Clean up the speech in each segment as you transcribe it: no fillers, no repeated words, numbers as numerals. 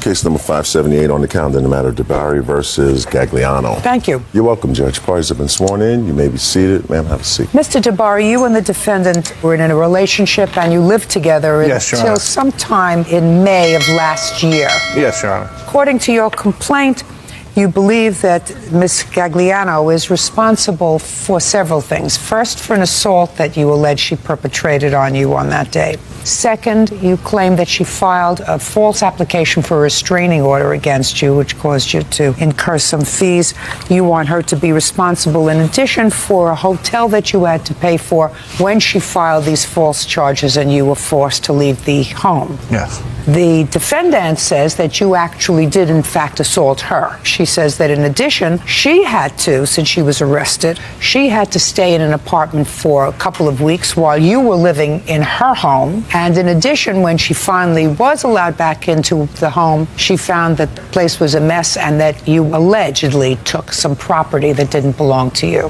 Case number 578 on the calendar in the matter of DeBarry versus Gagliano. Thank you. You're welcome, Judge. Parties have been sworn in. You may be seated. Ma'am, have a seat. Mr. DeBarry, you and the defendant were in a relationship and you lived together until sometime in May of last year. Yes, Your Honor. According to your complaint, you believe that Ms. Gagliano is responsible for several things. First, for an assault that you allege she perpetrated on you on that day. Second, you claim that she filed a false application for a restraining order against you, which caused you to incur some fees. You want her to be responsible, in addition, for a hotel that you had to pay for when she filed these false charges and you were forced to leave the home. Yes. The defendant says that you actually did, in fact, assault her. She says that, in addition, she had to, since she was arrested, she had to stay in an apartment for a couple of weeks while you were living in her home. And in addition, when she finally was allowed back into the home, she found that the place was a mess and that you allegedly took some property that didn't belong to you.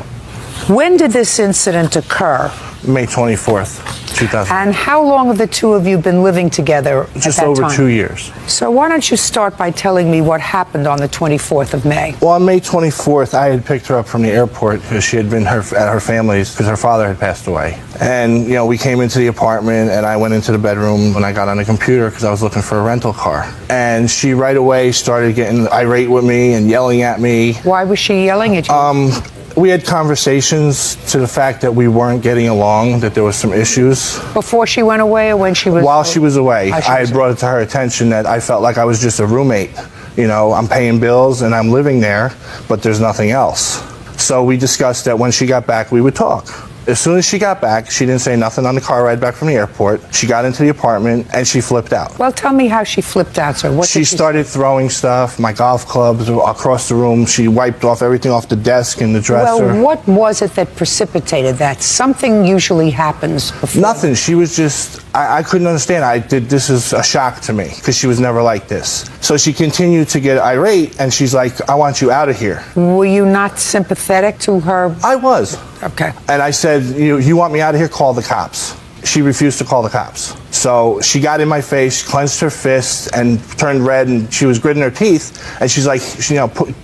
When did this incident occur? May 24th, 2000. And how long have the two of you been living together at that time? Just over 2 years. So why don't you start by telling me what happened on the 24th of May? Well, on May 24th, I had picked her up from the airport because she had been at her family's because her father had passed away. And, you know, we came into the apartment and I went into the bedroom when I got on the computer because I was looking for a rental car. And she right away started getting irate with me and yelling at me. Why was she yelling at you? We had conversations to the fact that we weren't getting along, that there was some issues. Before she went away or when she was... While she was away. I had brought it to her attention that I felt like I was just a roommate. You know, I'm paying bills and I'm living there, but there's nothing else. So we discussed that when she got back, we would talk. As soon as she got back, she didn't say nothing on the car ride back from the airport. She got into the apartment and she flipped out. Well, tell me how she flipped out, sir. What she started throwing stuff, my golf clubs across the room. She wiped off everything off the desk and the dresser. Well, what was it that precipitated that? Something usually happens before. Nothing. She was just, I couldn't understand. This is a shock to me because she was never like this. So she continued to get irate and she's like, I want you out of here. Were you not sympathetic to her? I was. Okay. And I said, you want me out of here? Call the cops. She refused to call the cops. So she got in my face, clenched her fists, and turned red, and she was gritting her teeth, and she's like,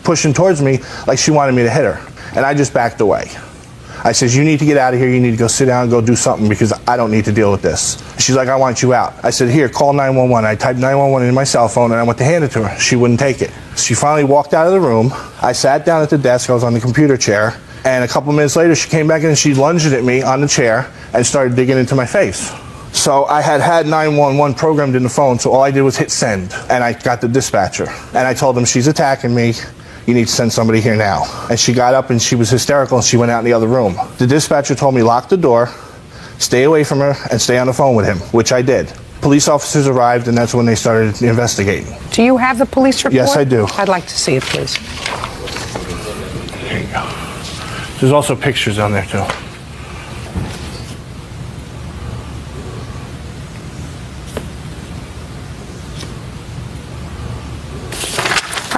pushing towards me like she wanted me to hit her. And I just backed away. I said, you need to get out of here. You need to go sit down and go do something because I don't need to deal with this. She's like, I want you out. I said, here, call 911. I typed 911 in my cell phone, and I went to hand it to her. She wouldn't take it. She finally walked out of the room. I sat down at the desk. I was on the computer chair. And a couple minutes later, she came back in and she lunged at me on the chair and started digging into my face. So I had 911 programmed in the phone, so all I did was hit send. And I got the dispatcher. And I told them, she's attacking me. You need to send somebody here now. And she got up and she was hysterical and she went out in the other room. The dispatcher told me, lock the door, stay away from her, and stay on the phone with him, which I did. Police officers arrived and that's when they started investigating. Do you have the police report? Yes, I do. I'd like to see it, please. Here you go. There's also pictures on there, too.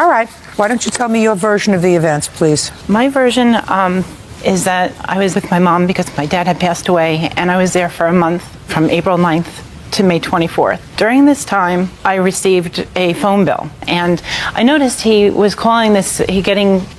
All right. Why don't you tell me your version of the events, please? My version is that I was with my mom because my dad had passed away, and I was there for a month from April 9th to May 24th. During this time, I received a phone bill, and I noticed he was calling this,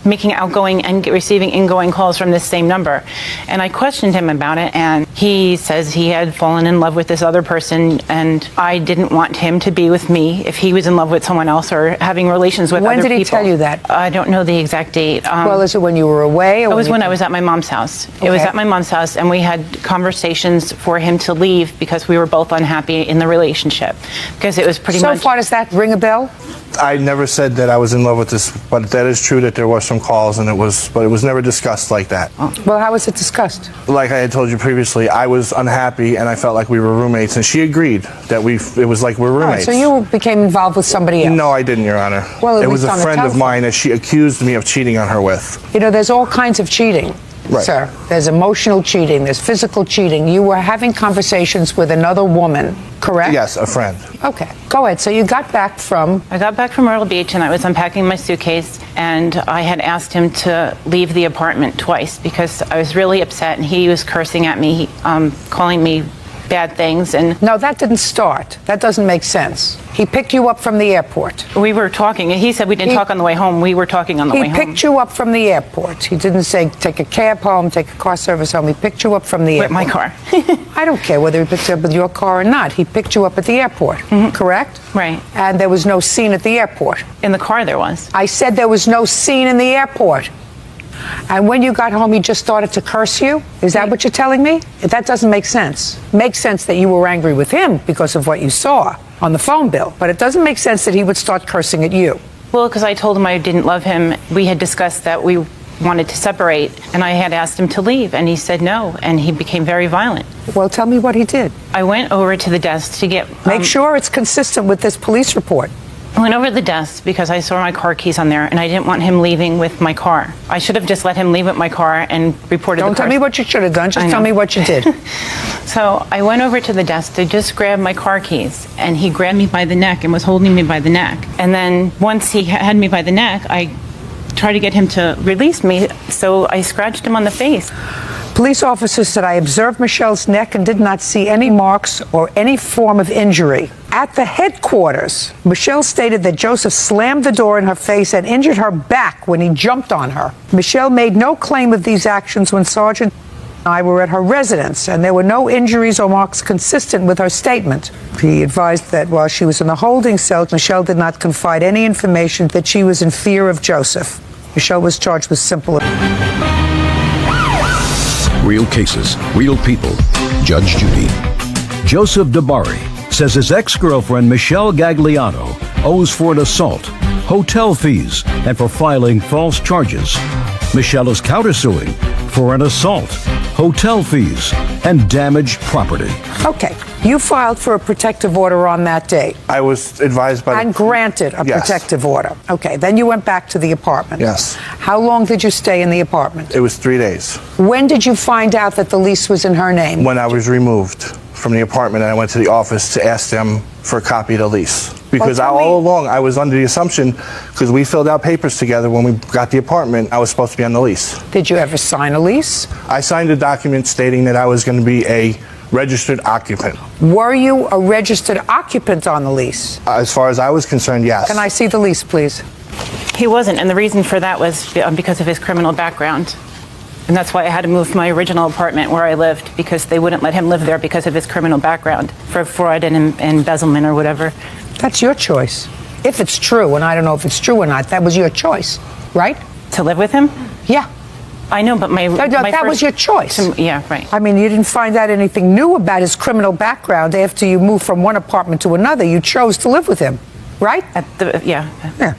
making outgoing and receiving ingoing calls from this same number. And I questioned him about it, and he says he had fallen in love with this other person, and I didn't want him to be with me if he was in love with someone else or having relations with other people. When did he tell you that? I don't know the exact date. Well, is it when you were away? Or it was when I was at my mom's house. Okay. It was at my mom's house, and we had conversations for him to leave because we were both unhappy in the relationship, because it was pretty much... So far, does that ring a bell? I never said that I was in love with this, but that is true that there were some calls, but it was never discussed like that. Well, how was it discussed? Like I had told you previously, I was unhappy and I felt like we were roommates, and she agreed that it was like we're roommates. Right, so you became involved with somebody else? No, I didn't, Your Honor. Well, it was a friend of mine that she accused me of cheating on her with. You know, there's all kinds of cheating. Right. Sir, there's emotional cheating, there's physical cheating. You were having conversations with another woman, correct? Yes, a friend. Okay, go ahead. So you got back from... I got back from Myrtle Beach and I was unpacking my suitcase, and I had asked him to leave the apartment twice because I was really upset and he was cursing at me, calling me bad things. And No, that didn't start. That doesn't make sense. He picked you up from the airport. we were talking, and he said we didn't talk on the way home. We were talking on the way He home. picked you up from the airport. He didn't say take a cab home, take a car service home. He picked you up from the With airport. my car. I don't care whether he picked you up with your car or not. He picked you up at the airport, correct? Right. And there was no scene at the airport. In the car there was. I said there was no scene in the airport. And when you got home, he just started to curse you? Is that what you're telling me? That doesn't make sense. Makes sense that you were angry with him because of what you saw on the phone bill, but it doesn't make sense that he would start cursing at you. Well, because I told him I didn't love him. We had discussed that we wanted to separate, and I had asked him to leave, and he said no, and he became very violent. Well, tell me what he did. I went over to the desk to get... Make sure it's consistent with this police report. I went over to the desk because I saw my car keys on there, and I didn't want him leaving with my car. I should have just let him leave with my car and reported Don't the car. tell me what you should have done. Just I tell know. me what you did. So I went over to the desk to just grab my car keys, and he grabbed me by the neck and was holding me by the neck. And then once he had me by the neck, I tried to get him to release me, so I scratched him on the face. Police officers said, I observed Michelle's neck and did not see any marks or any form of injury. At the headquarters, Michelle stated that Joseph slammed the door in her face and injured her back when he jumped on her. Michelle made no claim of these actions when Sergeant and I were at her residence, and there were no injuries or marks consistent with her statement. He advised that while she was in the holding cell, Michelle did not confide any information that she was in fear of Joseph. Michelle was charged with simple... Real cases, real people. Judge Judy. Joseph DeBari says his ex-girlfriend Michelle Gagliano owes for an assault, hotel fees, and for filing false charges. Michelle is countersuing for an assault, hotel fees, and damaged property. Okay, you filed for a protective order on that day I was advised by and granted a Yes. protective order. Okay, then you went back to the apartment. Yes. How long did you stay in the apartment? It was 3 days. When did you find out that the lease was in her name? When I was removed from the apartment and I went to the office to ask them for a copy of the lease. Because tell me- all along I was under the assumption, because we filled out papers together when we got the apartment, I was supposed to be on the lease. Did you ever sign a lease? I signed a document stating that I was going to be a registered occupant. Were you a registered occupant on the lease? As far as I was concerned, yes. Can I see the lease, please? He wasn't, and the reason for that was because of his criminal background. And that's why I had to move from my original apartment where I lived, because they wouldn't let him live there because of his criminal background for fraud and embezzlement or whatever. That's your choice. If it's true, and I don't know if it's true or not, that was your choice, right? To live with him? Yeah. I know, but That was your choice. Yeah, right. I mean, you didn't find out anything new about his criminal background after you moved from one apartment to another. You chose to live with him, right? Yeah. Yeah.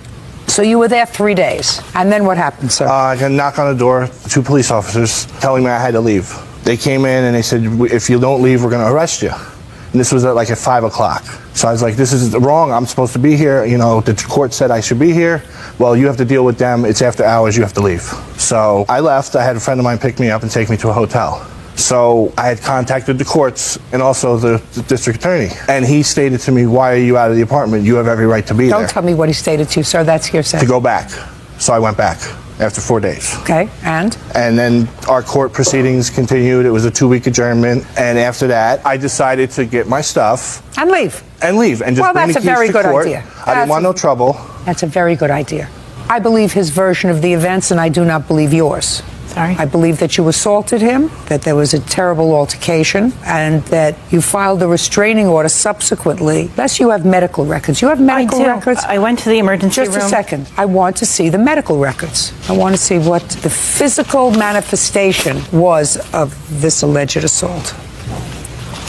So you were there 3 days. And then what happened, sir? I got a knock on the door, 2 police officers telling me I had to leave. They came in and they said, if you don't leave, we're going to arrest you. And this was at 5 o'clock. So I was like, this is wrong. I'm supposed to be here. You know, the court said I should be here. Well, you have to deal with them. It's after hours. You have to leave. So I left. I had a friend of mine pick me up and take me to a hotel. So I had contacted the courts and also the district attorney. And he stated to me, why are you out of the apartment? You have every right to be Don't there. tell me what he stated to you, sir. That's hearsay. To go back. So I went back after 4 days. Okay, and? And then our court proceedings continued. It was a 2-week adjournment. And after that, I decided to get my stuff And leave. and leave and just Well, bring that's the a keys very to good court. idea. I didn't want no trouble. That's a very good idea. I believe his version of the events, and I do not believe yours. Sorry? I believe that you assaulted him, that there was a terrible altercation, and that you filed a restraining order subsequently. Unless you have medical records. You have medical I do. records? I went to the emergency room. Just a second. I want to see the medical records. I want to see what the physical manifestation was of this alleged assault.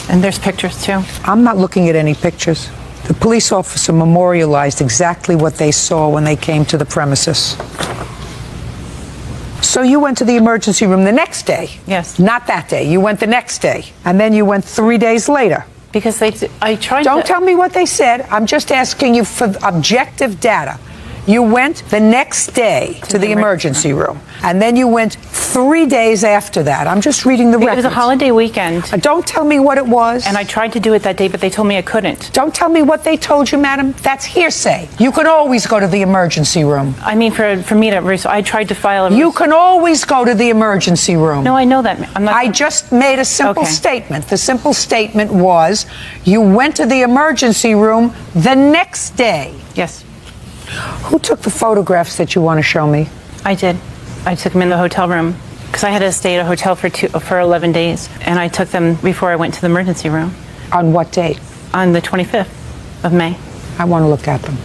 And there's pictures too. I'm not looking at any pictures. The police officer memorialized exactly what they saw when they came to the premises. So you went to the emergency room the next day? Yes. Not that day. You went the next day. And then you went 3 days later. Because I tried Don't to... tell me what they said. I'm just asking you for objective data. You went the next day to the emergency room, and then you went 3 days after that. I'm just reading the record. It was a holiday weekend. Don't tell me what it was. And I tried to do it that day, but they told me I couldn't. Don't tell me what they told you, madam. That's hearsay. You can always go to the emergency room. I mean, for me to, I tried to file a... You can always go to the emergency room. No, I know that. I'm not... I just made a simple Okay. statement. The simple statement was you went to the emergency room the next day. Yes, Who took the photographs that you want to show me? I did. I took them in the hotel room because I had to stay at a hotel for 11 days, and I took them before I went to the emergency room On what date? on the 25th of May. I want to look at them.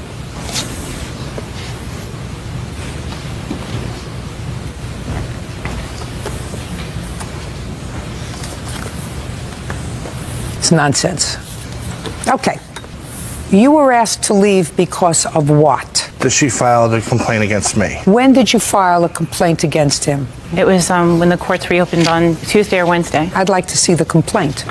It's nonsense. Okay. You were asked to leave because of what? That she filed a complaint against me. When did you file a complaint against him? It was when the courts reopened on Tuesday or Wednesday. I'd like to see the complaint.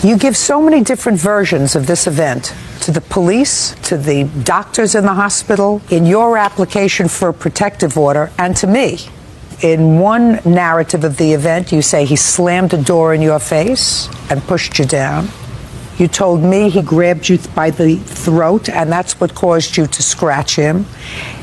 You give so many different versions of this event to the police, to the doctors in the hospital, in your application for a protective order, and to me. In one narrative of the event, you say he slammed a door in your face and pushed you down. You told me he grabbed you by the throat, and that's what caused you to scratch him.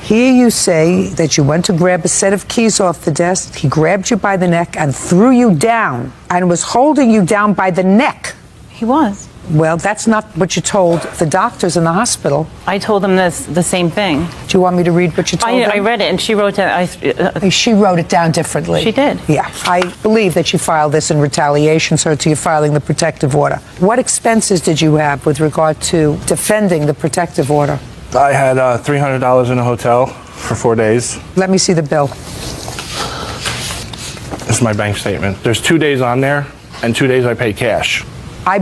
Here you say that you went to grab a set of keys off the desk, he grabbed you by the neck and threw you down and was holding you down by the neck. He was. Well, that's not what you told the doctors in the hospital. I told them the same thing. Do you want me to read what you told them? I read it, and she wrote it. She wrote it down differently. She did. Yeah. I believe that she filed this in retaliation, so to you filing the protective order. What expenses did you have with regard to defending the protective order? I had $300 in a hotel for 4 days. Let me see the bill. This is my bank statement. There's 2 days on there, and 2 days I paid cash. I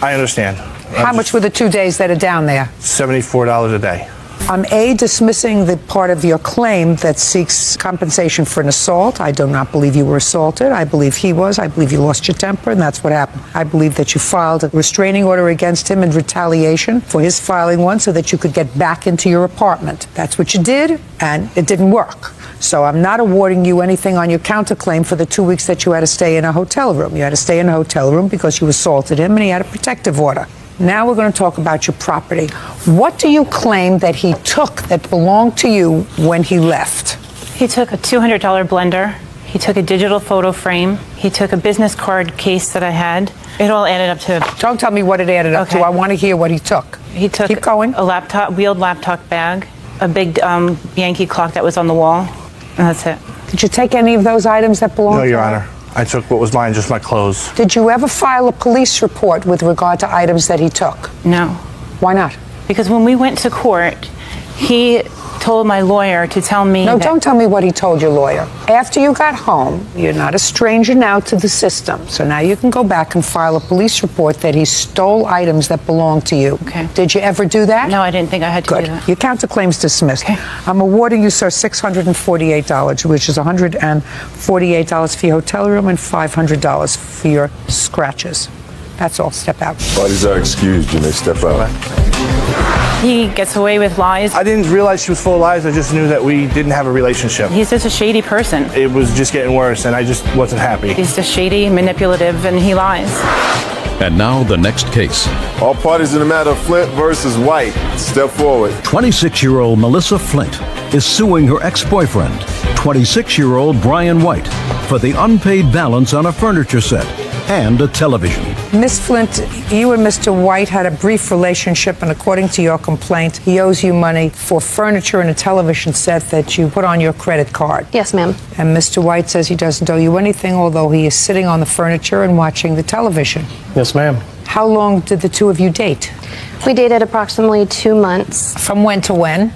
understand. How much were the 2 days that are down there? $74 a day. I'm dismissing the part of your claim that seeks compensation for an assault. I do not believe you were assaulted. I believe he was. I believe you lost your temper, and that's what happened. I believe that you filed a restraining order against him in retaliation for his filing one so that you could get back into your apartment. That's what you did, and it didn't work. So I'm not awarding you anything on your counterclaim for the 2 weeks that you had to stay in a hotel room. You had to stay in a hotel room because you assaulted him, and he had a protective order. Now we're going to talk about your property. What do you claim that he took that belonged to you when he left? He took a $200 blender. He took a digital photo frame. He took a business card case that I had. It all added up to... Don't tell me what it added up to. I want to hear what he took. He took Keep going. a wheeled laptop bag, a big Yankee clock that was on the wall, and that's it. Did you take any of those items that belonged No, to Your him? Honor. I took what was mine, just my clothes. Did you ever file a police report with regard to items that he took? No. Why not? Because when we went to court, he told my lawyer to tell me No, don't tell me what he told your lawyer. After you got home, you're not a stranger now to the system. So now you can go back and file a police report that he stole items that belong to you. Okay. Did you ever do that? No, I didn't think I had to Good. do that. Your counterclaim's dismissed. Okay. I'm awarding you, sir, $648, which is $148 for your hotel room and $500 for your scratches. That's all. Step out. Parties are excused. You may step out. He gets away with lies. I didn't realize she was full of lies. I just knew that we didn't have a relationship. He's just a shady person. It was just getting worse, and I just wasn't happy. He's just shady, manipulative, and he lies. And now the next case. All parties in the matter of Flint versus White. Step forward. 26-year-old Melissa Flint is suing her ex-boyfriend, 26-year-old Brian White, for the unpaid balance on a furniture set and a television. Miss Flint, you and Mr. White had a brief relationship, and according to your complaint, he owes you money for furniture and a television set that you put on your credit card. Yes, ma'am. And Mr. White says he doesn't owe you anything, although he is sitting on the furniture and watching the television. Yes, ma'am. How long did the two of you date? We dated approximately 2 months. From when to when?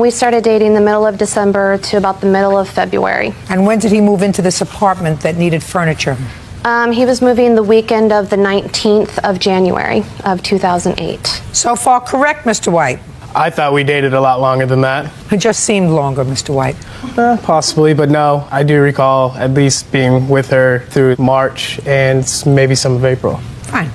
We started dating the middle of December to about the middle of February. And when did he move into this apartment that needed furniture? He was moving the weekend of the 19th of January of 2008. So far correct, Mr. White. I thought we dated a lot longer than that. It just seemed longer, Mr. White. Possibly, but no, I do recall at least being with her through March and maybe some of April. Fine.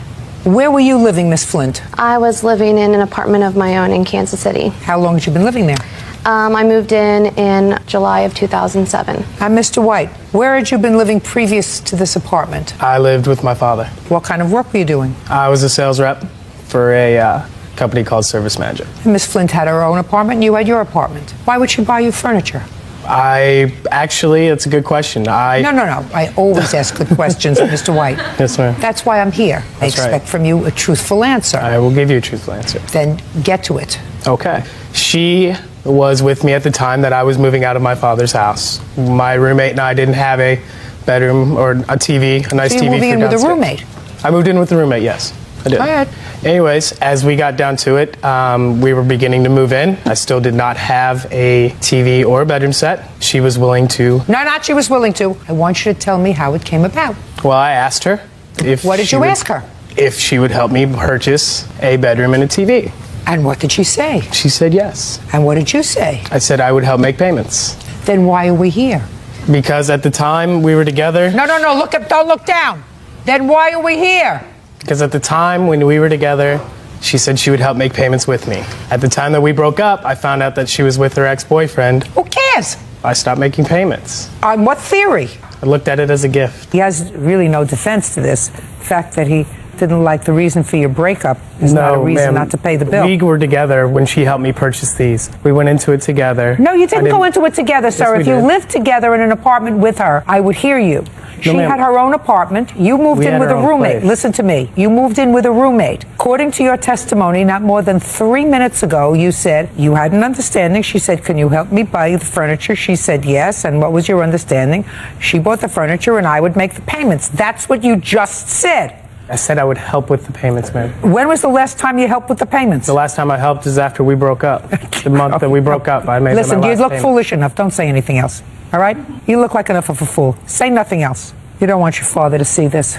Where were you living, Miss Flint? I was living in an apartment of my own in Kansas City. How long had you been living there? I moved in July of 2007. And Mr. White, where had you been living previous to this apartment? I lived with my father. What kind of work were you doing? I was a sales rep for a company called Service Manager. And Miss Flint had her own apartment, and you had your apartment. Why would she buy you furniture? It's a good question. No. I always ask good questions, Mr. White. Yes, ma'am. That's why I'm here. I That's expect right. from you a truthful answer. I will give you a truthful answer. Then get to it. Okay. She was with me at the time that I was moving out of my father's house. My roommate and I didn't have a bedroom or a TV, a nice So TV you're moving for in with a downstairs. roommate? I moved in with a roommate, yes. I did. Go ahead. Anyways, as we got down to it, we were beginning to move in. I still did not have a TV or a bedroom set. She was willing to. No, not she was willing to. I want you to tell me how it came about. Well, I asked her if What did she you would- ask her? If she would help me purchase a bedroom and a TV. And what did she say? She said yes. And what did you say? I said I would help make payments. Then why are we here? Because at the time we were together. No, don't look down. Then why are we here? Because at the time when we were together, she said she would help make payments with me. At the time that we broke up, I found out that she was with her ex-boyfriend. Who cares? I stopped making payments. On what theory? I looked at it as a gift. He has really no defense to this. The fact that he didn't like the reason for your breakup is not a reason ma'am. not to pay the bill. We were together when she helped me purchase these. We went into it together. No, you didn't go into it together, sir. Yes, If we you did. lived together in an apartment with her, I would hear you. She ma'am. had her own apartment. You moved We in had with our a own roommate. place. Listen to me. You moved in with a roommate. According to your testimony, not more than 3 minutes ago, you said you had an understanding. She said, can you help me buy the furniture? She said yes. And what was your understanding? She bought the furniture and I would make the payments. That's what you just said. I said I would help with the payments, ma'am. When was the last time you helped with the payments? The last time I helped is after we broke up. The month that we broke up, I made Listen, my you last look payment. foolish enough. Don't say anything else. All right? You look like enough of a fool. Say nothing else. You don't want your father to see this.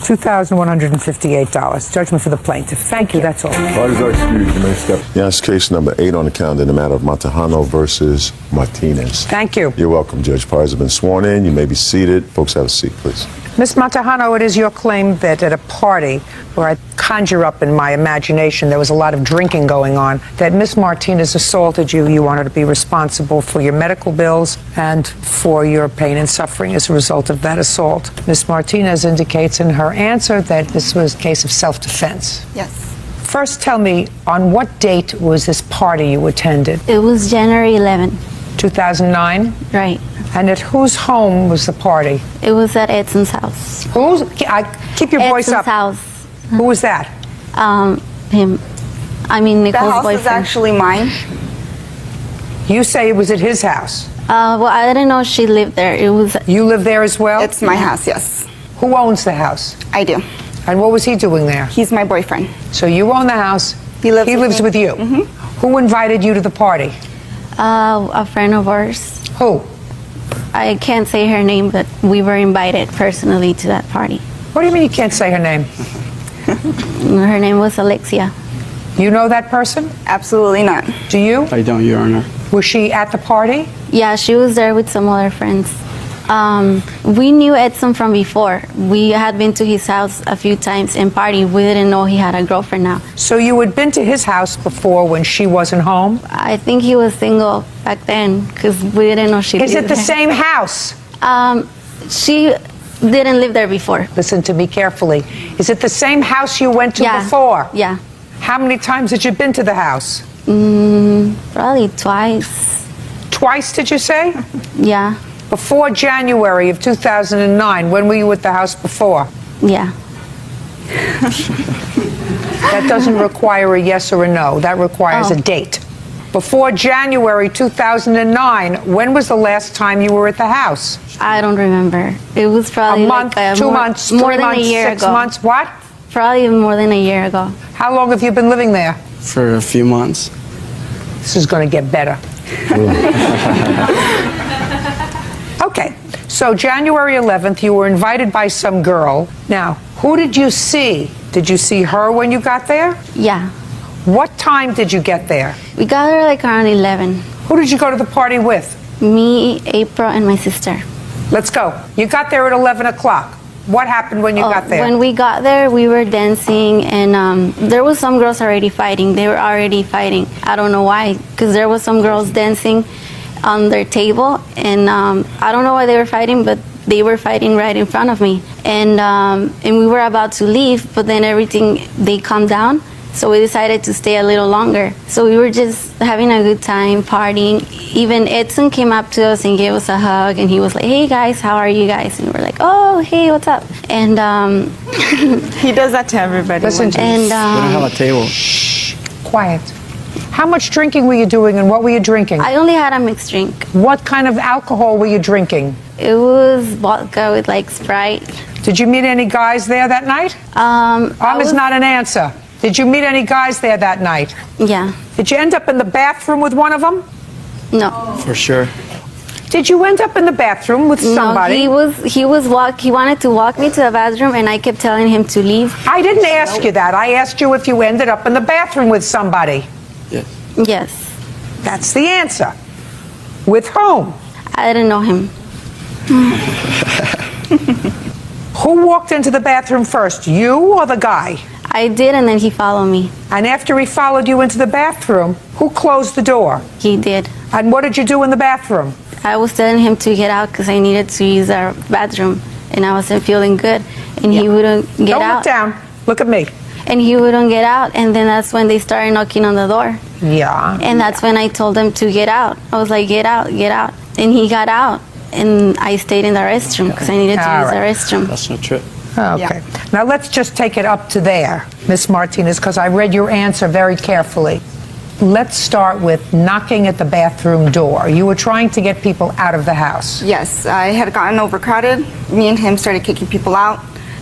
$2,158. Judgment for the plaintiff. Thank you. That's all. Parties are excused. You may step. Yes, case number 8 on the calendar in the matter of Montejano versus Martinez. Thank you. You're welcome, Judge. Parties have been sworn in. You may be seated. Folks, have a seat, please. Ms. Montejano, it is your claim that at a party where I conjure up in my imagination there was a lot of drinking going on, that Ms. Martinez assaulted you. You want her to be responsible for your medical bills and for your pain and suffering as a result of that assault. Ms. Martinez indicates in her answer that this was a case of self-defense. Yes. First, tell me, on what date was this party you attended? It was January 11. 2009? Right. And at whose home was the party? It was at Edson's house. Whose? Keep your voice Edson's up. house. Who was that? Him. I mean, The Nicole's house boyfriend. is actually mine. You say it was at his house. Well, I didn't know she lived there. It was. You live there as well? It's my house, yes. Who owns the house? I do. And what was he doing there? He's my boyfriend. So you own the house. He lives with me. you. Who invited you to the party? A friend of ours. Who? I can't say her name, but we were invited personally to that party. What do you mean you can't say her name? Her name was Alexia. You know that person? Absolutely not. Do you? I don't, Your Honor. Was she at the party? Yeah, she was there with some other friends. We knew Edson from before. We had been to his house a few times and partied. We didn't know he had a girlfriend now. So you had been to his house before when she wasn't home? I think he was single back then because we didn't know she Is it lived the there. same house? She didn't live there before. Listen to me carefully. Is it the same house you went to Yeah. before? Yeah. How many times had you been to the house? Probably twice. Twice, did you say? Yeah. Before January of 2009, when were you at the house before? Yeah. That doesn't require a yes or a no. That requires a date. Before January 2009, when was the last time you were at the house? I don't remember. It was probably A month, like 2 months, more 3 than months, a year 6 ago. months, what? Probably more than a year ago. How long have you been living there? For a few months. This is going to get better. Okay, so January 11th, you were invited by some girl. Now, who did you see? Did you see her when you got there? Yeah. What time did you get there? We got there like around 11. Who did you go to the party with? Me, April, and my sister. Let's go. You got there at 11 o'clock. What happened when you got there? When we got there, we were dancing, and there was some girls already fighting. They were already fighting. I don't know why, because there was some girls dancing on their table, and I don't know why they were fighting, but they were fighting right in front of me. And we were about to leave, but then they calmed down. So we decided to stay a little longer. So we were just having a good time, partying. Even Edson came up to us and gave us a hug, and he was like, "Hey guys, how are you guys?" And we're like, "Oh, hey, what's up?" And He does that to everybody. Listen to and We don't have a table. Quiet. How much drinking were you doing, and what were you drinking? I only had a mixed drink. What kind of alcohol were you drinking? It was vodka with like Sprite. Did you meet any guys there that night? Is not an answer. Did you meet any guys there that night? Yeah. Did you end up in the bathroom with one of them? No. For sure. Did you end up in the bathroom with somebody? No, he wanted to walk me to the bathroom, and I kept telling him to leave. I didn't ask you that. I asked you if you ended up in the bathroom with somebody. Yes. Yes. That's the answer. With whom? I didn't know him. Who walked into the bathroom first, you or the guy? I did, and then he followed me. And after he followed you into the bathroom, who closed the door? He did. And what did you do in the bathroom? I was telling him to get out because I needed to use our bathroom, and I wasn't feeling good, and he wouldn't get Don't out. look down. Look at me. And he wouldn't get out, and then that's when they started knocking on the door. Yeah. And that's when I told him to get out. I was like, "Get out, get out." And he got out, and I stayed in the restroom because I needed to All use right. the restroom. That's not true. Okay. Now let's just take it up to there, Miss Martinez, because I read your answer very carefully. Let's start with knocking at the bathroom door. You were trying to get people out of the house. Yes, I had gotten overcrowded. Me and him started kicking people out.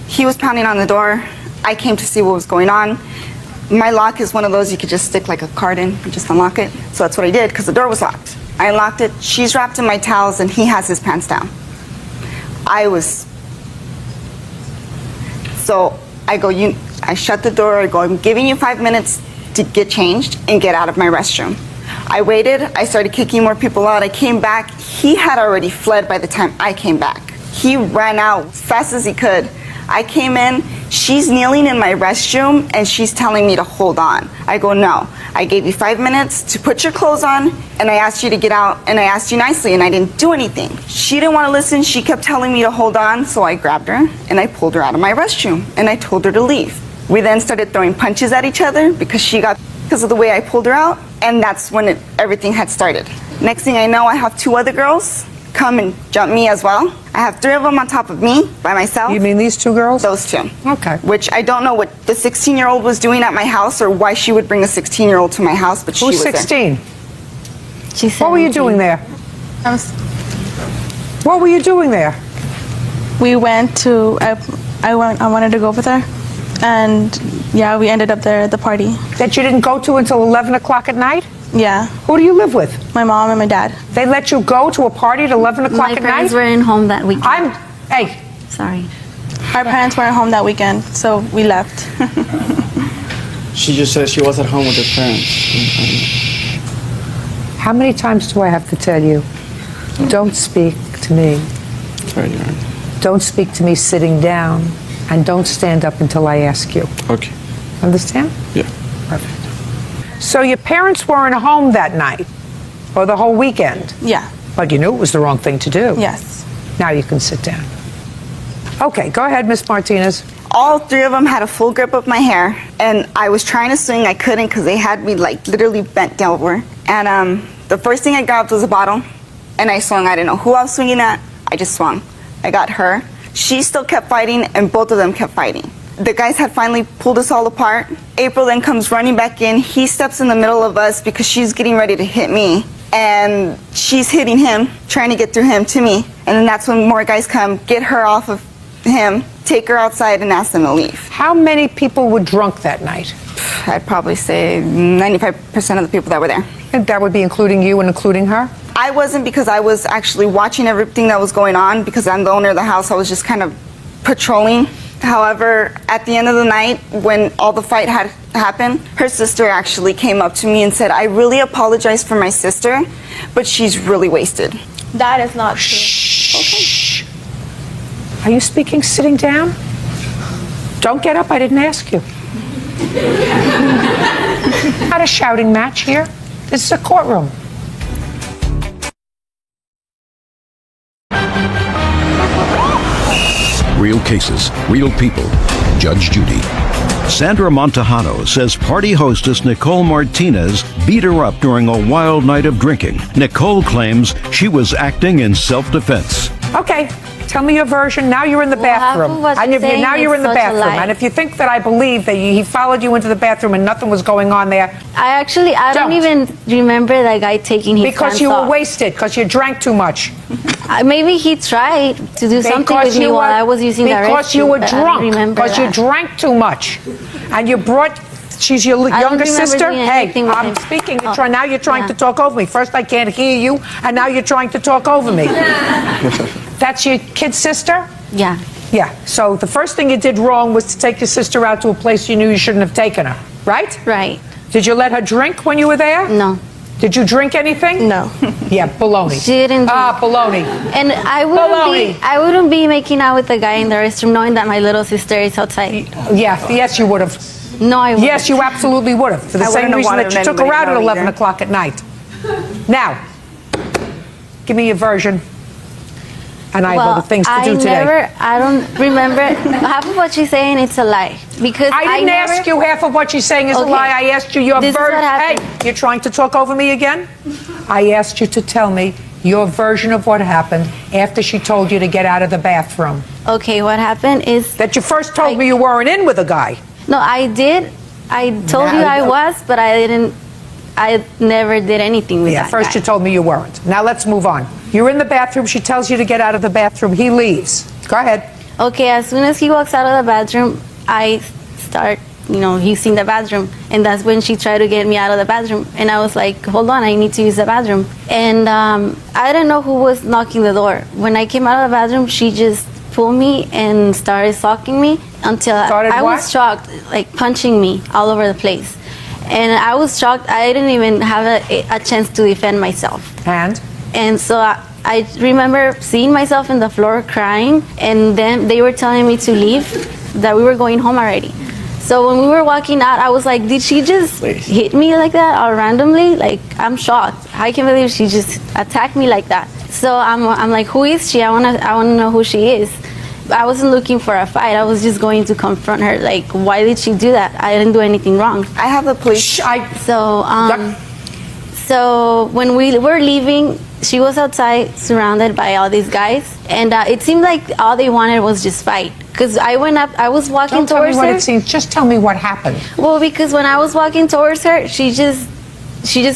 He was pounding on the door. I came to see what was going on. My lock is one of those you could just stick like a card in and just unlock it. So that's what I did because the door was locked. I unlocked it. She's wrapped in my towels and he has his pants down. So I go, I shut the door. I go, "I'm giving you 5 minutes to get changed and get out of my restroom." I waited. I started kicking more people out. I came back. He had already fled by the time I came back. He ran out as fast as he could. I came in. She's kneeling in my restroom and she's telling me to hold on. I go, "No. I gave you 5 minutes to put your clothes on and I asked you to get out and I asked you nicely and I didn't do anything." She didn't want to listen. She kept telling me to hold on. So I grabbed her and I pulled her out of my restroom and I told her to leave. We then started throwing punches at each other because of the way I pulled her out, and that's when everything had started. Next thing I know, I have 2 other girls come and jump me as well. I have 3 of them on top of me by myself. You mean these 2 girls? Those 2. Okay. Which I don't know what the 16-year-old was doing at my house or why she would bring a 16-year-old to my house, but she was Who's there. 16? She's What were you 17. doing there? What were you doing there? We went to, I wanted to go with her, and yeah, we ended up there at the party. That you didn't go to until 11 o'clock at night? Yeah, Who do you live with? my mom and my dad. They let you go to a party at 11 o'clock My at parents night? weren't home that weekend. Hey, Sorry. Our parents weren't home that weekend, so we left. She just said she was at home with her parents. how many times do I have to tell you? Don't speak to me. Sorry, Your Honor. Don't speak to me sitting down. And don't stand up until I ask you. Okay. Understand? Yeah. Perfect. So your parents weren't home that night or the whole weekend, Yeah, but you knew it was the wrong thing to do. yes. Now you can sit down. Okay, go ahead, Miss Martinez. All 3 of them had a full grip of my hair, and I was trying to swing. I couldn't because they had me like literally bent over. And the first thing I grabbed was a bottle, and I swung. I didn't know who I was swinging at. I just swung. I got her. She still kept fighting, and both of them kept fighting. The guys had finally pulled us all apart. April then comes running back in. He steps in the middle of us because she's getting ready to hit me. And she's hitting him, trying to get through him to me. And then that's when more guys come, get her off of him, take her outside, and ask them to leave. How many people were drunk that night? I'd probably say 95% of the people that were there. And that would be including you and including her? I wasn't, because I was actually watching everything that was going on because I'm the owner of the house. I was just kind of patrolling However, at the end of the night, when all the fight had happened, her sister actually came up to me and said, I really apologize for my sister, but she's really wasted. That is not true. Shh. Are you speaking sitting down? Don't get up, I didn't ask you. Not a shouting match here. This is a courtroom. Real cases, real people. Judge Judy. Sandra Montejano says party hostess Nicole Martinez beat her up during a wild night of drinking. Nicole claims she was acting in self-defense. Okay, tell me your version. Now you're in the bathroom. Now you're in the bathroom. And if you think that I believe that he followed you into the bathroom and nothing was going on there, I don't even remember that guy taking his because pants you were off. wasted, because you drank too much. Maybe he tried to do something with me while I was using the restroom. Because you were but I don't drunk. remember Because you that. drank too much. And you brought, she's your I don't younger remember sister? doing Hey, anything with I'm him. speaking. Oh, Now you're trying yeah. to talk over me. First I can't hear you, and now you're trying to talk over me. That's your kid sister? Yeah. Yeah. So the first thing you did wrong was to take your sister out to a place you knew you shouldn't have taken her, right? Right. Did you let her drink when you were there? No. Did you drink anything? No. Yeah, baloney. She didn't. Baloney. And I Baloney. wouldn't be making out with the guy in the restroom knowing that my little sister is outside. Yeah, yes, you would have. No, I wouldn't. Yes, you absolutely would have. For the I same wouldn't have reason that wanted you took her anybody out at to know 11 either. o'clock at night. Now, give me your version. And I have other things to do today. I don't remember. Half of what she's saying, it's a lie. Because I didn't ask you half of what she's saying is a Okay. lie. I asked you your This is version. what Hey, happened. you're trying to talk over me again? I asked you to tell me your version of what happened after she told you to get out of the bathroom. Okay, what happened is That you first told me you weren't in with a guy. no, I did. I told Now you I you- was, but I didn't. I never did anything with Yeah, that first guy. you told me you weren't. Now let's move on. You're in the bathroom. She tells you to get out of the bathroom. He leaves. Go ahead. Okay, as soon as he walks out of the bathroom, I start, using the bathroom. And that's when she tried to get me out of the bathroom. And I was like, hold on, I need to use the bathroom. And I didn't know who was knocking the door. When I came out of the bathroom, she just pulled me and started stalking me until I what? was shocked, like punching me all over the place. And I was shocked. I didn't even have a chance to defend myself. And so I remember seeing myself in the floor crying, and then they were telling me to leave, that we were going home already. So when we were walking out, I was like, did she just hit me like that or randomly? Like, I'm shocked. I can't believe she just attacked me like that. So I'm like, who is she? I wanna know who she is. I wasn't looking for a fight. I was just going to confront her. Like, why did she do that? I didn't do anything wrong. I have the police. So when we were leaving, she was outside surrounded by all these guys, and it seemed like all they wanted was just fight. Because I went up, I was walking Don't tell me towards what her. it seems. Just tell me what happened. Well, because when I was walking towards her, she just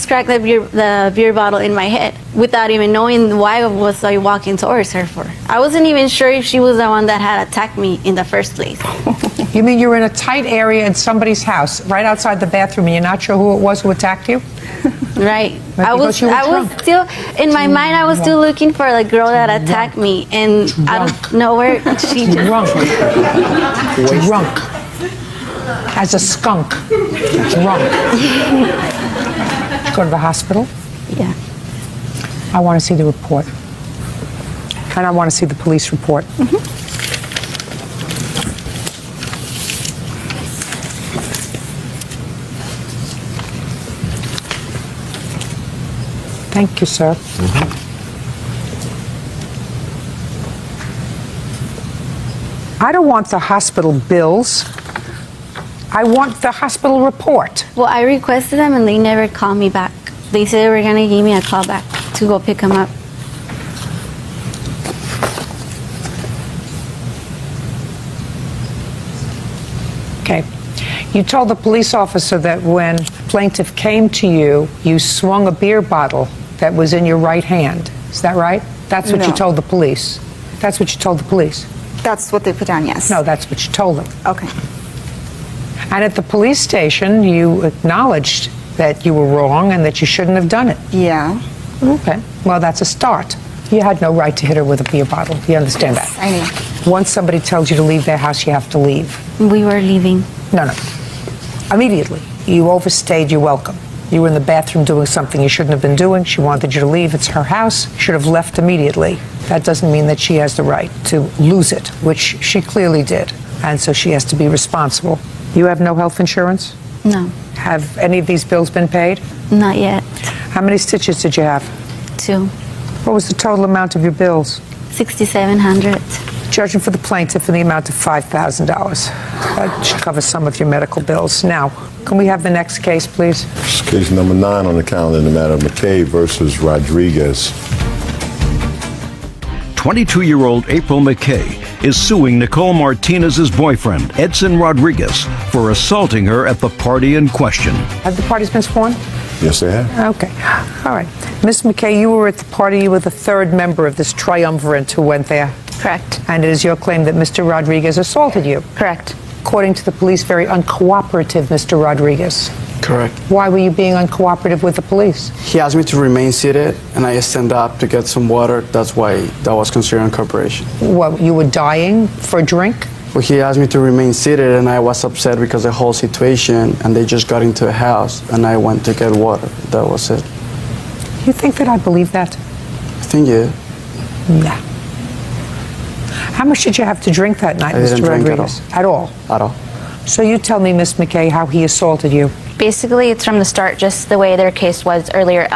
cracked the beer bottle in my head without even knowing why was I walking towards her for. I wasn't even sure if she was the one that had attacked me in the first place. You mean you're in a tight area in somebody's house, right outside the bathroom, and you're not sure who it was who attacked you? Right. Right, I was because you were drunk. still in my mind. I was still looking for the girl that attacked me, and out of nowhere she just Drunk. As a skunk. Drunk. Go to the hospital. Yeah. I want to see the report. And I want to see the police report. Thank you, sir. I don't want the hospital bills. I want the hospital report. Well, I requested them, and they never called me back. They said they were gonna give me a call back to go pick them up. Okay. You told the police officer that when plaintiff came to you, you swung a beer bottle that was in your right hand. Is that right? That's what you No. told the police. That's what you told the police. That's what they put down, yes. No, that's what you told them. Okay. And at the police station, you acknowledged that you were wrong and that you shouldn't have done it. Yeah. Okay. Well, that's a start. You had no right to hit her with a beer bottle. You understand that? I knew. Once somebody tells you to leave their house, you have to leave. We were leaving. No. Immediately. You overstayed your welcome. You were in the bathroom doing something you shouldn't have been doing. She wanted you to leave. It's her house. You should have left immediately. That doesn't mean that she has the right to lose it, which she clearly did. And so she has to be responsible. You have no health insurance? No, Have any of these bills been paid? not yet. How many stitches did you have? 2. What was the total amount of your bills? 6,700. Judging for the plaintiff in the amount of $5,000. That should cover some of your medical bills. Now, can we have the next case, please? This is case number 9 on the calendar in the matter of McKay versus Rodriguez. 22-year-old April McKay is suing Nicole Martinez's boyfriend, Edson Rodriguez, for assaulting her at the party in question. Have the parties been sworn? Yes, they have. Okay. All right. Ms. McKay, you were at the party. You were the third member of this triumvirate who went there. Correct. And it is your claim that Mr. Rodriguez assaulted you. Correct. According to the police, very uncooperative, Mr. Rodriguez. Correct. Why were you being uncooperative with the police? He asked me to remain seated, and I stand up to get some water. That's why that was considered incorporation. What, you were dying for a drink? Well, he asked me to remain seated, and I was upset because of the whole situation, and they just got into a house, and I went to get water. That was it. You think that I believe that? I think yeah. No. How much did you have to drink that night, I didn't Mr. drink Rodriguez? At all? At all. So you tell me, Ms. McKay, how he assaulted you. Basically, it's from the start, just the way their case was earlier.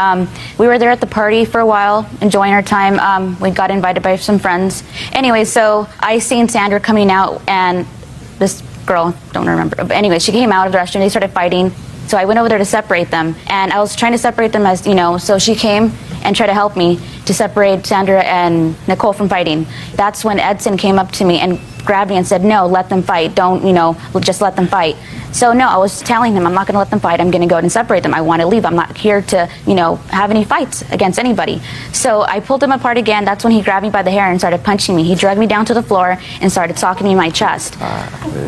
We were there at the party for a while, enjoying our time. We got invited by some friends. Anyway, so I seen Sandra coming out, and this girl, don't remember. But anyway, she came out of the restroom. They started fighting. So I went over there to separate them, and I was trying to separate them as, you know, so she came and tried to help me to separate Sandra and Nicole from fighting. That's when Edson came up to me and grabbed me and said, no, let them fight. Don't, you know, just let them fight. So no, I was telling him I'm not going to let them fight. I'm going to go out and separate them. I want to leave. I'm not here to, you know, have any fights against anybody. So I pulled him apart again. That's when he grabbed me by the hair and started punching me. He dragged me down to the floor and started socking me in my chest.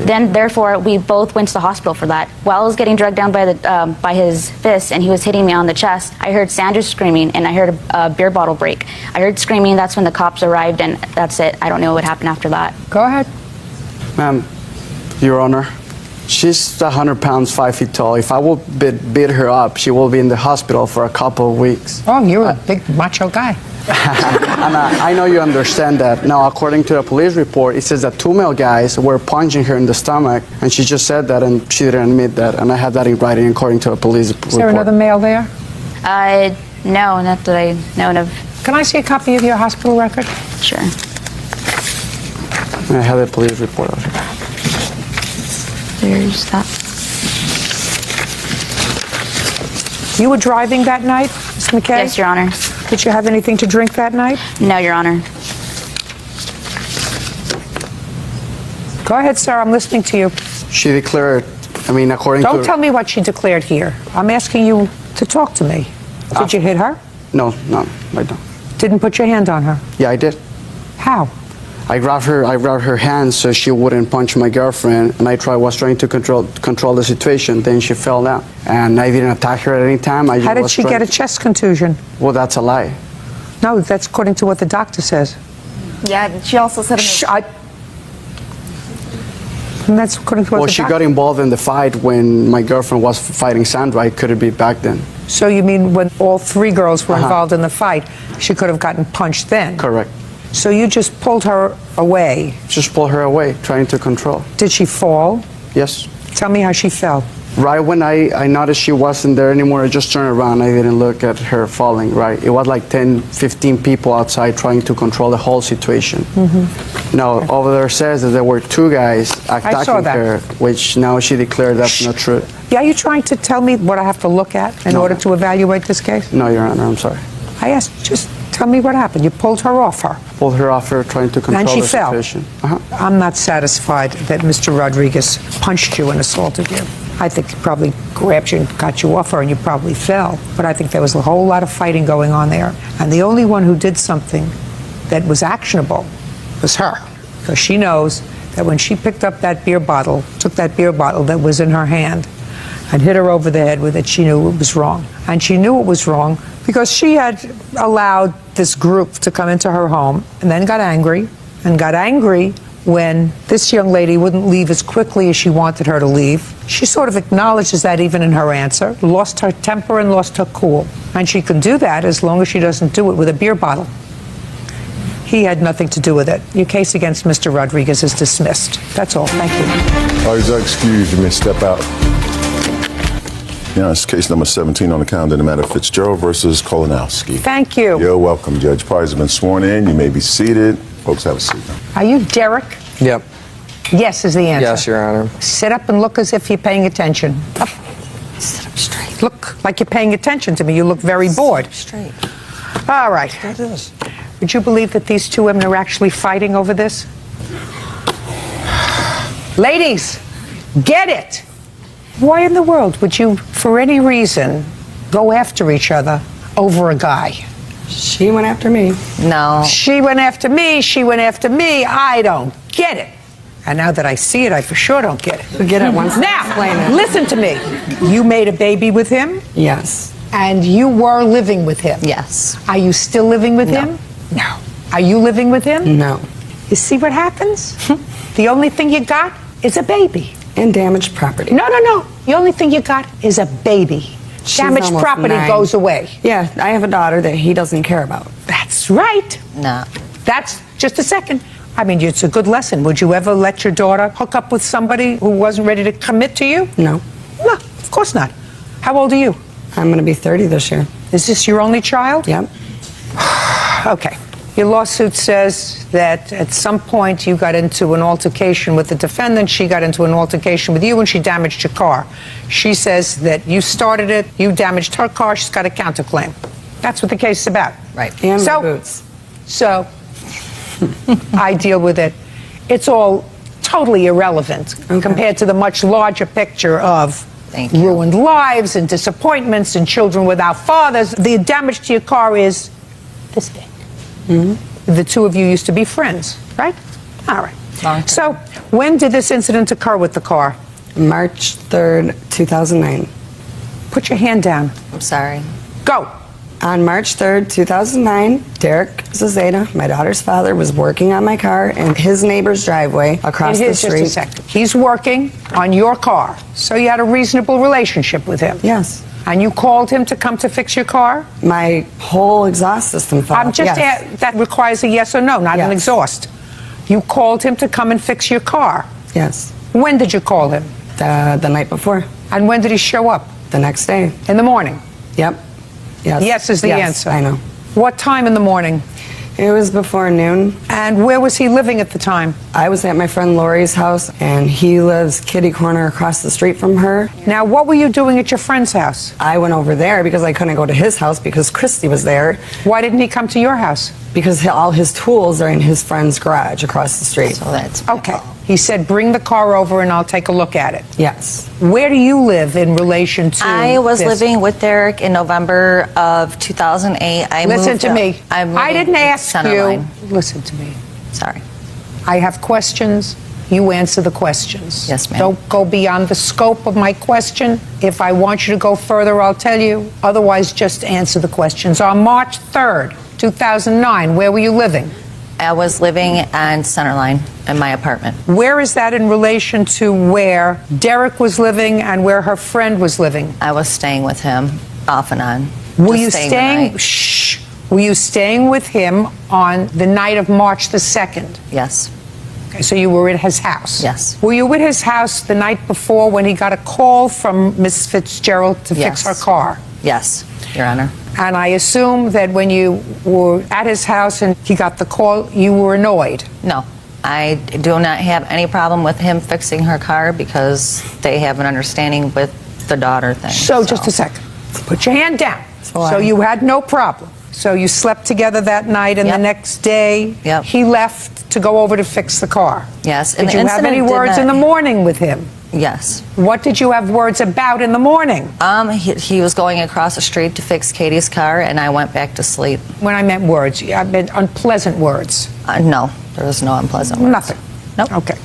Then, therefore, we both went to the hospital for that. While I was getting dragged down by his fists and he was hitting me on the chest, I heard Sandra screaming and I heard a beer bottle break. I heard screaming. That's when the cops arrived, and that's it. I don't know what happened after that. Go ahead. Ma'am, Your Honor, she's 100 pounds, 5 feet tall. If I will beat her up, she will be in the hospital for a couple of weeks. Oh, you're a big macho guy. And I know you understand that. Now, according to the police report, it says that 2 male guys were punching her in the stomach, and she just said that, and she didn't admit that. And I have that in writing, according to the police report. Is there another male there? No, not that I know of. Can I see a copy of your hospital record? Sure. And I have the police report out here. There's that. You were driving that night, Ms. McKay? Yes, Your Honor. Did you have anything to drink that night? No, Your Honor. Go ahead, sir. I'm listening to you. She declared, I mean, according to... Don't tell me what she declared here. I'm asking you to talk to me. Did you hit her? No, I don't. Didn't put your hand on her? Yeah, I did. How? I grabbed her hands so she wouldn't punch my girlfriend, and I was trying to control the situation. Then she fell down, and I didn't attack her at any time. How did she get a chest contusion? Well, that's a lie. No, that's according to what the doctor says. Yeah, she also said... And that's according to what Well, the she doctor... got involved in the fight when my girlfriend was fighting Sandra. I couldn't be back then. So you mean when all 3 girls were involved in the fight, she could have gotten punched then? Correct. So you just pulled her away? Just pulled her away, trying to control. Did she fall? Yes. Tell me how she fell. Right when I noticed she wasn't there anymore, I just turned around. I didn't look at her falling, right? It was like 10, 15 people outside trying to control the whole situation. Now, over there says that there were 2 guys attacking her, which now she declared that's not true. Yeah, are you trying to tell me what I have to look at in order to evaluate this case? No, Your Honor, I'm sorry. I asked, just tell me what happened. You pulled her off her. Pulled her off her, trying to control the situation. And she fell. I'm not satisfied that Mr. Rodriguez punched you and assaulted you. I think he probably grabbed you and got you off her and you probably fell. But I think there was a whole lot of fighting going on there. And the only one who did something that was actionable was her. Because she knows that when she picked up that beer bottle, took that beer bottle that was in her hand and hit her over the head with it, she knew it was wrong. And she knew it was wrong Because she had allowed this group to come into her home and then got angry when this young lady wouldn't leave as quickly as she wanted her to leave. She sort of acknowledges that even in her answer, lost her temper and lost her cool. And she can do that as long as she doesn't do it with a beer bottle. He had nothing to do with it. Your case against Mr. Rodriguez is dismissed. That's all. Thank you. All right, excuse me, step out. Yeah, it's case number 17 on the calendar in the matter of Fitzgerald versus Kolonowski. Thank you. You're welcome, Judge. Parties have been sworn in. You may be seated. Folks, have a seat. Are you Derek? Yep. Yes is the answer. Yes, Your Honor. Sit up and look as if you're paying attention. Up. Sit up straight. Look like you're paying attention to me. You look very bored. Straight. All right. What is? Would you believe that these two women are actually fighting over this? Ladies, get it! Why in the world would you, for any reason, go after each other over a guy? She went after me. No. She went after me, she went after me. I don't get it. And now that I see it, I for sure don't get it. We get it once. Now, listen to me. You made a baby with him? Yes. And you were living with him? Yes. Are you still living with him? No. Are you living with him? No. You see what happens? The only thing you got is a baby. And damaged property. No. The only thing you got is a baby. She's Damaged almost property 9. goes away. Yeah, I have a daughter that he doesn't care about. That's right. No. That's just a second. I mean, it's a good lesson. Would you ever let your daughter hook up with somebody who wasn't ready to commit to you? No. No, of course not. How old are you? I'm going to be 30 this year. Is this your only child? Yep. Okay. Your lawsuit says that at some point you got into an altercation with the defendant, she got into an altercation with you, and she damaged your car. She says that you started it, you damaged her car, she's got a counterclaim. That's what the case is about. Right. And my boots. So, I deal with it. It's all totally irrelevant compared to the much larger picture of ruined lives and disappointments and children without fathers. The damage to your car is this big. The two of you used to be friends, right? All right. So, when did this incident occur with the car? March 3rd, 2009. Put your hand down. I'm sorry. Go. On March 3rd, 2009, Derek Zazeta, my daughter's father, was working on my car in his neighbor's driveway across the street. Just a second. He's working on your car, so you had a reasonable relationship with him. Yes. And you called him to come to fix your car? My whole exhaust system fell. I'm just that requires a yes or no, not an exhaust. You called him to come and fix your car? Yes. When did you call him? The night before. And when did he show up? The next day. In the morning? Yep. Yes. Yes is the answer. I know. What time in the morning? It was before noon. And where was he living at the time? I was at my friend Lori's house, and he lives kitty corner across the street from her. Now, what were you doing at your friend's house? I went over there because I couldn't go to his house because Christy was there. Why didn't he come to your house? Because all his tools are in his friend's garage across the street. So that's okay. He said, bring the car over and I'll take a look at it. Yes. Where do you live in relation to I was this? living with Derek in November of 2008. Listen to me. I didn't ask you. Centerline. Listen to me. Sorry. I have questions. You answer the questions. Yes, ma'am. Don't go beyond the scope of my question. If I want you to go further, I'll tell you. Otherwise, just answer the questions. On March 3rd, 2009, where were you living? I was living on Centerline in my apartment. Where is that in relation to where Derek was living and where her friend was living? I was staying with him off and on. Were Just you staying staying? the night. Shh. Were you staying with him on the night of March the 2nd? Yes. Okay, so you were at his house? Yes. Were you at his house the night before when he got a call from Miss Fitzgerald to fix her car? Yes, Your Honor. And I assume that when you were at his house and he got the call, you were annoyed. No. I do not have any problem with him fixing her car because they have an understanding with the daughter thing. So just a second. Put your hand down. So you had no problem. So you slept together that night, and the next day he left to go over to fix the car. Yes. Did you have any words in the morning with him? Yes. What did you have words about in the morning? He was going across the street to fix Katie's car, and I went back to sleep. When I meant words, I meant unpleasant words. No, there was no unpleasant words. Nothing. Nope. Okay.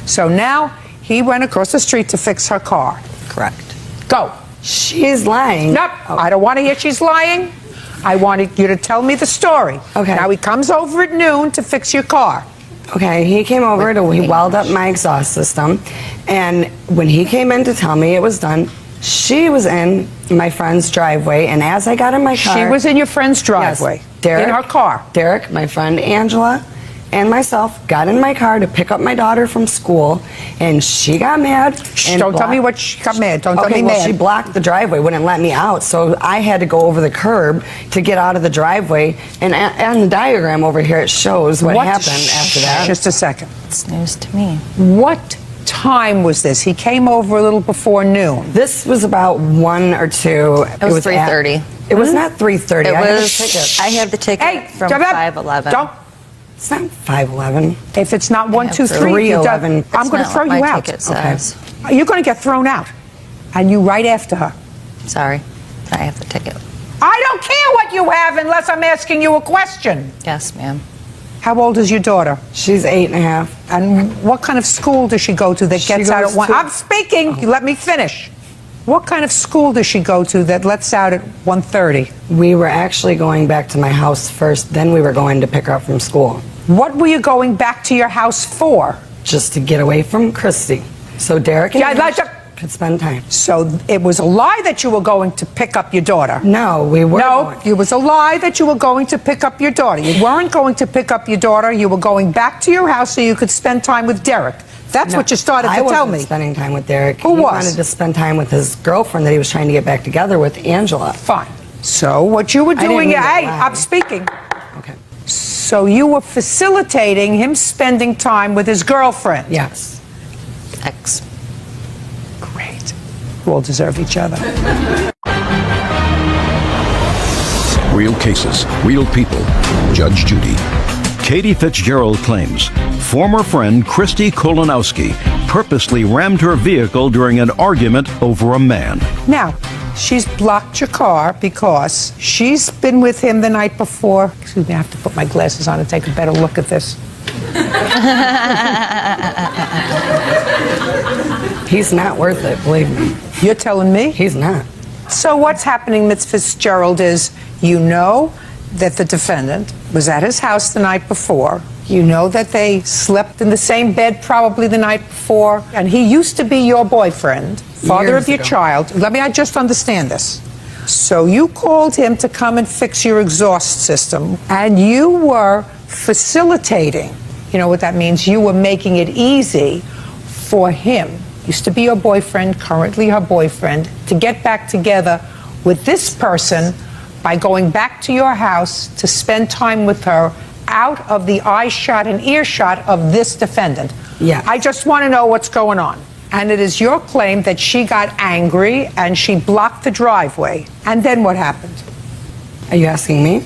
So now he went across the street to fix her car. Correct. Go. She's lying. Nope. I don't want to hear she's lying. I wanted you to tell me the story. Okay. Now, he comes over at noon to fix your car. Okay, he came over to weld up my exhaust system, and when he came in to tell me it was done, she was in my friend's driveway, and as I got in my car... She was in your friend's driveway? Yes, Derek, in her car? Derek, my friend Angela, and myself got in my car to pick up my daughter from school, and she got mad. And don't tell me what she got mad. Don't tell me well, mad. she blocked the driveway, wouldn't let me out, so I had to go over the curb to get out of the driveway. And on the diagram over here, it shows what happened after that. Just a second. It's news to me. What time was this? He came over a little before noon. This was about 1 or 2. It was 3:30. It was not 3:30. It I have the was. ticket. I have the ticket Hey, from stop it. 5:11. Don't. It's not 5:11. If it's not 1, 2, 3, 3:11. I'm going to throw you out. Ticket says. You're going to get thrown out. And you right after her. Sorry, I have the ticket. I don't care what you have unless I'm asking you a question. Yes, ma'am. How old is your daughter? She's 8.5. And what kind of school does she go to that gets out at 1? I'm speaking. You let me finish. What kind of school does she go to that lets out at 1:30? We were actually going back to my house first, then we were going to pick her up from school. What were you going back to your house for? Just to get away from Christy. So Derek and I could spend time. So it was a lie that you were going to pick up your daughter? No, we weren't. No, it was a lie that you were going to pick up your daughter. You weren't going to pick up your daughter. You were going back to your house so you could spend time with Derek. That's what you started to tell me. I wasn't spending time with Derek. Who he was? wanted to spend time with his girlfriend that he was trying to get back together with, Angela. Fine. So what you were I didn't doing, mean to hey, lie. I'm speaking. Okay. So you were facilitating him spending time with his girlfriend? Yes. X. Great. You all deserve each other. Real cases, real people. Judge Judy. Katie Fitzgerald claims former friend Christy Kolanowski purposely rammed her vehicle during an argument over a man. Now, she's blocked your car because she's been with him the night before. Excuse me, I have to put my glasses on and take a better look at this. He's not worth it, believe me. You're telling me? He's not. So what's happening, Ms. Fitzgerald, is you know that the defendant was at his house the night before. You know that they slept in the same bed probably the night before. And he used to be your boyfriend, father Years of your ago. child. Let me just understand this. So you called him to come and fix your exhaust system, and you were facilitating. You know what that means? You were making it easy for him, used to be your boyfriend, currently her boyfriend, to get back together with this person by going back to your house to spend time with her out of the eye shot and earshot of this defendant. Yeah. I just want to know what's going on. And it is your claim that she got angry and she blocked the driveway. And then what happened? Are you asking me?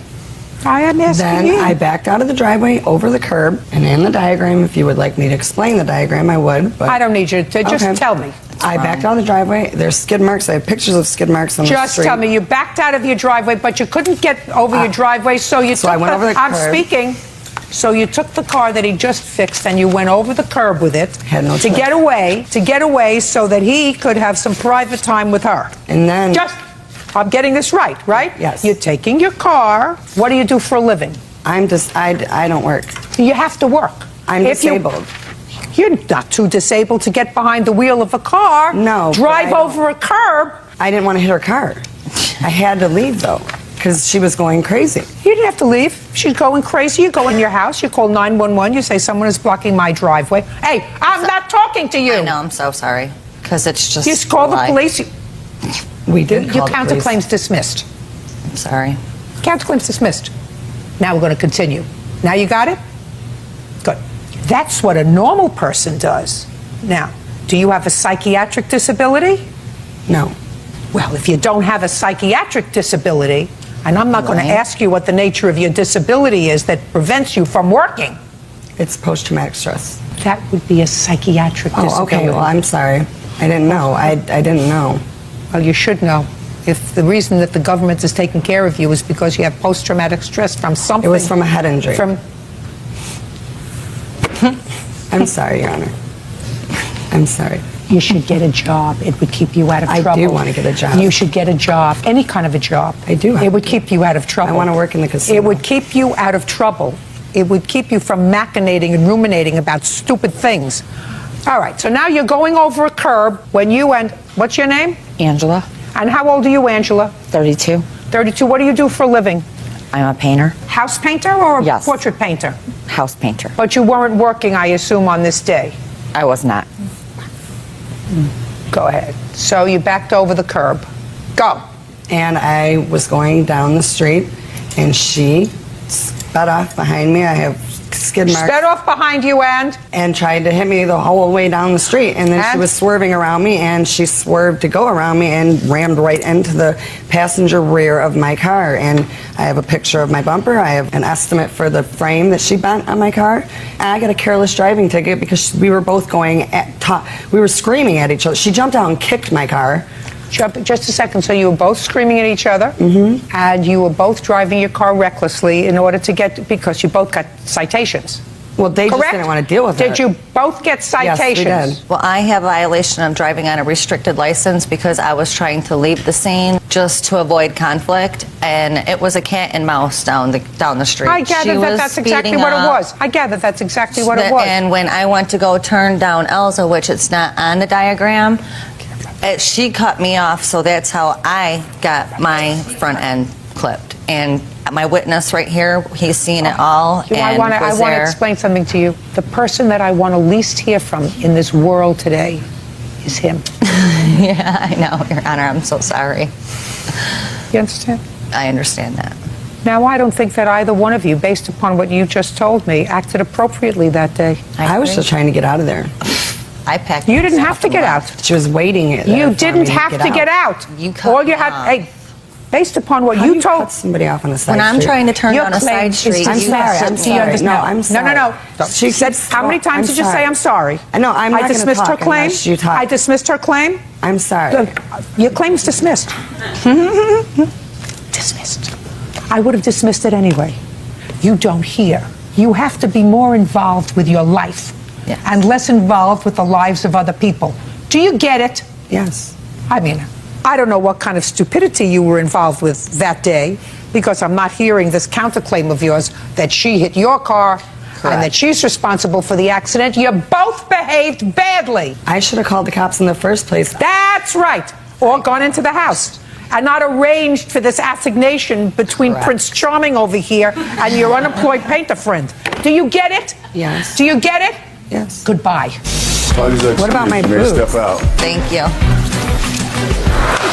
I am asking Then you. I backed out of the driveway over the curb, and in the diagram, if you would like me to explain the diagram, I would. But I don't need you to just Okay. tell me. I backed out of the driveway. There's skid marks. I have pictures of skid marks on the Just street. tell me, you backed out of your driveway, but you couldn't get over your driveway, so you so took I went over the I'm curb. speaking. So you took the car that he just fixed and you went over the curb with it Had no to choice. get away so that he could have some private time with her. And then I'm getting this right? Yes. You're taking your car. What do you do for a living? I don't work. You have to work. I'm If you- disabled. You're not too disabled to get behind the wheel of a car. No, but Drive I don't- over a curb. I didn't want to hit her car. I had to leave though, because she was going crazy. You didn't have to leave. She's going crazy. You go in your house. You call 911. You say someone is blocking my driveway. Hey, I'm not talking to you. I know, I'm so sorry. Because it's just. You just call the a lie. police. We did Your call the police. counterclaim's dismissed. I'm sorry. Counterclaim's dismissed. Now we're going to continue. Now you got it? Good. That's what a normal person does. Now, do you have a psychiatric disability? No. Well, if you don't have a psychiatric disability, and I'm not going to Right. ask you what the nature of your disability is that prevents you from working, It's post-traumatic stress. that would be a psychiatric Oh, disability. okay. Well, I'm sorry. I didn't know. I didn't know. Well, you should know. If the reason that the government is taking care of you is because you have post-traumatic stress from something. It was from a head injury. From I'm sorry, Your Honor. I'm sorry. You should get a job. It would keep you out of trouble. I do want to get a job. You should get a job, any kind of a job. I do. It would keep you out of trouble. I want to work in the casino. It would keep you out of trouble. It would keep you from machinating and ruminating about stupid things. All right, so now you're going over a curb when you and, what's your name? Angela, And how old are you, Angela? 32. 32. What do you do for a living? I'm a painter, House painter or a Yes. portrait painter? house painter. But you weren't working, I assume, on this day. I was not. Go ahead. So you backed over the curb. Go. And I was going down the street, and she sped off behind me. I have skid marks. Sped off behind you and tried to hit me the whole way down the street. And then she was swerving around me, and she swerved to go around me and rammed right into the passenger rear of my car. And I have a picture of my bumper. I have an estimate for the frame that she bent on my car. And I got a careless driving ticket because we were both going at top. We were screaming at each other. She jumped out and kicked my car. Just a second. So you were both screaming at each other, and you were both driving your car recklessly in order to get, because you both got citations. Well, they just Correct? didn't want to deal with it. Did you both get citations? Yes, we did. Well, I have a violation of driving on a restricted license because I was trying to leave the scene just to avoid conflict, and it was a cat and mouse down the street. I gather that's exactly what it was. I gather that's exactly what it was. And when I went to go turn down Elsa, which it's not on the diagram, she cut me off, so that's how I got my front end clipped. And my witness right here, he's seen it all. I want to explain something to you. The person that I want to least hear from in this world today is him. Yeah, I know, Your Honor. I'm so sorry. You understand? I understand that. Now, I don't think that either one of you, based upon what you just told me, acted appropriately that day. I was just trying to get out of there. I packed. You didn't have to get out. She was waiting. You didn't have to get out. You cut All you me had, off. hey, based upon what How you do told cut somebody off on a side When I'm street? trying to turn Your down a claim side is street, I'm dismissed. sorry. I'm Do you sorry. understand? No, I'm sorry. No. She said, how many times did you say I'm sorry? No, I'm not I gonna dismissed her talk claim. unless you talk. I dismissed her claim. I'm sorry. Your claim's dismissed. Dismissed. I would have dismissed it anyway. You don't hear. You have to be more involved with your life and less involved with the lives of other people. Do you get it? Yes. I mean, I don't know what kind of stupidity you were involved with that day, because I'm not hearing this counterclaim of yours that she hit your car and that she's responsible for the accident. You both behaved badly. I should have called the cops in the first place. That's right. Or gone into the house and not arranged for this assignation between Prince Charming over here and your unemployed painter friend. Do you get it? Yes. Do you get it? Yes. Goodbye. What about my boobs? Step out. Thank you.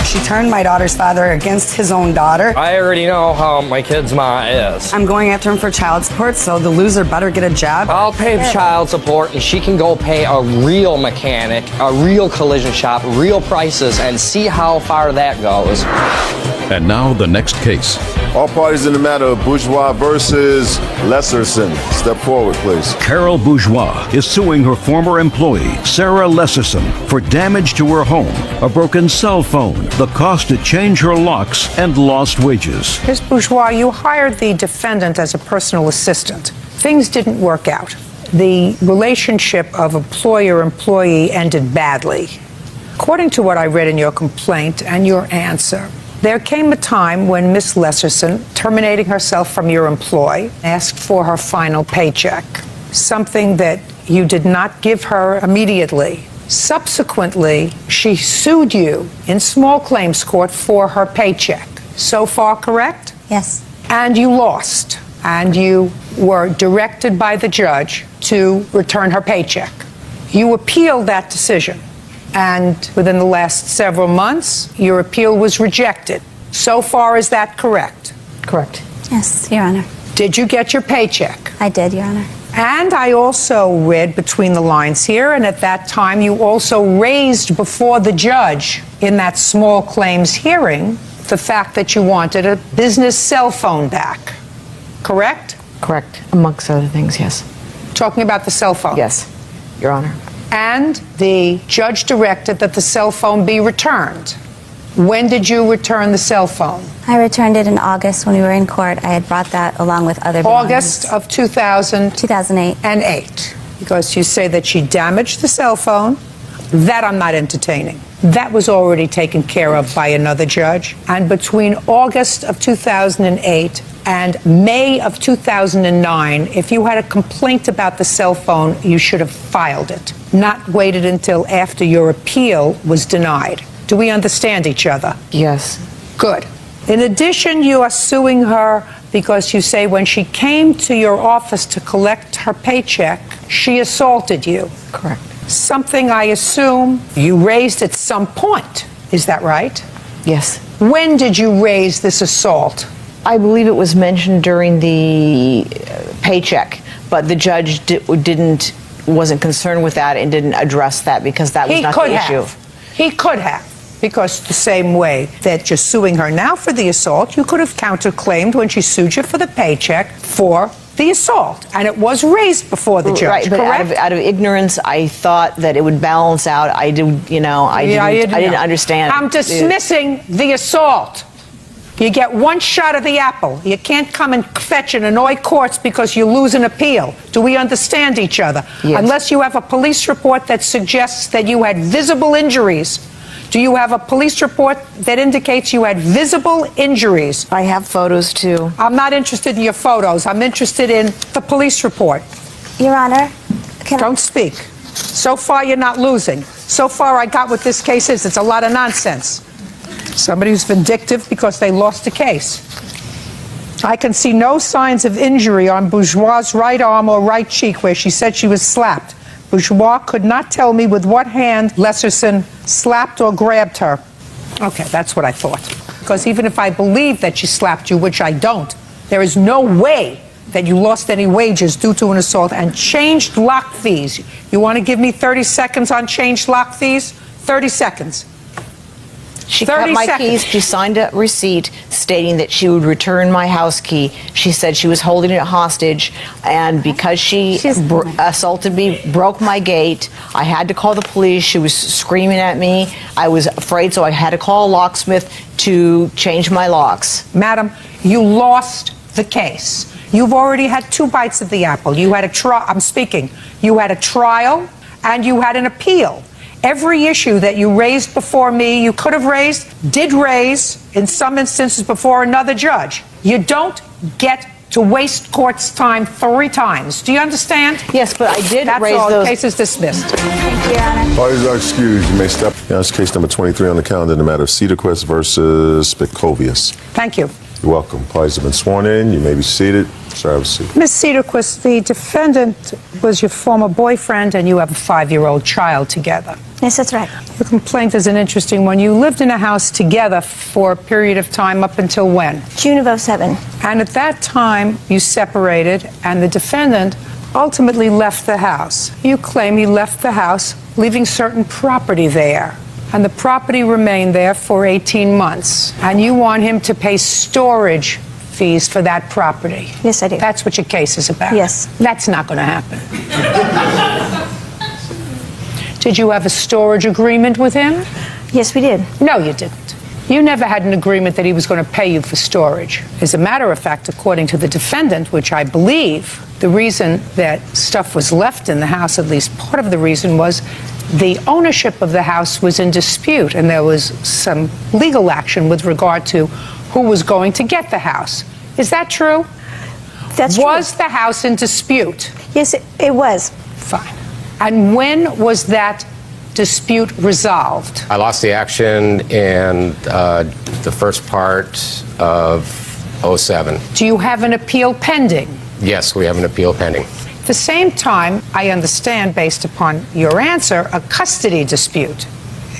She turned my daughter's father against his own daughter. I already know how my kid's ma is. I'm going after him for child support, so the loser better get a job. I'll pay child support, and she can go pay a real mechanic, a real collision shop, real prices, and see how far that goes. And now the next case. All parties in the matter of Bourgeois versus Lesserson. Step forward, please. Carol Bourgeois is suing her former employee, Sarah Lesserson, for damage to her home, a broken cell phone, the cost to change her locks, and lost wages. Ms. Bourgeois, you hired the defendant as a personal assistant. Things didn't work out. The relationship of employer-employee ended badly. According to what I read in your complaint and your answer, there came a time when Miss Lesserson, terminating herself from your employ, asked for her final paycheck, something that you did not give her immediately. Subsequently, she sued you in small claims court for her paycheck. So far, correct? Yes. And you lost, and you were directed by the judge to return her paycheck. You appealed that decision. And within the last several months, your appeal was rejected. So far, is that correct? Correct. Yes, Your Honor. Did you get your paycheck? I did, Your Honor. And I also read between the lines here, and at that time, you also raised before the judge in that small claims hearing the fact that you wanted a business cell phone back. Correct? Correct. Amongst other things, yes. Talking about the cell phone? Yes, Your Honor. And the judge directed that the cell phone be returned. When did you return the cell phone? I returned it in August when we were in court. I had brought that along with other August of 2008. 2008. And 8. Because you say that she damaged the cell phone, That I'm not entertaining. That was already taken care of by another judge. And between August of 2008 and May of 2009, if you had a complaint about the cell phone, you should have filed it, not waited until after your appeal was denied. Do we understand each other? Yes. Good. In addition, you are suing her because you say when she came to your office to collect her paycheck, she assaulted you. Correct. Something I assume you raised at some point. Is that right? Yes. When did you raise this assault? I believe it was mentioned during the paycheck, but the judge wasn't concerned with that and didn't address that because that was not the issue. He could have. Because the same way that you're suing her now for the assault, you could have counterclaimed when she sued you for the paycheck for the assault. And it was raised before the judge, right, but correct? out of ignorance, I thought that it would balance out. I didn't understand. I'm dismissing the assault. You get one shot of the apple. You can't come and fetch and annoy courts because you lose an appeal. Do we understand each other? Yes. Unless you have a police report that suggests that you had visible injuries. Do you have a police report that indicates you had visible injuries? I have photos too. I'm not interested in your photos. I'm interested in the police report. Your Honor, Don't speak. So far, you're not losing. So far, I got what this case is. It's a lot of nonsense. Somebody who's vindictive because they lost a case. I can see no signs of injury on Bourgeois' right arm or right cheek where she said she was slapped. Bourgeois could not tell me with what hand Lesserson slapped or grabbed her. Okay, that's what I thought. Because even if I believe that she slapped you, which I don't, there is no way that you lost any wages due to an assault and changed lock fees. You want to give me 30 seconds on changed lock fees? 30 seconds. She cut my keys. She signed a receipt stating that she would return my house key. She said she was holding it hostage, and because she assaulted me, broke my gate, I had to call the police. She was screaming at me. I was afraid, so I had to call a locksmith to change my locks. Madam, you lost the case. You've already had 2 bites of the apple. You had a trial. I'm speaking. You had a trial, and you had an appeal. Every issue that you raised before me, you could have raised, did raise, in some instances before another judge. You don't get to waste court's time 3 times. Do you understand? Yes, but I did That's raise all. those. The case is dismissed. Parties are excused. You may step. Now it's case number 23 on the calendar in the matter of Cedarquist versus Spickovius. Thank you. You're welcome. Parties have been sworn in. You may be seated. Sir, have a seat. Ms. Cedarquist, the defendant was your former boyfriend, and you have a 5-year-old child together. Yes, that's right. The complaint is an interesting one. You lived in a house together for a period of time up until when? June of 07. And at that time, you separated, and the defendant ultimately left the house. You claim he left the house, leaving certain property there. And the property remained there for 18 months. And you want him to pay storage fees for that property. Yes, I do. That's what your case is about. Yes. That's not going to happen. Did you have a storage agreement with him? Yes, we did. No, you didn't. You never had an agreement that he was going to pay you for storage. As a matter of fact, according to the defendant, which I believe, the reason that stuff was left in the house, at least part of the reason, was the ownership of the house was in dispute, and there was some legal action with regard to who was going to get the house. Is that true? That's true. Was the house in dispute? Yes, it was. Fine. And when was that dispute resolved? I lost the action in the first part of 07. Do you have an appeal pending? Yes, we have an appeal pending. At the same time, I understand, based upon your answer, a custody dispute.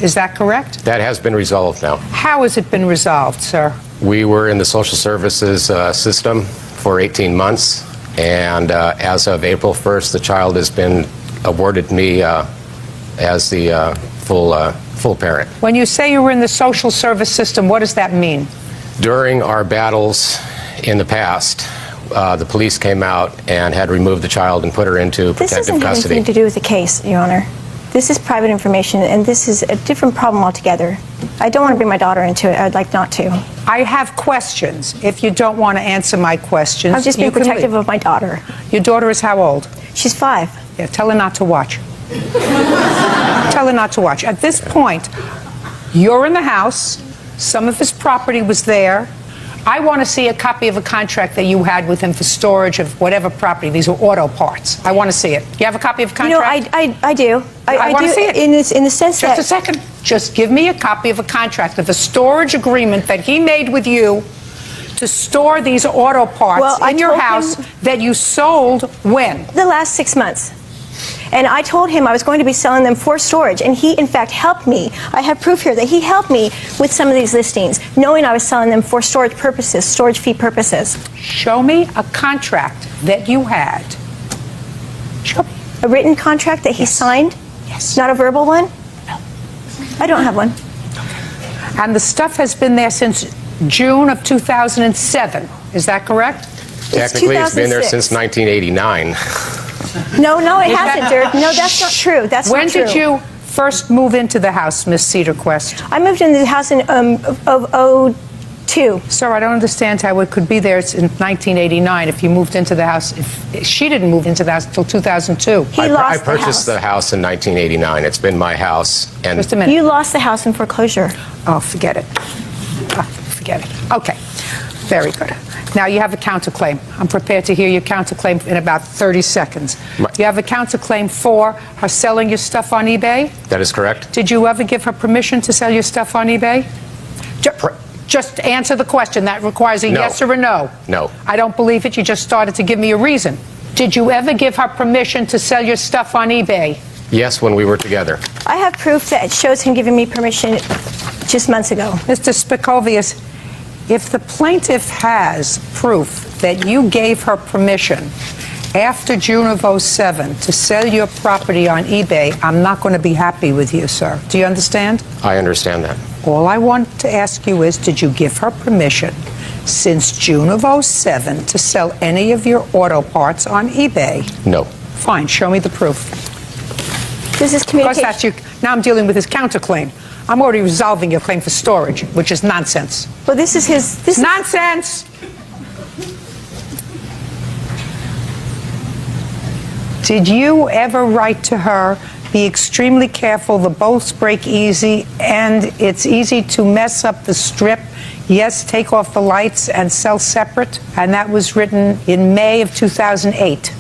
Is that correct? That has been resolved now. How has it been resolved, sir? We were in the social services system for 18 months, and as of April 1st, the child has been awarded me as the full parent. When you say you were in the social service system, what does that mean? During our battles in the past, the police came out and had removed the child and put her into This protective doesn't have custody. anything to do with the case, Your Honor. This is private information, and this is a different problem altogether. I don't want to bring my daughter into it. I'd like not to. I have questions. If you don't want to answer my questions, I'm just being protective of my daughter. Your daughter is how old? She's 5. Yeah, tell her not to watch. tell her not to watch. At this point, you're in the house. Some of his property was there. I want to see a copy of a contract that you had with him for storage of whatever property. These are auto parts. I want to see it. You have a copy of a contract? I do. I want to see it. In the sense that... Just a second. Just give me a copy of a contract of a storage agreement that he made with you to store these auto parts in your house that you sold when? The last 6 months. And I told him I was going to be selling them for storage, and he, in fact, helped me. I have proof here that he helped me with some of these listings, knowing I was selling them for storage purposes, storage fee purposes. Show me a contract that you had. Show me. A written contract that he signed? Yes. Not a verbal one? No. I don't have one. And the stuff has been there since June of 2007. Is that correct? Technically, it's been there since 1989. No, it hasn't, Dirk. No, that's not true. That's when not true. When did you first move into the house, Miss Cedarquest? I moved into the house in of 02. Sir, I don't understand how it could be there in 1989 if you moved into the house. If she didn't move into the house until 2002. I purchased the house in 1989. It's been my house. And just a minute. You lost the house in foreclosure. Oh, forget it. Forget it. Okay. Very good. Now you have a counterclaim. I'm prepared to hear your counterclaim in about 30 seconds. You have a counterclaim for her selling your stuff on eBay? That is correct. Did you ever give her permission to sell your stuff on eBay? Just answer the question. That requires a yes or a no. No. I don't believe it. You just started to give me a reason. Did you ever give her permission to sell your stuff on eBay? Yes, when we were together. I have proof that shows him giving me permission just months ago. Mr. Spikovius, if the plaintiff has proof that you gave her permission after June of 07 to sell your property on eBay, I'm not going to be happy with you, sir. Do you understand? I understand that. All I want to ask you is, did you give her permission since June of 07 to sell any of your auto parts on eBay? No. Fine, show me the proof. This is communication. Because that's now I'm dealing with his counterclaim. I'm already resolving your claim for storage, which is nonsense. Well, this is his... Nonsense! Did you ever write to her, be extremely careful, the bolts break easy, and it's easy to mess up the strip? Yes, take off the lights and sell separate? And that was written in May of 2008.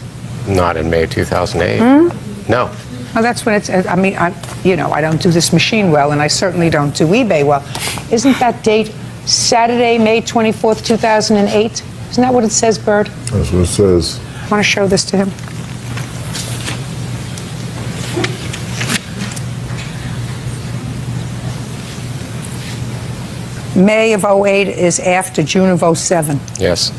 Not in May of 2008. No. Well, that's when it's, I mean, I don't do this machine well, and I certainly don't do eBay well. Isn't that date Saturday, May 24th, 2008? Isn't that what it says, Bird? That's what it says. I want to show this to him. May of 08 is after June of 07. Yes.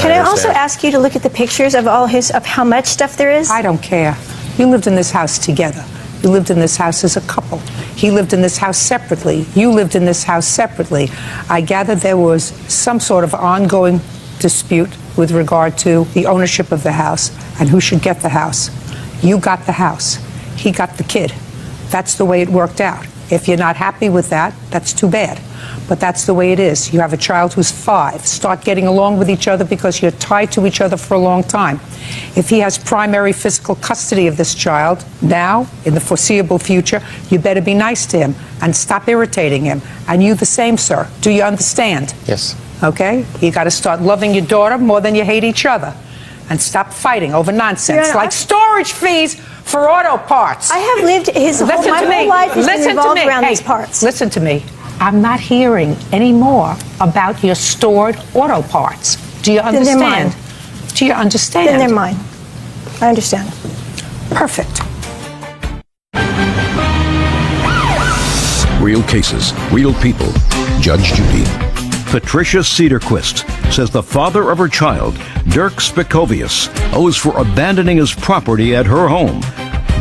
Can I also ask you to look at the pictures of of how much stuff there is? I don't care. You lived in this house together. You lived in this house as a couple. He lived in this house separately. You lived in this house separately. I gather there was some sort of ongoing dispute with regard to the ownership of the house and who should get the house. You got the house. He got the kid. That's the way it worked out. If you're not happy with that, that's too bad. But that's the way it is. You have a child who's 5. Start getting along with each other because you're tied to each other for a long time. If he has primary physical custody of this child now, in the foreseeable future, you better be nice to him and stop irritating him. And you the same, sir. Do you understand? Yes. Okay? You got to start loving your daughter more than you hate each other. And stop fighting over nonsense like storage fees for auto parts. I have lived my whole life has been revolved around these parts. Listen to me. I'm not hearing any more about your stored auto parts. Do you understand? Then they're mine. Do you understand? Then they're mine. I understand. Perfect. Real cases, real people. Judge Judy. Patricia Cedarquist says the father of her child, Dirk Spikovius, owes for abandoning his property at her home.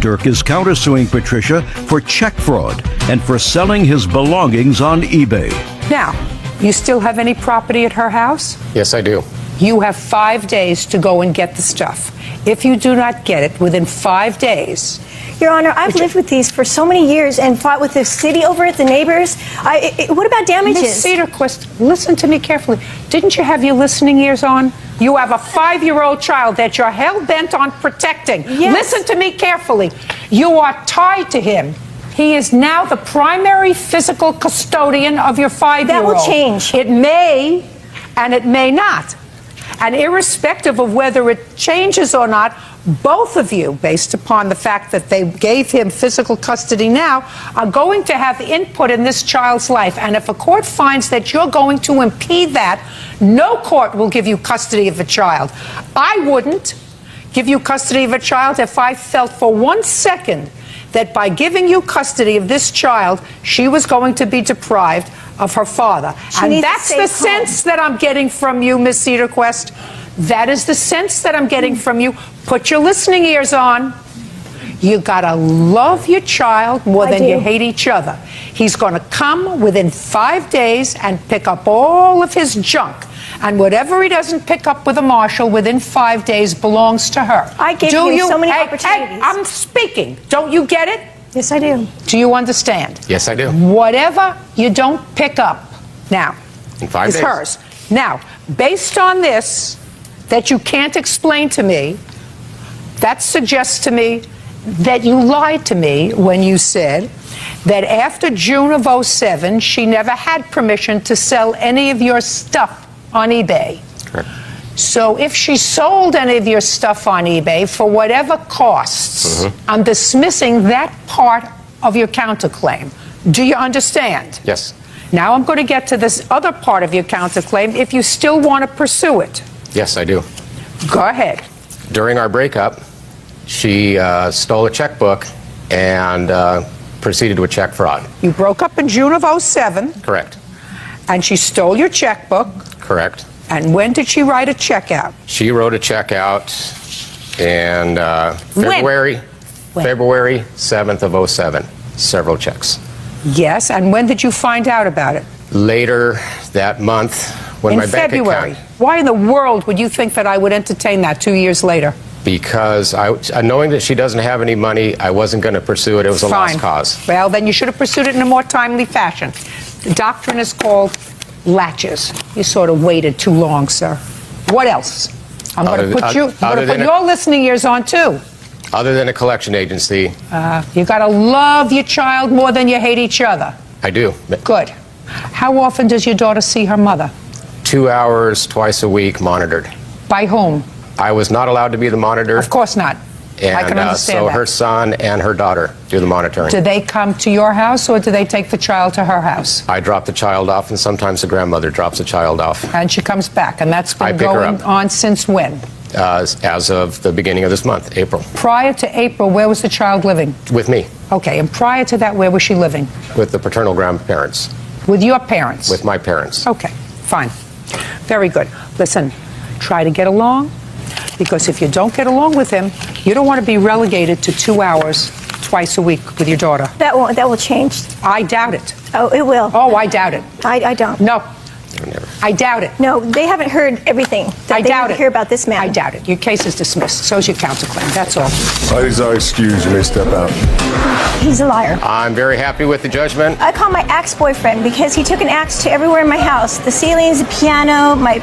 Dirk is countersuing Patricia for check fraud and for selling his belongings on eBay. Now, you still have any property at her house? Yes, I do. You have 5 days to go and get the stuff. If you do not get it within 5 days... Your Honor, I've lived with these for so many years and fought with the city over it, the neighbors. What about damages? Miss Cedarquist, listen to me carefully. Didn't you have your listening ears on? You have a 5-year-old child that you're hell-bent on protecting. Yes. Listen to me carefully. You are tied to him. He is now the primary physical custodian of your 5-year-old. That will change. It may and it may not. And irrespective of whether it changes or not, both of you, based upon the fact that they gave him physical custody now, are going to have input in this child's life. And if a court finds that you're going to impede that, no court will give you custody of a child. I wouldn't give you custody of a child if I felt for 1 second that by giving you custody of this child, she was going to be deprived of her father. And that's the sense that I'm getting from you, Miss Cedarquist. That is the sense that I'm getting from you. Put your listening ears on. You gotta love your child more than you hate each other. He's gonna come within 5 days and pick up all of his junk. And whatever he doesn't pick up with a marshal within 5 days belongs to her. I gave him so many opportunities. Hey, I'm speaking. Don't you get it? Yes, I do. Do you understand? Yes, I do. Whatever you don't pick up now In 5 is days. hers. Now, based on this, that you can't explain to me, that suggests to me that you lied to me when you said that after June of 07, she never had permission to sell any of your stuff on eBay. Correct. So if she sold any of your stuff on eBay for whatever costs, I'm dismissing that part of your counterclaim. Do you understand? Yes. Now I'm going to get to this other part of your counterclaim if you still want to pursue it. Yes, I do. Go ahead. During our breakup, she stole a checkbook and proceeded with check fraud. You broke up in June of 07. Correct. And she stole your checkbook. Correct. And when did she write a check out? She wrote a check out in February 7th of 07. Several checks. Yes, and when did you find out about it? Later that month, when in my bank February. account. Why in the world would you think that I would entertain that 2 years later? Because knowing that she doesn't have any money, I wasn't going to pursue it. It was a lost cause. Well, then you should have pursued it in a more timely fashion. The doctrine is called latches. You sort of waited too long, sir. What else? I'm going to put your listening ears on too. Other than a collection agency. You got to love your child more than you hate each other. I do. Good. How often does your daughter see her mother? 2 hours, twice a week, monitored. By whom? I was not allowed to be the monitor. Of course not. And I can understand so that. her son and her daughter do the monitoring. Do they come to your house or do they take the child to her house? I drop the child off, and sometimes the grandmother drops the child off. And she comes back, and that's I been pick her going up. on since when? As of the beginning of this month, April. Prior to April, where was the child living? With me. Okay, and prior to that, where was she living? With the paternal grandparents. With your parents? With my parents. Okay, fine. Very good. Listen, try to get along, because if you don't get along with him, you don't want to be relegated to 2 hours twice a week with your daughter. That will change. I doubt it. Oh, it will. Oh, I doubt it. I don't. No. I doubt it. No, they haven't heard everything. I doubt it. Hear about this man. I doubt it. Your case is dismissed. So's your counterclaim. That's all. Parties are excused. You may step out. He's a liar. I'm very happy with the judgment. I call my ex-boyfriend because he took an axe to everywhere in my house. The ceilings, the piano, my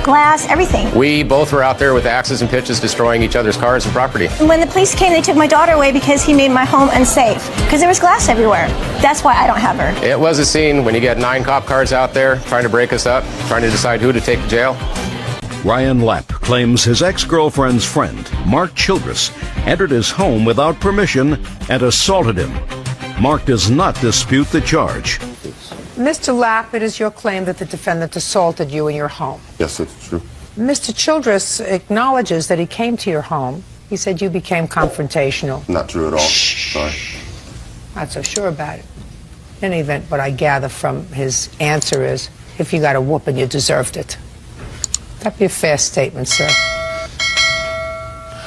glass, everything. We both were out there with axes and pitches destroying each other's cars and property. And when the police came, they took my daughter away because he made my home unsafe. Because there was glass everywhere. That's why I don't have her. It was a scene when you get 9 cop cars out there trying to break us up, trying to decide who to take to jail. Ryan Lapp claims his ex-girlfriend's friend, Mark Childress, entered his home without permission and assaulted him. Mark does not dispute the charge. Mr. Lapp, it is your claim that the defendant assaulted you in your home. Yes, that's true. Mr. Childress acknowledges that he came to your home. He said you became confrontational. Not true at all. Sorry. Not so sure about it. In any event, what I gather from his answer is, if you got a whooping, you deserved it. That'd be a fair statement, sir.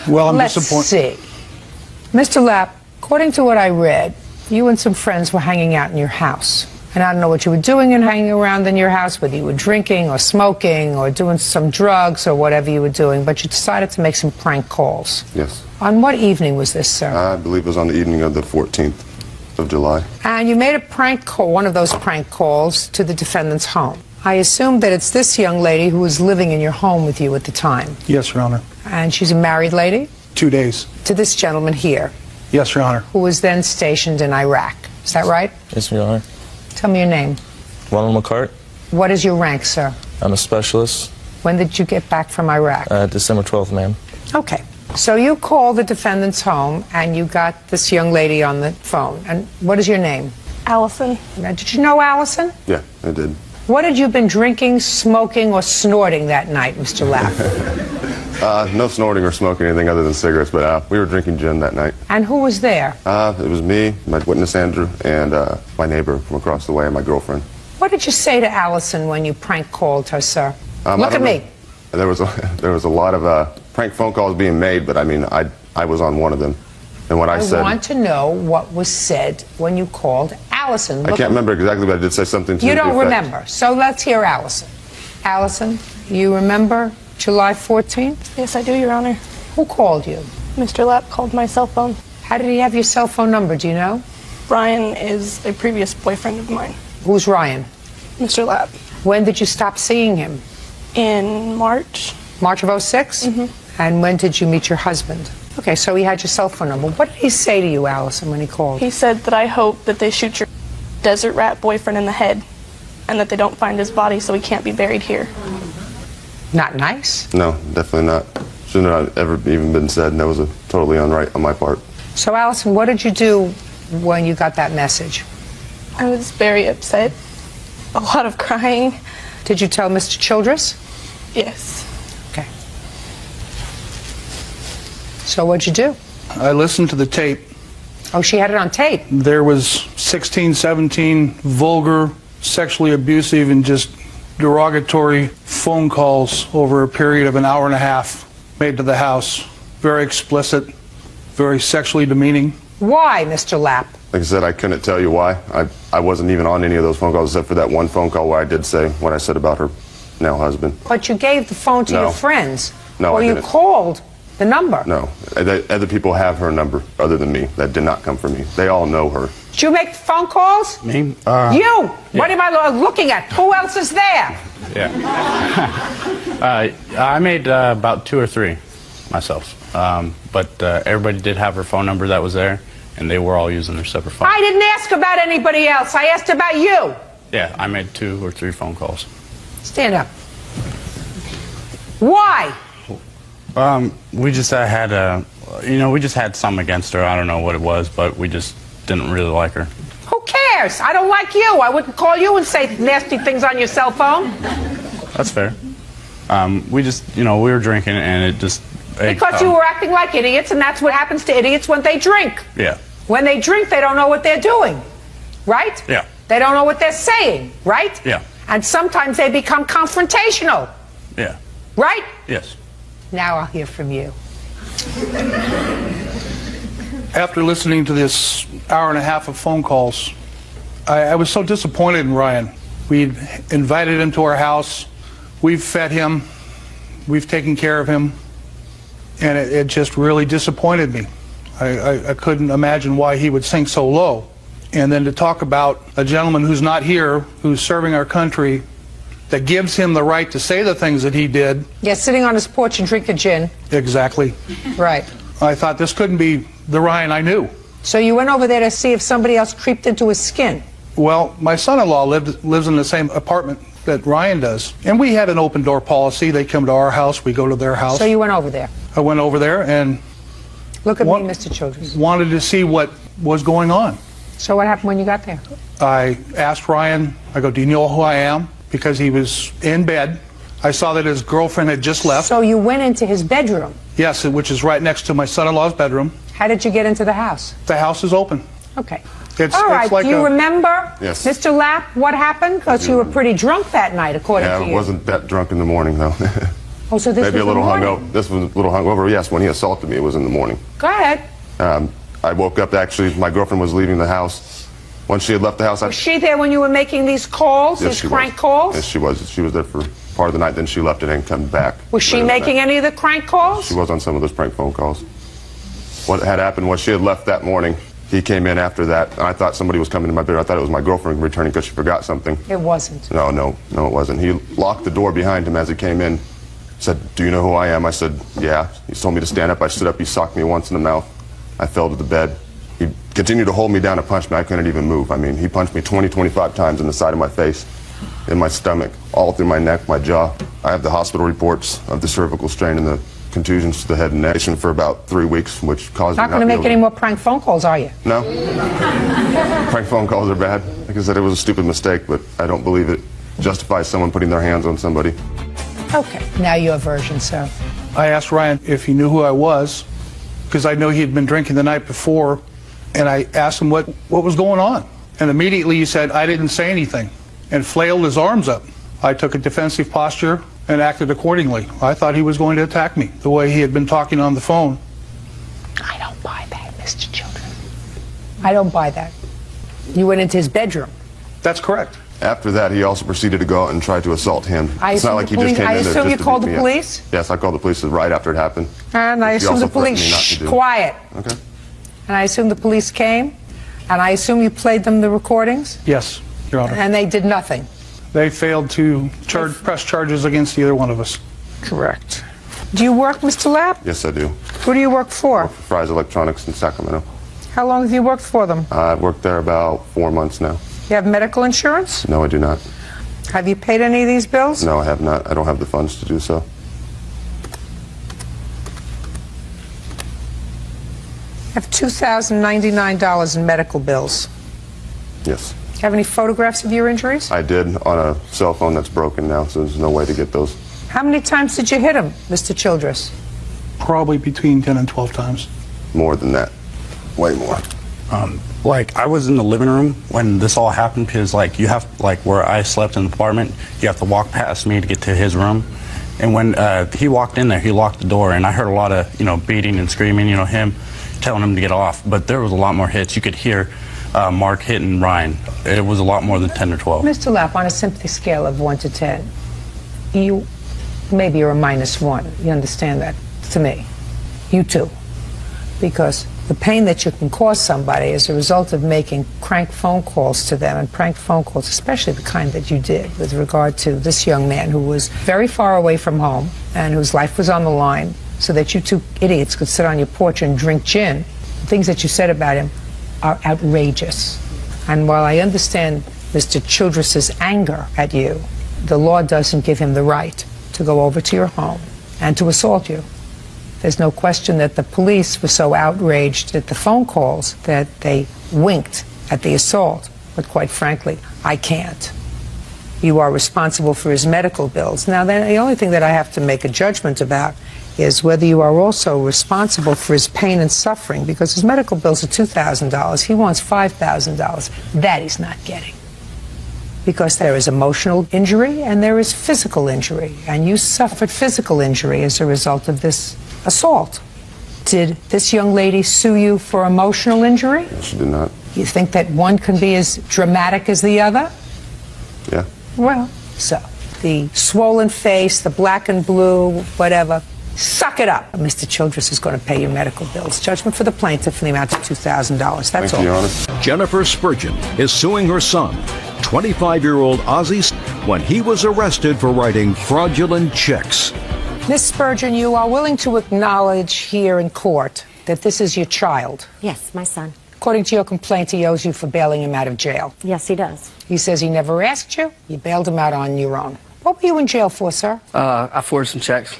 Well, I'm Let's disappointed. see. Mr. Lapp, according to what I read, you and some friends were hanging out in your house. And I don't know what you were doing and hanging around in your house, whether you were drinking or smoking or doing some drugs or whatever you were doing, but you decided to make some prank calls. Yes. On what evening was this, sir? I believe it was on the evening of the 14th of July. And you made a prank call, one of those prank calls, to the defendant's home. I assume that it's this young lady who was living in your home with you at the time. Yes, Your Honor. And she's a married lady? 2 days. To this gentleman here? Yes, Your Honor. who was then stationed in Iraq. Is that right? Yes, Your Honor. Tell me your name. Ronald McCart. What is your rank, sir? I'm a specialist. When did you get back from Iraq? December 12th, ma'am. Okay. So you called the defendant's home and you got this young lady on the phone. And what is your name? Allison. Now, did you know Allison? Yeah, I did. What had you been drinking, smoking, or snorting that night, Mr. Lapp? No snorting or smoking anything other than cigarettes, but we were drinking gin that night. And who was there? It was me, my witness Andrew, and my neighbor from across the way, and my girlfriend. What did you say to Allison when you prank called her, sir? Look at me. There was a lot of prank phone calls being made, but I mean, I was on one of them. And what I said... I want to know what was said when you called Allison. I can't remember exactly, but I did say something to You the don't effect. remember. So let's hear Allison. Allison, you remember July 14th? Yes, I do, Your Honor. Who called you? Mr. Lapp called my cell phone. How did he have your cell phone number? Do you know? Ryan is a previous boyfriend of mine. Who's Ryan? Mr. Lapp. When did you stop seeing him? In March. March of 06? Mm-hmm. And when did you meet your husband? Okay, so he had your cell phone number. What did he say to you, Allison, when he called? He said that I hope that they shoot your desert rat boyfriend in the head and that they don't find his body so he can't be buried here. Not nice. No, definitely not. Shouldn't have ever even been said, and that was totally unright on my part. So, Allison, what did you do when you got that message? I was very upset. A lot of crying. Did you tell Mr. Childress? Yes. Okay. So what'd you do? I listened to the tape. Oh, she had it on tape. There was 16, 17 vulgar, sexually abusive, and just derogatory phone calls over a period of an hour and a half made to the house. Very explicit, very sexually demeaning. Why, Mr. Lapp? Like I said, I couldn't tell you why. I wasn't even on any of those phone calls except for that one phone call where I did say what I said about her now husband. But you gave the phone to No. your friends. No, or I you didn't. called the number. No. Other people have her number other than me. That did not come from me. They all know her. Did you make phone calls? Me? You! What am I looking at? Who else is there? Yeah. I made about 2 or 3 myself. But everybody did have her phone number that was there, and they were all using their separate phones. I didn't ask about anybody else. I asked about you. Yeah, I made 2 or 3 phone calls. Stand up. Why? We just had we just had some against her. I don't know what it was, but we just didn't really like her. Who cares? I don't like you. I wouldn't call you and say nasty things on your cell phone. That's fair. We just, we were drinking, and it just... Because you were acting like idiots, and that's what happens to idiots when they drink. Yeah. When they drink, they don't know what they're doing. Right? Yeah. They don't know what they're saying. Right? Yeah. And sometimes they become confrontational. Yeah. Right? Yes. Now I'll hear from you. After listening to this hour and a half of phone calls, I was so disappointed in Ryan. We'd invited him to our house. We've fed him. We've taken care of him. And it just really disappointed me. I couldn't imagine why he would sink so low. And then to talk about a gentleman who's not here, who's serving our country, that gives him the right to say the things that he did. Yeah, sitting on his porch and drinking gin. Exactly. Right. I thought this couldn't be the Ryan I knew. So you went over there to see if somebody else creeped into his skin. Well, my son-in-law lives in the same apartment that Ryan does. And we had an open door policy. They come to our house, we go to their house. So you went over there. I went over there and look at me, Mr. Childress. Wanted to see what was going on. So what happened when you got there? I asked Ryan, I go, do you know who I am? Because he was in bed. I saw that his girlfriend had just left. So you went into his bedroom? Yes, which is right next to my son-in-law's bedroom. How did you get into the house? The house is open. Okay. All right, like do you remember, Yes. Mr. Lapp, what happened? Because you were pretty drunk that night, according to Yeah, you. I wasn't that drunk in the morning, though. Oh, so this Maybe was a little the morning. hungover. This was a little hungover. Yes, when he assaulted me, it was in the morning. Go ahead. I woke up, actually, my girlfriend was leaving the house. Once she had left the house, Was she there when you were making these calls, Yes, these she crank was. calls? Yes, she was. She was there for part of the night, then she left and didn't come back. Was she Later making that- any of the crank calls? She was on some of those prank phone calls. What had happened was she had left that morning. He came in after that, and I thought somebody was coming to my bedroom. I thought it was my girlfriend returning because she forgot something. It wasn't. No, it wasn't. He locked the door behind him as he came in. Said, do you know who I am? I said, yeah. He told me to stand up. I stood up. He socked me once in the mouth. I fell to the bed. continued to hold me down and punch me. I couldn't even move. I mean, he punched me 20, 25 times in the side of my face, in my stomach, all through my neck, my jaw. I have the hospital reports of the cervical strain and the contusions to the head and neck for about 3 weeks, which caused Not me going to be make able any more prank phone calls, are you? No. Prank phone calls are bad. Like I said, it was a stupid mistake, but I don't believe it justifies someone putting their hands on somebody. Okay, now your version, sir. I asked Ryan if he knew who I was, because I know he had been drinking the night before, and I asked him what was going on. And immediately he said, I didn't say anything, and flailed his arms up. I took a defensive posture and acted accordingly. I thought he was going to attack me, the way he had been talking on the phone. I don't buy that, Mr. Children. I don't buy that. You went into his bedroom. That's correct. After that, he also proceeded to go out and try to assault him. It's assume not like the he just police- came I in there assume just you to called beat the me up. police? Yes, I called the police right after it happened. And I He assume also the police, threatened me not to do. quiet. Okay. And I assume the police came, and I assume you played them the recordings, Yes, Your Honor. and they did nothing. They failed to press charges against either one of us. Correct. Do you work, Mr. Lapp? Yes, I do. Who do you work for? Fry's Electronics in Sacramento. How long have you worked for them? I've worked there about 4 months now. You have medical insurance? No, I do not. Have you paid any of these bills? No, I have not. I don't have the funds to do so. I have $2,099 in medical bills. Yes. Do you have any photographs of your injuries? I did on a cell phone that's broken now, so there's no way to get those. How many times did you hit him, Mr. Childress? Probably between 10 and 12 times. More than that. Way more. Like, I was in the living room when this all happened because, like, you have, like, where I slept in the apartment, you have to walk past me to get to his room. And when he walked in there, he locked the door, and I heard a lot of, beating and screaming, him telling him to get off. But there was a lot more hits. You could hear Mark hitting Ryan. It was a lot more than 10 or 12. Mr. Lapp, on a sympathy scale of 1 to 10, maybe you're a -1. You understand that? To me. You too. Because the pain that you can cause somebody as a result of making crank phone calls to them, and prank phone calls, especially the kind that you did with regard to this young man who was very far away from home and whose life was on the line, so that you two idiots could sit on your porch and drink gin. The things that you said about him are outrageous. And while I understand Mr. Childress's anger at you, the law doesn't give him the right to go over to your home and to assault you. There's no question that the police were so outraged at the phone calls that they winked at the assault. But quite frankly, I can't. You are responsible for his medical bills. Now, then, the only thing that I have to make a judgment about is whether you are also responsible for his pain and suffering, because his medical bills are $2,000. He wants $5,000. That he's not getting. Because there is emotional injury and there is physical injury. And you suffered physical injury as a result of this assault. Did this young lady sue you for emotional injury? No, she did not. You think that one can be as dramatic as the other? Yeah. Well, so the swollen face, the black and blue, whatever, suck it up. Mr. Childress is going to pay your medical bills. Judgment for the plaintiff in the amount of $2,000. That's all. Thank you, Your Honor. Jennifer Spurgeon is suing her son, 25-year-old Ozzie, when he was arrested for writing fraudulent checks. Miss Spurgeon, you are willing to acknowledge here in court that this is your child? Yes, my son. According to your complaint, he owes you for bailing him out of jail. Yes, he does. He says he never asked you. You bailed him out on your own. What were you in jail for, sir? I forged some checks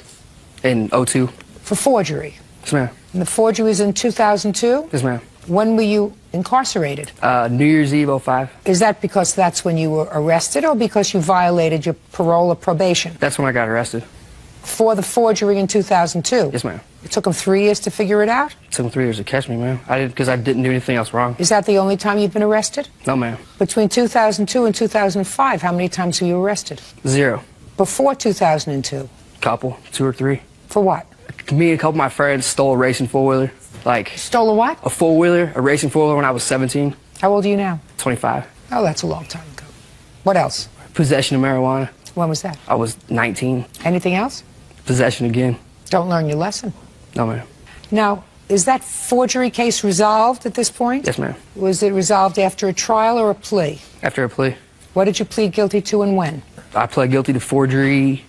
in 02. For forgery. Yes, ma'am. And the forgery was in 2002? Yes, ma'am. When were you incarcerated? New Year's Eve 05. Is that because that's when you were arrested, or because you violated your parole or probation? That's when I got arrested. For the forgery in 2002? Yes, ma'am. It took him 3 years to figure it out? It took him 3 years to catch me, ma'am. I did because I didn't do anything else wrong. Is that the only time you've been arrested? No, ma'am. Between 2002 and 2005, how many times were you arrested? 0. Before 2002? Couple, 2 or 3. For what? Me and a couple of my friends stole a racing four-wheeler. Stole a what? A four-wheeler, a racing four-wheeler when I was 17. How old are you now? 25. Oh, that's a long time ago. What else? Possession of marijuana. When was that? I was 19. Anything else? Possession again. Don't learn your lesson. No, ma'am. Now, is that forgery case resolved at this point? Yes, ma'am. Was it resolved after a trial or a plea? After a plea. What did you plead guilty to and when? I pled guilty to forgery.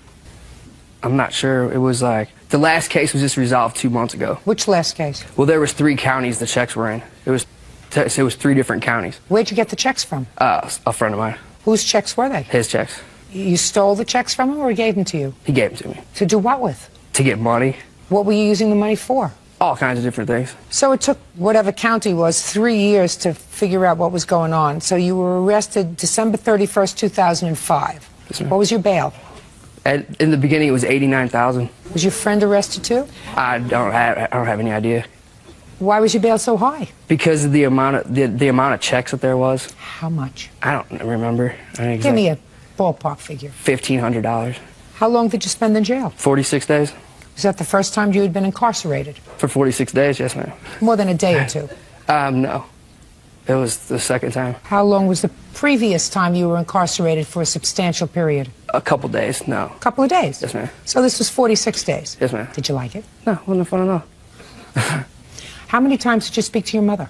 I'm not sure. It was the last case was just resolved 2 months ago. Which last case? Well, there was 3 counties the checks were in. It was So it was 3 different counties. Where'd you get the checks from? A friend of mine. Whose checks were they? His checks. You stole the checks from him or he gave them to you? He gave them to me. To do what with? To get money. What were you using the money for? All kinds of different things. So it took whatever county was 3 years to figure out what was going on. So you were arrested December 31st, 2005. Yes, ma'am. What was your bail? In the beginning, it was $89,000. Was your friend arrested too? I don't have any idea. Why was your bail so high? Because of the amount of checks that there was. How much? I don't remember. Give me a ballpark figure. $1,500. How long did you spend in jail? 46 days. Is that the first time you had been incarcerated? For 46 days, yes, ma'am. More than a day or two? No. It was the second time. How long was the previous time you were incarcerated for a substantial period? A couple days, no. A couple of days? Yes, ma'am. So this was 46 days? Yes, ma'am. Did you like it? No, wasn't fun at all. How many times did you speak to your mother?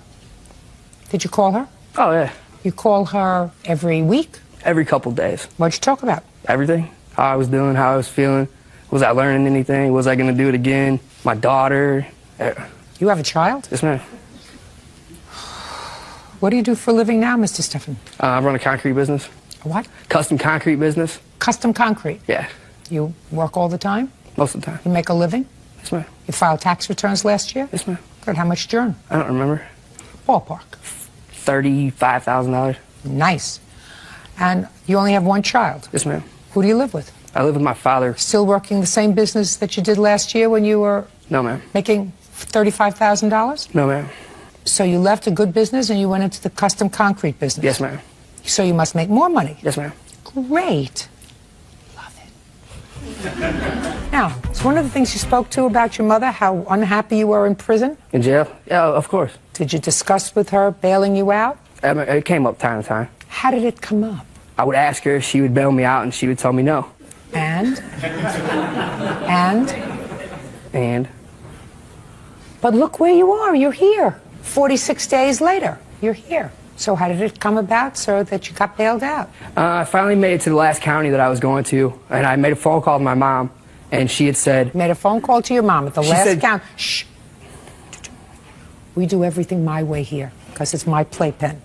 Did you call her? Oh, yeah. You call her every week? Every couple days. What'd you talk about? Everything. How I was doing, how I was feeling. Was I learning anything? Was I going to do it again? My daughter. You have a child? Yes, ma'am. What do you do for a living now, Mr. Stephan? I run a concrete business. A what? Custom concrete business. Custom concrete? Yeah. You work all the time? Most of the time. You make a living? Yes, ma'am. You filed tax returns last year? Yes, ma'am. Good. How much did you earn? I don't remember. Ballpark. $35,000. Nice. And you only have one child? Yes, ma'am. Who do you live with? I live with my father. Still working the same business that you did last year when you were No, ma'am. making $35,000? No, ma'am. So you left a good business and you went into the custom concrete business? Yes, ma'am. So you must make more money? Yes, ma'am. Great. Love it. Now, it's one of the things you spoke to about your mother, how unhappy you were in prison? In jail? Yeah, of course. Did you discuss with her bailing you out? It came up time to time. How did it come up? I would ask her if she would bail me out, and she would tell me no. And? And? But look where you are. You're here. 46 days later, you're here. So how did it come about, sir, that you got bailed out? I finally made it to the last county that I was going to, and I made a phone call to my mom, and she had said... Made a phone call to your mom at the She last said- county. Shh. We do everything my way here, because it's my playpen.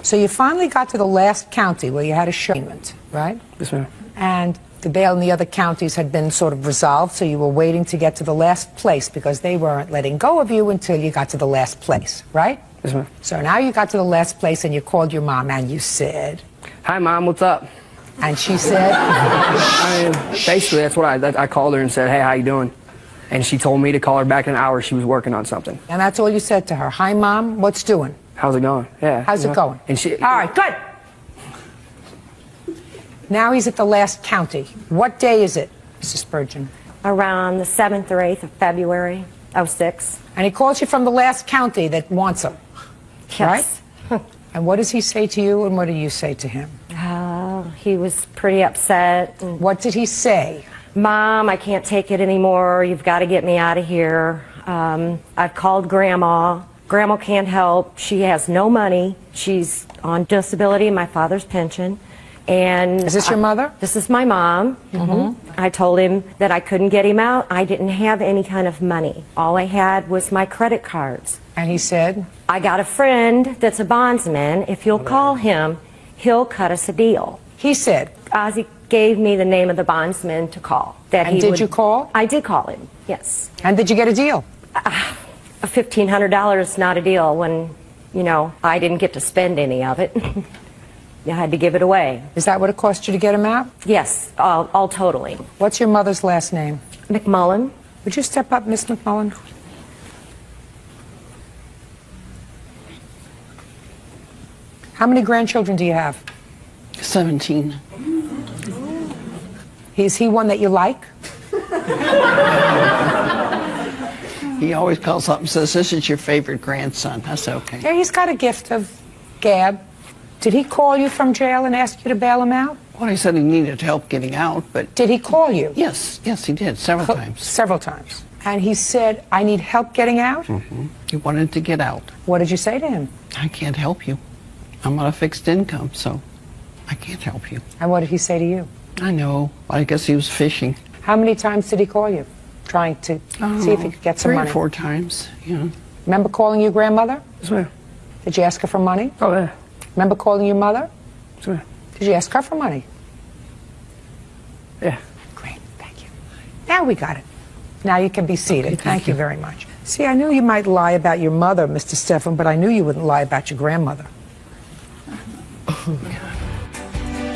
So you finally got to the last county where you had a showment, right? Yes, ma'am. And the bail in the other counties had been sort of resolved, so you were waiting to get to the last place because they weren't letting go of you until you got to the last place, right? Yes, ma'am. So now you got to the last place and you called your mom and you said... Hi, Mom, what's up? And she said... Basically, that's what I called her and said, hey, how you doing? And she told me to call her back in an hour. She was working on something. And that's all you said to her. Hi, Mom, what's doing? How's it going? Yeah. How's it going? And she... All right, good. Now he's at the last county. What day is it, Mrs. Spurgeon? Around the 7th or 8th of February, 06. And he calls you from the last county that wants him, Yes. right? And what does he say to you and what do you say to him? He was pretty upset. What did he say? Mom, I can't take it anymore. You've got to get me out of here. I've called Grandma. Grandma can't help. She has no money. She's on disability and my father's pension. And is this your mother? This is my mom. Mm-hmm. I told him that I couldn't get him out. I didn't have any kind of money. All I had was my credit cards. And he said? I got a friend that's a bondsman. If you'll call him, he'll cut us a deal. He said? Ozzy gave me the name of the bondsman to call. And did you call? I did call him, yes. And did you get a deal? $1,500 is not a deal when, you know, I didn't get to spend any of it. I had to give it away. Is that what it cost you to get him out? Yes, all totally. What's your mother's last name? McMullen. Would you step up, Miss McMullen? How many grandchildren do you have? 17. Is he one that you like? He always calls up and says, this is your favorite grandson. That's okay. Yeah, he's got a gift of gab. Did he call you from jail and ask you to bail him out? Well, he said he needed help getting out, but... Did he call you? Yes, he did, several times. Several times. And he said, I need help getting out? Mm-hmm. He wanted to get out. What did you say to him? I can't help you. I'm on a fixed income, so I can't help you. And what did he say to you? I know. I guess he was fishing. How many times did he call you? Trying to see if he could get some money? 3 or 4 times, yeah. Remember calling you grandmother? Yes, ma'am. Did you ask her for money? Oh, yeah. Remember calling your mother? Sure. Did you ask her for money? Yeah. Great, thank you. Now we got it. Now you can be seated. Okay, thank you very much. See, I knew you might lie about your mother, Mr. Stephan, but I knew you wouldn't lie about your grandmother.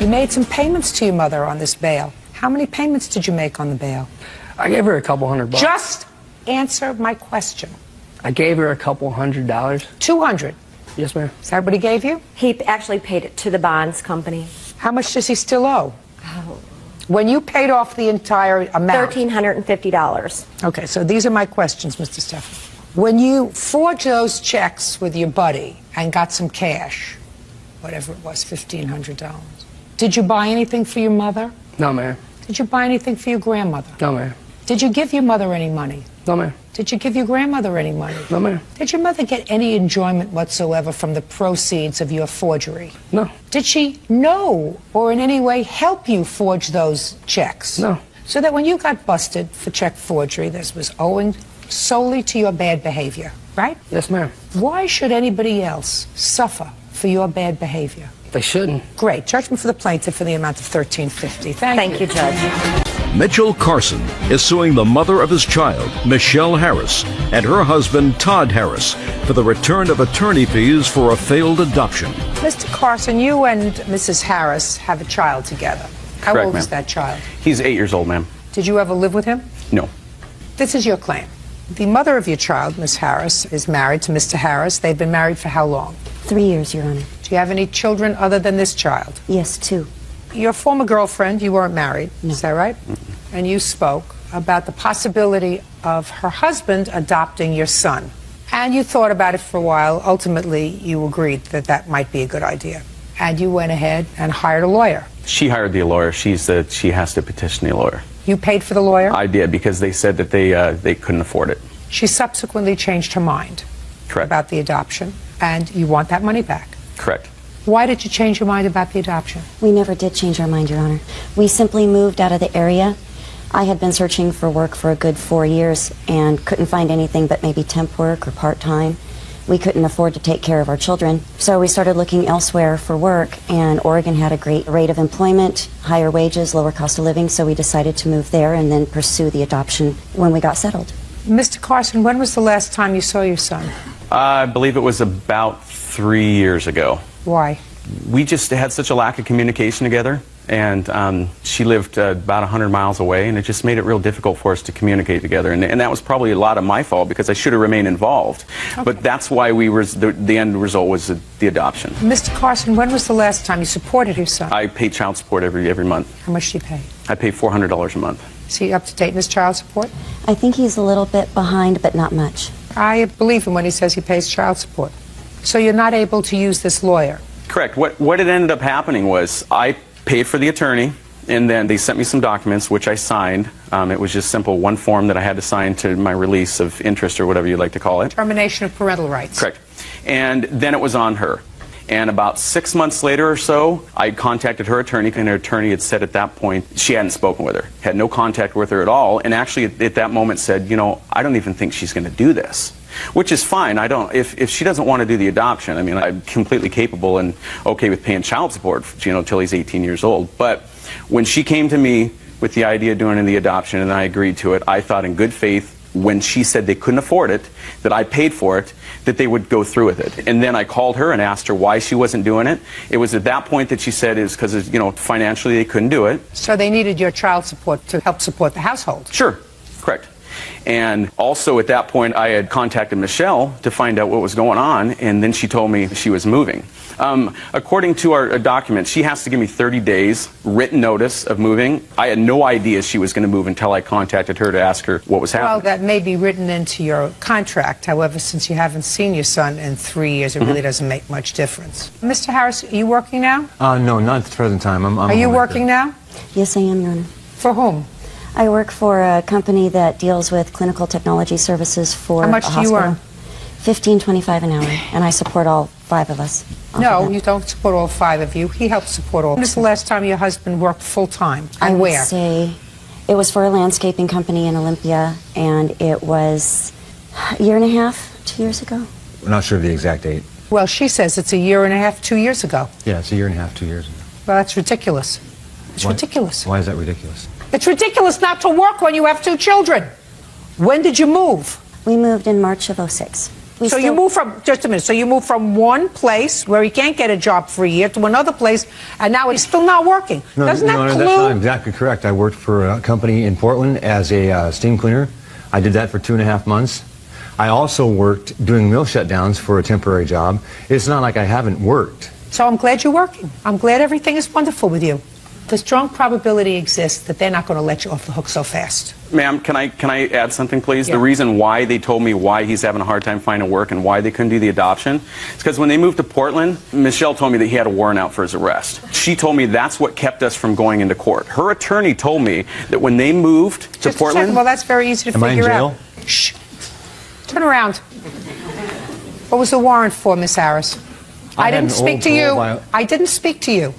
You made some payments to your mother on this bail. How many payments did you make on the bail? I gave her a couple $100. Just answer my question. I gave her a couple $100. $200. Yes, ma'am. Is that what he gave you? He actually paid it to the bonds company. How much does he still owe? When you paid off the entire amount? $1,350. Okay, so these are my questions, Mr. Stephan. When you forged those checks with your buddy and got some cash, whatever it was, $1,500, did you buy anything for your mother? No, ma'am. Did you buy anything for your grandmother? No, ma'am. Did you give your mother any money? No, ma'am. Did you give your grandmother any money? No, ma'am. Did your mother get any enjoyment whatsoever from the proceeds of your forgery? No. Did she know or in any way help you forge those checks? No. So that when you got busted for check forgery, this was owing solely to your bad behavior, right? Yes, ma'am. Why should anybody else suffer for your bad behavior? They shouldn't. Great. Judgment for the plaintiff for the amount of $1,350. Thank you, Judge. Mitchell Carson is suing the mother of his child, Michelle Harris, and her husband, Todd Harris, for the return of attorney fees for a failed adoption. Mr. Carson, you and Mrs. Harris have a child together. How Correct, old is ma'am. that child? He's 8 years old, ma'am. Did you ever live with him? No. This is your claim. The mother of your child, Miss Harris, is married to Mr. Harris. They've been married for how long? 3 years, Your Honor. Do you have any children other than this child? Yes, 2. Your former girlfriend, you weren't married, is that right? And you spoke about the possibility of her husband adopting your son. And you thought about it for a while. Ultimately, you agreed that that might be a good idea. And you went ahead and hired a lawyer. She hired the lawyer. She said she has to petition the lawyer. You paid for the lawyer? I did because they said that they couldn't afford it. She subsequently changed her mind Correct. about the adoption, and you want that money back. Correct. Why did you change your mind about the adoption? We never did change our mind, Your Honor. We simply moved out of the area. I had been searching for work for a good 4 years and couldn't find anything but maybe temp work or part-time. We couldn't afford to take care of our children, so we started looking elsewhere for work, and Oregon had a great rate of employment, higher wages, lower cost of living, so we decided to move there and then pursue the adoption when we got settled. Mr. Carson, when was the last time you saw your son? I believe it was about 3 years ago. Why? We just had such a lack of communication together, and she lived about 100 miles away, and it just made it real difficult for us to communicate together. And that was probably a lot of my fault because I should have remained involved. Okay. But that's why we were the end result was the adoption. Mr. Carson, when was the last time you supported your son? I pay child support every month. How much do you pay? I pay $400 a month. Is he up to date in his child support? I think he's a little bit behind, but not much. I believe him when he says he pays child support. So you're not able to use this lawyer? Correct. What it ended up happening was I paid for the attorney, and then they sent me some documents, which I signed. It was just simple, one form that I had to sign to my release of interest or whatever you'd like to call it. Termination of parental rights. Correct. And then it was on her. And about 6 months later or so, I contacted her attorney, and her attorney had said at that point she hadn't spoken with her, had no contact with her at all, and actually at that moment said, you know, I don't even think she's going to do this. Which is fine. I don't. If she doesn't want to do the adoption, I mean, I'm completely capable and okay with paying child support, you know, till he's 18 years old. But when she came to me with the idea of doing the adoption, and I agreed to it, I thought in good faith, when she said they couldn't afford it, that I paid for it, that they would go through with it. And then I called her and asked her why she wasn't doing it. It was at that point that she said is because, you know, financially they couldn't do it. So they needed your child support to help support the household? Sure. Correct. And also at that point, I had contacted Michelle to find out what was going on, and then she told me she was moving. According to our document, she has to give me 30 days written notice of moving. I had no idea she was going to move until I contacted her to ask her what was happening. Well, that may be written into your contract. However, since you haven't seen your son in 3 years, it really doesn't make much difference. Mr. Harris, are you working now? No, not at the present time. Are you working now? Yes, I am, Your Honor. For whom? I work for a company that deals with clinical technology services for How much a do you hospital. earn? $15.25 an hour, and I support all 5 of us. No, you don't support all 5 of you. He helps support all. When was the last time your husband worked full-time? And I would where? say it was for a landscaping company in Olympia, and it was a year and a half, 2 years ago. I'm not sure of the exact date. Well, she says it's a year and a half, 2 years ago. Yeah, it's a year and a half, 2 years ago. Well, that's ridiculous. It's ridiculous. Why is that ridiculous? It's ridiculous not to work when you have 2 children. When did you move? We moved in March of '06. So you moved from, just a minute, so you moved from one place where he can't get a job for a year to another place, and now he's still not working. No, Doesn't that that's clue? not exactly correct. I worked for a company in Portland as a steam cleaner. I did that for 2.5 months. I also worked doing mill shutdowns for a temporary job. It's not like I haven't worked. So I'm glad you're working. I'm glad everything is wonderful with you. The strong probability exists that they're not going to let you off the hook so fast. Ma'am, can I add something, please? Yeah. The reason why they told me why he's having a hard time finding work and why they couldn't do the adoption is because when they moved to Portland, Michelle told me that he had a warrant out for his arrest. She told me that's what kept us from going into court. Her attorney told me that when they moved to Just a Portland... second. Well, that's very easy to Am I in figure jail? out. Shh. Turn around. What was the warrant for, Miss Harris? I had didn't an speak old to you. parole I didn't speak to you.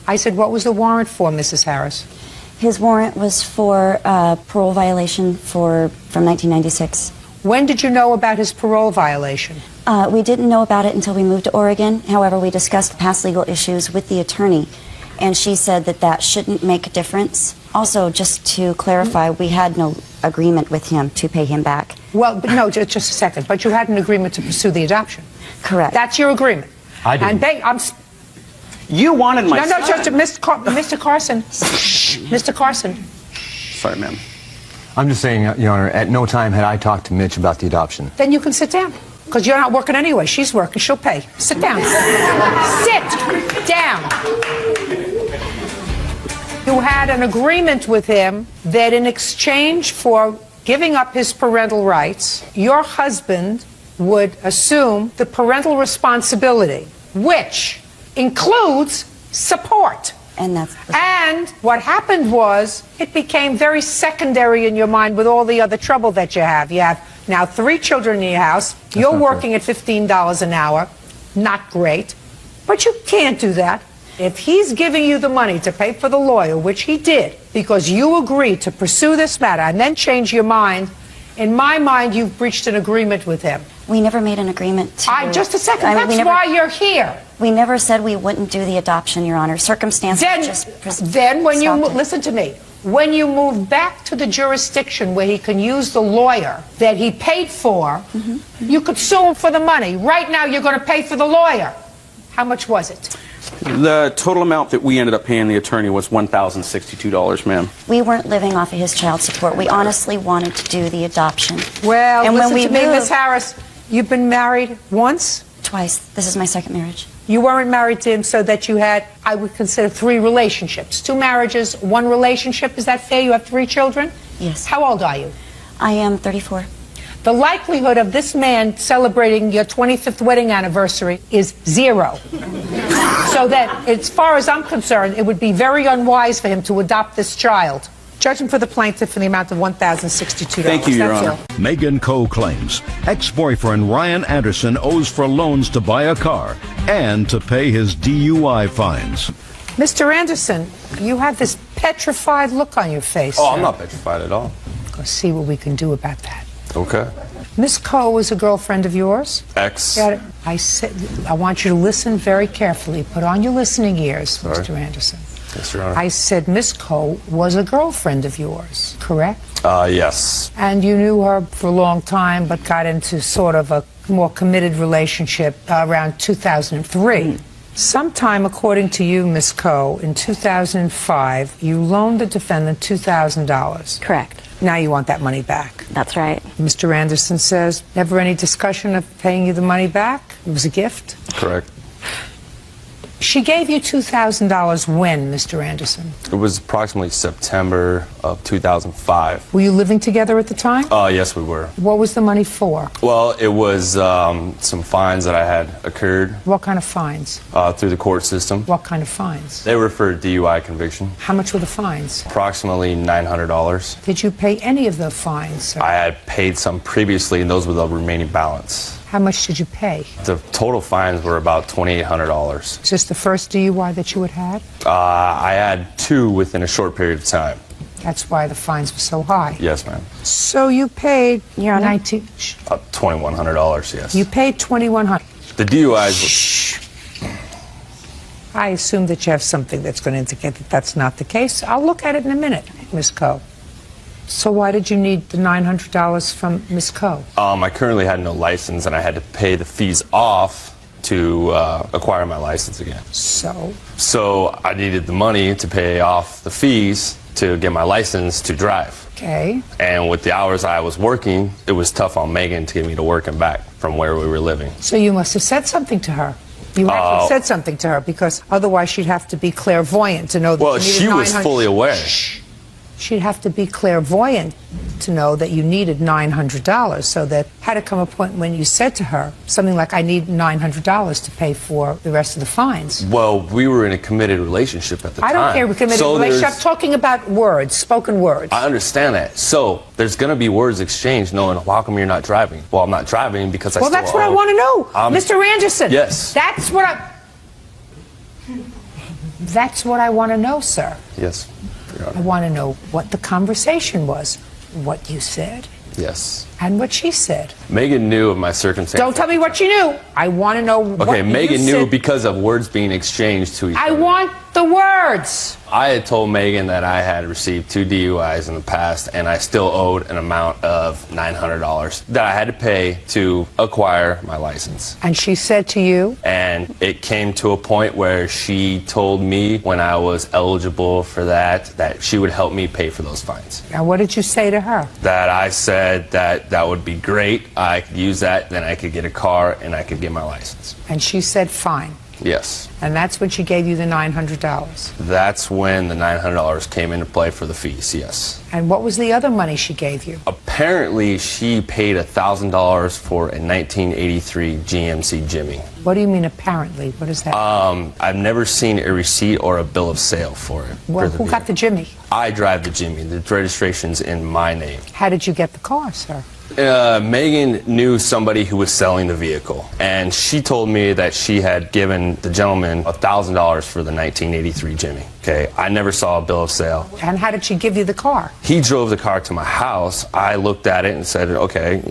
I said, what was the warrant for, Mrs. Harris? His warrant was for parole violation from 1996. When did you know about his parole violation? We didn't know about it until we moved to Oregon. However, we discussed past legal issues with the attorney, and she said that that shouldn't make a difference. Also, just to clarify, we had no agreement with him to pay him back. Well, but no, just a second. But you had an agreement to pursue the adoption. Correct. That's your agreement. I didn't. And You wanted my no, son. just Mr. Carson. Shh, Mr. Carson. Sorry, ma'am. I'm just saying, Your Honor, at no time had I talked to Mitch about the adoption. Then you can sit down. Because you're not working anyway. She's working. She'll pay. Sit down. Sit down. You had an agreement with him that in exchange for giving up his parental rights, your husband would assume the parental responsibility, which includes support. And what happened was it became very secondary in your mind with all the other trouble that you have. You have now 3 children in your house. You're working at $15 an hour. Not great. But you can't do that. If he's giving you the money to pay for the lawyer, which he did, because you agreed to pursue this matter and then change your mind, in my mind, you've breached an agreement with him. We never made an agreement to... Just a second. That's why you're here. We never said we wouldn't do the adoption, Your Honor. Circumstances Then when you... stopped it. Listen to me. When you move back to the jurisdiction where he can use the lawyer that he paid for, you could sue him for the money. Right now, you're going to pay for the lawyer. How much was it? The total amount that we ended up paying the attorney was $1,062, ma'am. We weren't living off of his child support. We honestly wanted to do the adoption. Well, and listen when we to me, moved, Miss Harris. You've been married once? Twice. This is my second marriage. You weren't married to him so that you had, I would consider, 3 relationships. 2 marriages, 1 relationship. Is that fair? You have 3 children? Yes. How old are you? I am 34. The likelihood of this man celebrating your 25th wedding anniversary is 0. So that, as far as I'm concerned, it would be very unwise for him to adopt this child. Judgment for the plaintiff in the amount of $1,062. Thank you, Your That's Honor. all. Megan Coe claims ex-boyfriend Ryan Anderson owes for loans to buy a car and to pay his DUI fines. Mr. Anderson, you have this petrified look on your face. Oh, sir. I'm not petrified at all. Let's see what we can do about that. Okay. Miss Coe is a girlfriend of yours? Ex. Got it. I want you to listen very carefully. Put on your listening ears, Sorry. Mr. Anderson. Yes, Your Honor. I said Miss Coe was a girlfriend of yours, correct? Yes. And you knew her for a long time, but got into sort of a more committed relationship around 2003. Sometime, according to you, Miss Coe, in 2005, you loaned the defendant $2,000. Correct. Now you want that money back. That's right. Mr. Anderson says, never any discussion of paying you the money back? It was a gift? Correct. She gave you $2,000 when, Mr. Anderson? It was approximately September of 2005. Were you living together at the time? Yes, we were. What was the money for? Well, it was some fines that I had occurred What kind of fines? through the court system. What kind of fines? They were for DUI conviction. How much were the fines? Approximately $900. Did you pay any of the fines, sir? I had paid some previously, and those were the remaining balance. How much did you pay? The total fines were about $2,800. Is this the first DUI that you had had? I had 2 within a short period of time. That's why the fines were so high. Yes, ma'am. So you paid $2,100, $2,100, yes. You paid $2,100. The DUIs. I assume that you have something that's going to indicate that that's not the case. I'll look at it in a minute, Ms. Coe. So why did you need the $900 from Ms. Coe? I currently had no license, and I had to pay the fees off to acquire my license again. So I needed the money to pay off the fees to get my license to drive. Okay. And with the hours I was working, it was tough on Megan to get me to work and back from where we were living. So you must have said something to her. You actually said something to her, because otherwise she'd have to be clairvoyant to know that Well, you needed she was fully aware. She'd have to be clairvoyant to know that you needed $900. So that had to come a point when you said to her something like, I need $900 to pay for the rest of the fines. Well, we were in a committed relationship at the time. I don't care, we're committed relationship. I'm talking about words, spoken words. I understand that. So there's going to be words exchanged knowing, well, how come you're not driving? Well, I'm not driving because I still that's what I want to know. Mr. Anderson. Yes. That's what I want to know, sir. Yes. I want to know what the conversation was, what you said, Yes. and what she said. Megan knew of my circumstances. Don't tell me what she knew. I want to know what you said. Okay, Megan knew because of words being exchanged to each other. I want the words. I had told Megan that I had received 2 DUIs in the past, and I still owed an amount of $900 that I had to pay to acquire my license. And she said to you? And it came to a point where she told me when I was eligible for that she would help me pay for those fines. Now, what did you say to her? That I said that would be great. I could use that, then I could get a car, and I could get my license. And she said, fine. Yes. And that's when she gave you the $900. That's when the $900 came into play for the fees, yes. And what was the other money she gave you? Apparently, she paid $1,000 for a 1983 GMC Jimmy. What do you mean apparently? What is that? I've never seen a receipt or a bill of sale for it. Well, who got the Jimmy? I drive the Jimmy. The registration's in my name. How did you get the car, sir? Megan knew somebody who was selling the vehicle, and she told me that she had given the gentleman $1,000 for the 1983 Jimmy. Okay, I never saw a bill of sale. And how did she give you the car? He drove the car to my house. I looked at it and said, okay,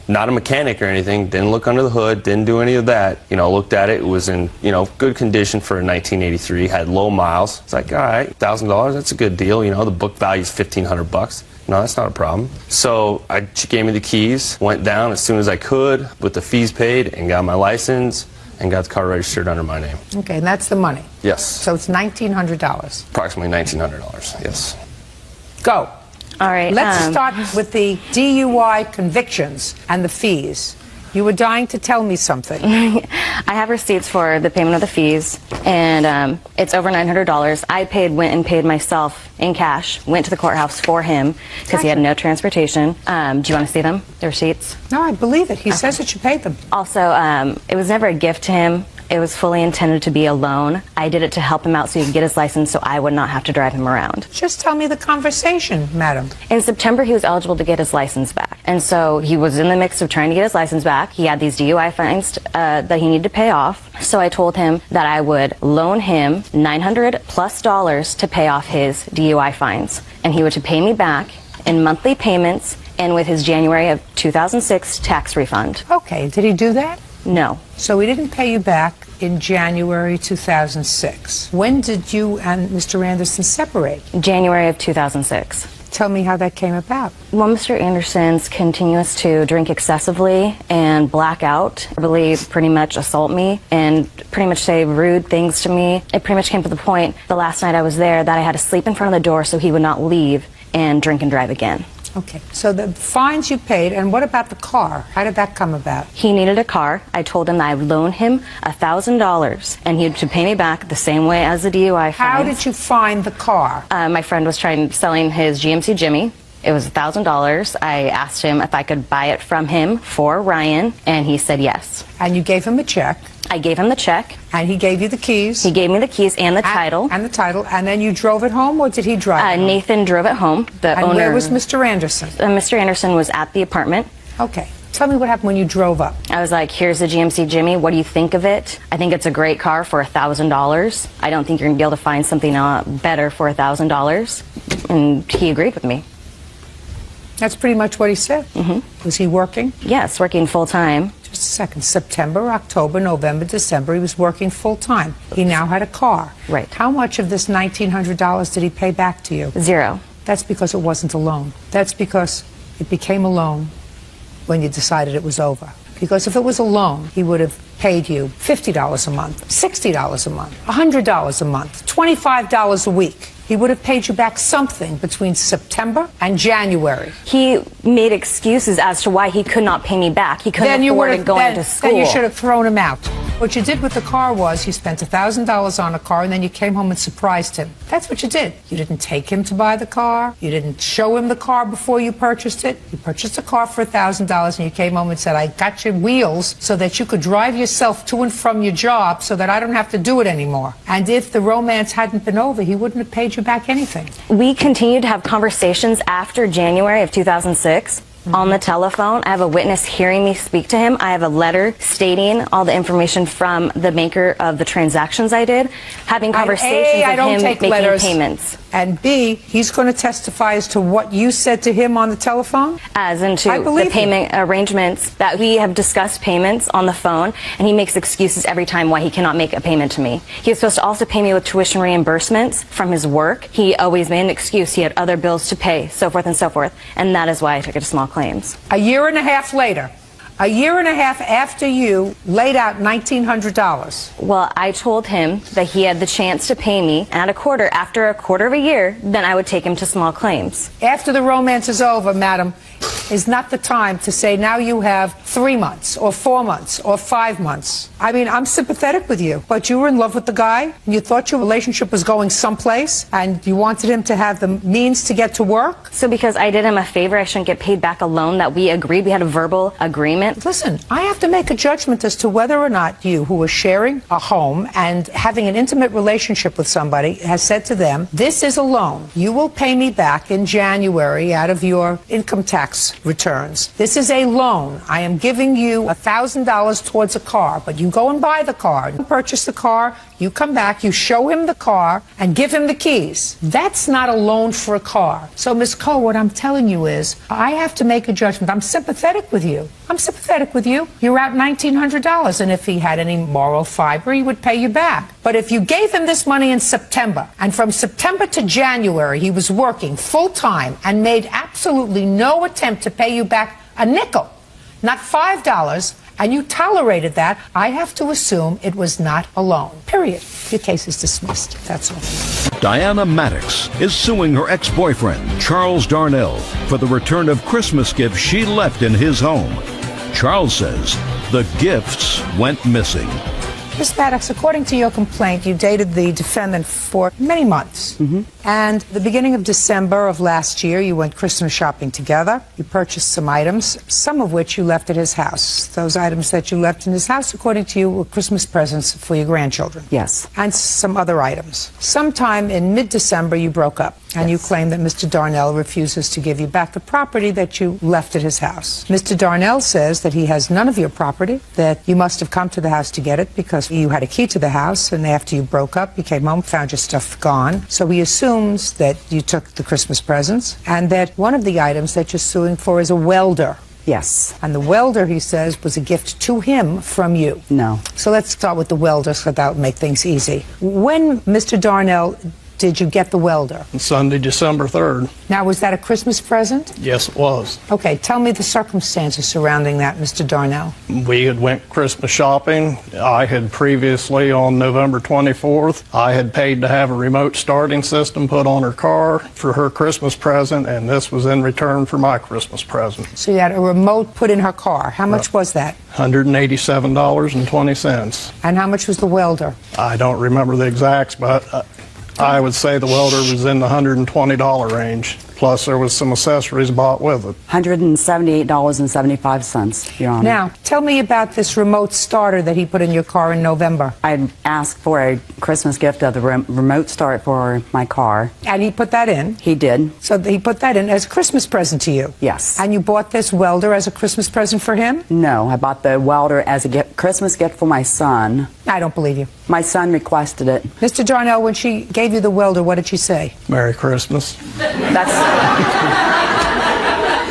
not a mechanic or anything, didn't look under the hood, didn't do any of that. Looked at it, it was in, good condition for a 1983, had low miles. It's like, all right, $1,000, that's a good deal. The book value is $1,500. No, that's not a problem. So she gave me the keys, went down as soon as I could with the fees paid, and got my license and got the car registered under my name. Okay, and that's the money? Yes. So it's $1,900? Approximately $1,900, yes. Go. All right. Let's start with the DUI convictions and the fees. You were dying to tell me something. I have receipts for the payment of the fees, and it's over $900. I went and paid myself in cash, went to the courthouse for him because he had no transportation. Do you want to see them, the receipts? No, I believe it. He says that you paid them. Also, it was never a gift to him. It was fully intended to be a loan. I did it to help him out so he could get his license so I would not have to drive him around. Just tell me the conversation, madam. In September, he was eligible to get his license back. And so he was in the mix of trying to get his license back. He had these DUI fines that he needed to pay off. So I told him that I would loan him $900+ to pay off his DUI fines. And he would pay me back in monthly payments and with his January of 2006 tax refund. Okay, did he do that? No. So he didn't pay you back in January 2006. When did you and Mr. Anderson separate? January of 2006. Tell me how that came about. Well, Mr. Anderson's continuous to drink excessively and black out, verbally pretty much assault me and pretty much say rude things to me. It pretty much came to the point the last night I was there that I had to sleep in front of the door so he would not leave and drink and drive again. Okay, so the fines you paid, and what about the car? How did that come about? He needed a car. I told him that I would loan him $1,000, and he had to pay me back the same way as the DUI fines. How did you find the car? My friend was selling his GMC Jimmy. It was $1,000. I asked him if I could buy it from him for Ryan, and he said yes. And you gave him a check? I gave him the check. And he gave you the keys? He gave me the keys and the title. And the title. And then you drove it home, or did he drive it home? Nathan drove it home. The owner. Where was Mr. Anderson? Mr. Anderson was at the apartment. Okay. Tell me what happened when you drove up. I was like, here's the GMC Jimmy. What do you think of it? I think it's a great car for $1,000. I don't think you're going to be able to find something better for $1,000. And he agreed with me. That's pretty much what he said? Mm-hmm. Was he working? Yes, working full time. Just a second. September, October, November, December, he was working full-time. He now had a car. Right. How much of this $1,900 did he pay back to you? 0. That's because it wasn't a loan. That's because it became a loan when you decided it was over. Because if it was a loan, he would have paid you $50 a month, $60 a month, $100 a month, $25 a week. He would have paid you back something between September and January. He made excuses as to why he could not pay me back. He couldn't afford going to school. Then you should have thrown him out. What you did with the car was you spent $1,000 on a car and then you came home and surprised him. That's what you did. You didn't take him to buy the car. You didn't show him the car before you purchased it. You purchased a car for $1,000 and you came home and said, I got your wheels so that you could drive yourself to and from your job so that I don't have to do it anymore. And if the romance hadn't been over, he wouldn't have paid you back anything. We continued to have conversations after January of 2006. On the telephone. I have a witness hearing me speak to him. I have a letter stating all the information from the maker of the transactions I did, having conversations with him, making payments. And B, he's going to testify as to what you said to him on the telephone? As into the payment arrangements that we have discussed payments on the phone, and he makes excuses every time why he cannot make a payment to me. He was supposed to also pay me with tuition reimbursements from his work. He always made an excuse. He had other bills to pay, so forth and so forth. And that is why I took it to small claims. A year and a half later, a year and a half after you laid out $1,900. Well, I told him that he had the chance to pay me, and after a quarter of a year, then I would take him to small claims. After the romance is over, madam, is not the time to say now you have 3 months or 4 months or 5 months. I mean, I'm sympathetic with you, but you were in love with the guy and you thought your relationship was going someplace and you wanted him to have the means to get to work. So because I did him a favor, I shouldn't get paid back a loan that we agreed. We had a verbal agreement. Listen, I have to make a judgment as to whether or not you, who are sharing a home and having an intimate relationship with somebody, has said to them, this is a loan. You will pay me back in January out of your income tax returns. This is a loan. I am giving you $1,000 towards a car, but you go and buy the car, you purchase the car, you come back, you show him the car, and give him the keys. That's not a loan for a car. So, Ms. Coe, what I'm telling you is, I have to make a judgment. I'm sympathetic with you. I'm sympathetic with you. You're out $1,900, and if he had any moral fiber, he would pay you back. But if you gave him this money in September, and from September to January, he was working full-time and made absolutely no attempt to pay you back a nickel, not $5, and you tolerated that, I have to assume it was not a loan. Period. Your case is dismissed. That's all. Diana Maddox is suing her ex-boyfriend, Charles Darnell, for the return of Christmas gifts she left in his home. Charles says the gifts went missing. Ms. Maddox, according to your complaint, you dated the defendant for many months. And the beginning of December of last year, you went Christmas shopping together. You purchased some items, some of which you left at his house. Those items that you left in his house, according to you, were Christmas presents for your grandchildren. Yes. And some other items. Sometime in mid-December, you broke up. And you claim that Mr. Darnell refuses to give you back the property that you left at his house. Mr. Darnell says that he has none of your property, that you must have come to the house to get it because you had a key to the house, and after you broke up, you came home, found your stuff gone. So he assumes that you took the Christmas presents, and that one of the items that you're suing for is a welder. Yes. And the welder, he says, was a gift to him from you. No. So let's start with the welder, so that would make things easy. When Mr. Darnell did you get the welder? Sunday, December 3rd. Now, was that a Christmas present? Yes, it was. Okay, tell me the circumstances surrounding that, Mr. Darnell. We had went Christmas shopping. I had previously, on November 24th, I had paid to have a remote starting system put on her car for her Christmas present, and this was in return for my Christmas present. So you had a remote put in her car. How much was that? $187.20. And how much was the welder? I don't remember the exacts, but I would say the welder was in the $120 range. Plus, there was some accessories bought with it. $178.75, Your Honor. Now, tell me about this remote starter that he put in your car in November. I asked for a Christmas gift of the remote start for my car. And he put that in? He did. So he put that in as a Christmas present to you? Yes. And you bought this welder as a Christmas present for him? No, I bought the welder as a Christmas gift for my son. I don't believe you. My son requested it. Mr. Darnell, when she gave you the welder, what did she say? Merry Christmas. That's...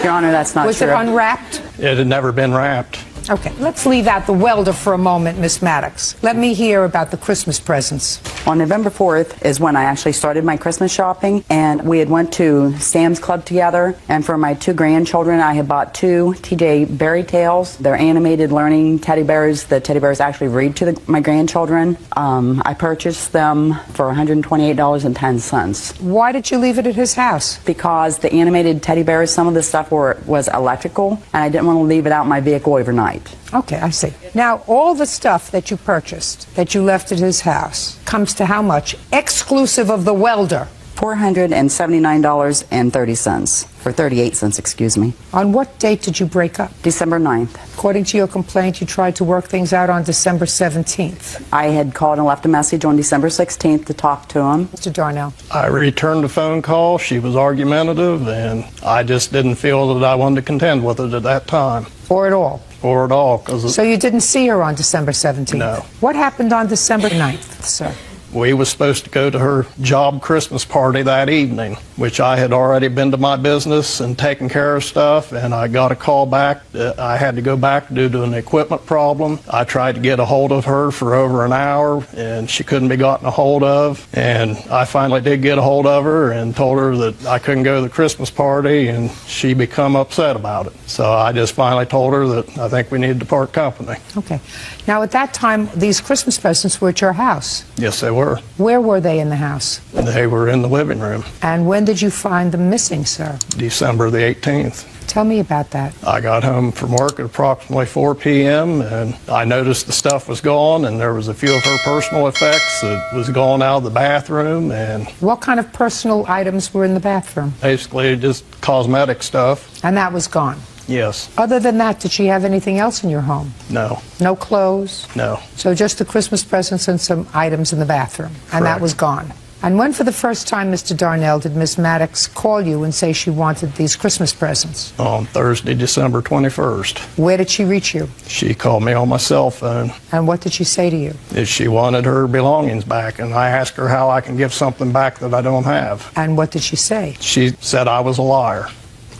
Your Honor, that's not true. Was it unwrapped? It had never been wrapped. Okay, let's leave out the welder for a moment, Miss Maddox. Let me hear about the Christmas presents. On November 4th is when I actually started my Christmas shopping, and we had went to Sam's Club together, and for my 2 grandchildren I had bought 2 TJ Berry Tales. They're animated learning teddy bears. The teddy bears actually read to my grandchildren. I purchased them for $128.10. Why did you leave it at his house? Because the animated teddy bears, some of the stuff was electrical, and I didn't want to leave it out in my vehicle overnight. Okay, I see. Now, all the stuff that you purchased, that you left at his house, comes to how much, exclusive of the welder? $479.30, or 38 cents, excuse me. On what date did you break up? December 9th. According to your complaint, you tried to work things out on December 17th. I had called and left a message on December 16th to talk to him. Mr. Darnell. I returned the phone call. She was argumentative, and I just didn't feel that I wanted to contend with it at that time. Or at all? Or at all. So you didn't see her on December 17th? No. What happened on December 9th, sir? We was supposed to go to her job Christmas party that evening, which I had already been to my business and taken care of stuff, and I got a call back that I had to go back due to an equipment problem. I tried to get a hold of her for over an hour, and she couldn't be gotten a hold of, and I finally did get a hold of her and told her that I couldn't go to the Christmas party, and she become upset about it. So I just finally told her that I think we needed to part company. Okay. Now, at that time, these Christmas presents were at your house? Yes, they were. Where were they in the house? They were in the living room. And when did you find them missing, sir? December the 18th. Tell me about that. I got home from work at approximately 4 p.m. and I noticed the stuff was gone, and there was a few of her personal effects that was gone out of the bathroom. And what kind of personal items were in the bathroom? Basically just cosmetic stuff. And that was gone? Yes. Other than that, did she have anything else in your home? No. No clothes? No. So just the Christmas presents and some items in the bathroom? Correct. And that was gone? And when for the first time, Mr. Darnell, did Miss Maddox call you and say she wanted these Christmas presents? On Thursday, December 21st. Where did she reach you? She called me on my cell phone. And what did she say to you? That she wanted her belongings back, and I asked her how I can give something back that I don't have. And what did she say? She said I was a liar.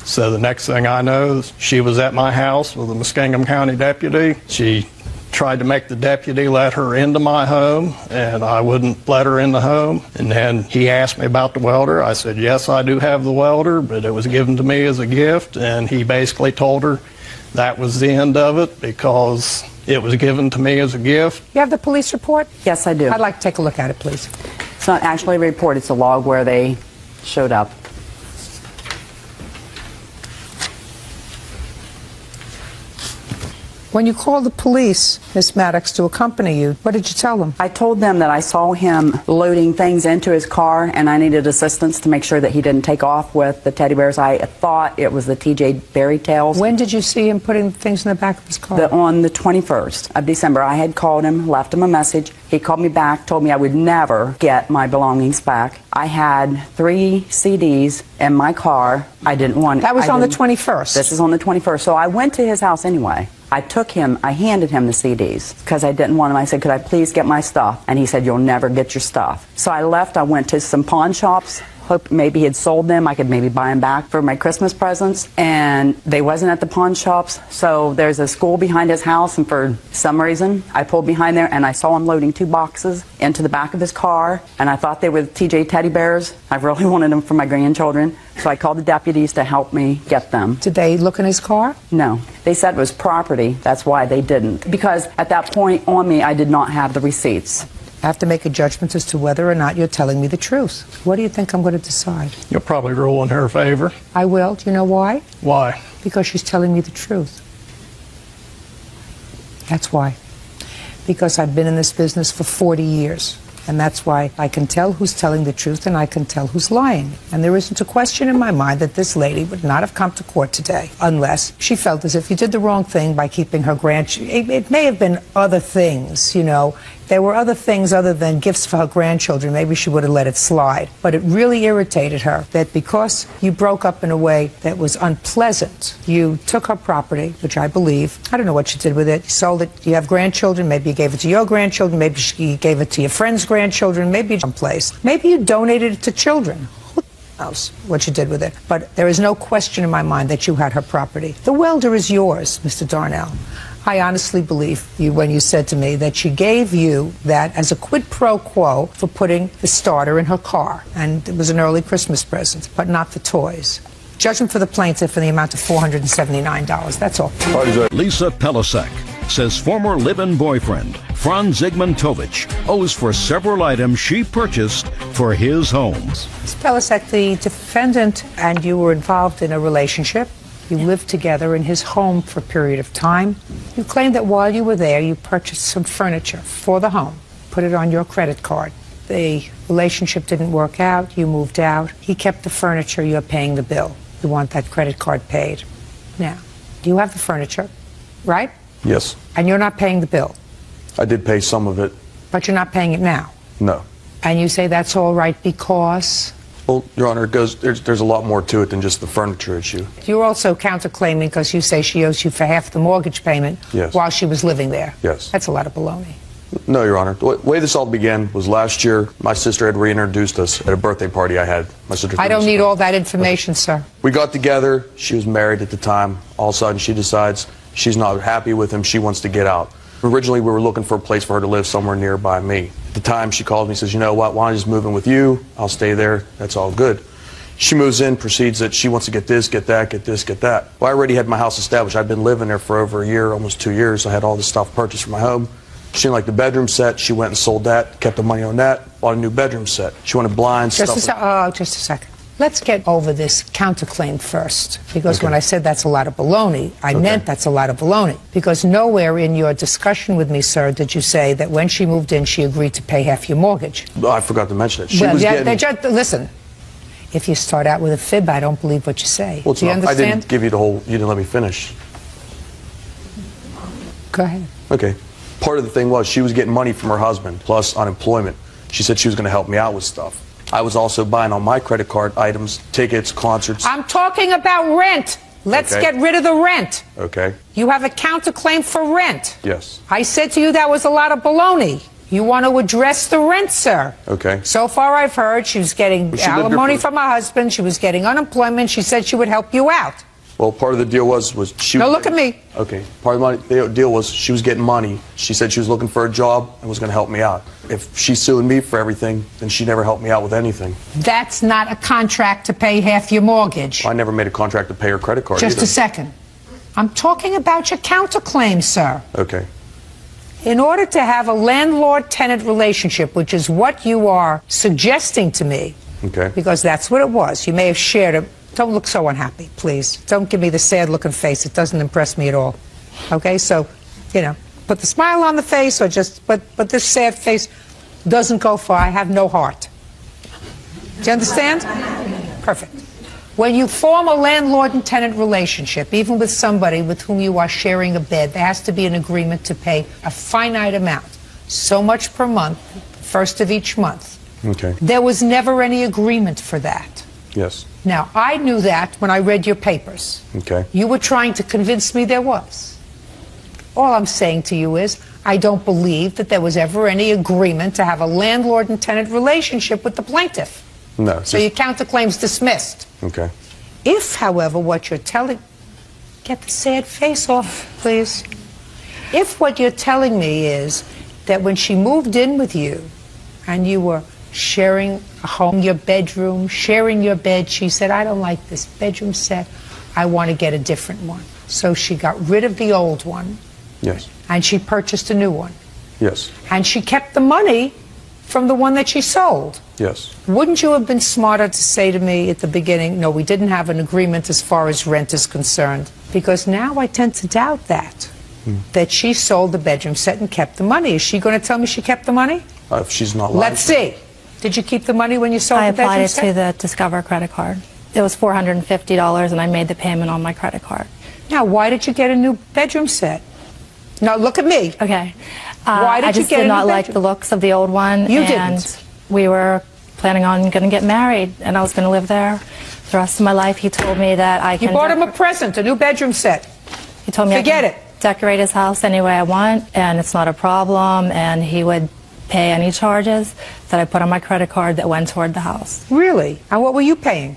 So the next thing I know, she was at my house with a Muskingum County deputy. She tried to make the deputy let her into my home, and I wouldn't let her in the home. And then he asked me about the welder. I said, yes, I do have the welder, but it was given to me as a gift. And he basically told her that was the end of it because it was given to me as a gift. You have the police report? Yes, I do. I'd like to take a look at it, please. It's not actually a report, it's a log where they showed up. When you called the police, Miss Maddox, to accompany you, what did you tell them? I told them that I saw him loading things into his car and I needed assistance to make sure that he didn't take off with the teddy bears. I thought it was the TJ Berry Tales. When did you see him putting things in the back of his car? On the 21st of December. I had called him, left him a message. He called me back, told me I would never get my belongings back. I had 3 CDs in my car. I didn't want... That was on the 21st? This is on the 21st. So I went to his house anyway. I handed him the CDs because I didn't want them. I said, could I please get my stuff? And he said, you'll never get your stuff. So I left. I went to some pawn shops. Hoped maybe he had sold them. I could maybe buy them back for my Christmas presents. And they wasn't at the pawn shops. So there's a school behind his house, and for some reason, I pulled behind there and I saw him loading 2 boxes into the back of his car. And I thought they were TJ teddy bears. I really wanted them for my grandchildren. So I called the deputies to help me get them. Did they look in his car? No. They said it was property. That's why they didn't. Because at that point on me, I did not have the receipts. I have to make a judgment as to whether or not you're telling me the truth. What do you think I'm going to decide? You'll probably rule in her favor. I will. Do you know why? Why? Because she's telling me the truth. That's why. Because I've been in this business for 40 years. And that's why I can tell who's telling the truth and I can tell who's lying. And there isn't a question in my mind that this lady would not have come to court today unless she felt as if you did the wrong thing by keeping her grandchildren. It may have been other things, you know. There were other things other than gifts for her grandchildren. Maybe she would have let it slide. But it really irritated her that because you broke up in a way that was unpleasant, you took her property, which I believe, I don't know what you did with it. You sold it. You have grandchildren. Maybe you gave it to your grandchildren. Maybe you gave it to your friend's grandchildren. Maybe someplace. Maybe you donated it to children. Who knows what you did with it? But there is no question in my mind that you had her property. The welder is yours, Mr. Darnell. I honestly believe you when you said to me that she gave you that as a quid pro quo for putting the starter in her car. And it was an early Christmas present, but not the toys. Judgment for the plaintiff in the amount of $479. That's all. Lisa Pelisek says former live-in boyfriend Franz Zygmuntovich owes for several items she purchased for his home. Ms. Pelisek, the defendant and you were involved in a relationship. You lived together in his home for a period of time. You claim that while you were there, you purchased some furniture for the home, put it on your credit card. The relationship didn't work out. You moved out. He kept the furniture. You're paying the bill. You want that credit card paid. Now, you have the furniture, right? Yes. And you're not paying the bill. I did pay some of it. But you're not paying it now. No. And you say that's all right because? Well, Your Honor, there's a lot more to it than just the furniture issue. You're also counterclaiming because you say she owes you for half the mortgage payment while she was living there. Yes. That's a lot of baloney. No, Your Honor. The way this all began was last year. My sister had reintroduced us at a birthday party I had. My sister. I don't need all that information, sir. We got together. She was married at the time. All of a sudden, she decides she's not happy with him. She wants to get out. Originally, we were looking for a place for her to live somewhere nearby me. At the time, she called me and says, you know what, why don't I just move in with you? I'll stay there. That's all good. She moves in, proceeds that she wants to get this, get that, get this, get that. Well, I already had my house established. I'd been living there for over a year, almost 2 years. I had all this stuff purchased for my home. She didn't like the bedroom set. She went and sold that, kept the money on that, bought a new bedroom set. She wanted blinds, Just stuff. just a second. Let's get over this counterclaim first, because when I said that's a lot of baloney, I meant that's a lot of baloney. Because nowhere in your discussion with me, sir, did you say that when she moved in, she agreed to pay half your mortgage. Oh, I forgot to mention it. She Well, was yeah, getting... listen, if you start out with a fib, I don't believe what you say. Well, Do you I understand? didn't give you the whole... You didn't let me finish. Go ahead. Okay. Part of the thing was she was getting money from her husband, plus unemployment. She said she was going to help me out with stuff. I was also buying on my credit card items, tickets, concerts. I'm talking about rent. Let's get rid of the rent. Okay. You have a counterclaim for rent. Yes. I said to you that was a lot of baloney. You want to address the rent, sir. Okay. So far I've heard she was getting But she lived here alimony for- from her husband. She was getting unemployment. She said she would help you out. Well, part of the deal was she... No, look at me. Okay. Part of the deal was she was getting money. She said she was looking for a job and was going to help me out. If she's suing me for everything, then she never helped me out with anything. That's not a contract to pay half your mortgage. I never made a contract to pay her credit card Just either. a second. I'm talking about your counterclaim, sir. Okay. In order to have a landlord-tenant relationship, which is what you are suggesting to me, Okay. because that's what it was. You may have shared it. Don't look so unhappy, please. Don't give me the sad-looking face. It doesn't impress me at all. Okay, so, you know, put the smile on the face, or just, but this sad face doesn't go far. I have no heart. Do you understand? Perfect. When you form a landlord and tenant relationship, even with somebody with whom you are sharing a bed, there has to be an agreement to pay a finite amount, so much per month, first of each month. Okay. There was never any agreement for that. Yes. Now, I knew that when I read your papers. Okay. You were trying to convince me there was. All I'm saying to you is, I don't believe that there was ever any agreement to have a landlord and tenant relationship with the plaintiff. No. So your counterclaim's dismissed. Okay. If, however, what you're telling... Get the sad face off, please. If what you're telling me is that when she moved in with you and you were sharing a home, your bedroom, sharing your bed, she said, I don't like this bedroom set. I want to get a different one. So she got rid of the old one. Yes. And she purchased a new one. Yes. And she kept the money from the one that she sold. Yes. Wouldn't you have been smarter to say to me at the beginning, no, we didn't have an agreement as far as rent is concerned? Because now I tend to doubt that, that she sold the bedroom set and kept the money. Is she going to tell me she kept the money? If she's not lying. Let's see. Did you keep the money when you sold I the bedroom applied it set? to the Discover credit card. It was $450 and I made the payment on my credit card. Now, why did you get a new bedroom set? Now, look at me. Okay. Why did I you just get a did new not like bedroom? the looks of the old one. You and didn't. We were planning on going to get married and I was going to live there the rest of my life. He told me that I can... You bought him a present, a new bedroom set. He told me Forget I can decorate his house any way I want and it's not a problem, and he would pay any charges that I put on my credit card that went toward the house. Really? And what were you paying?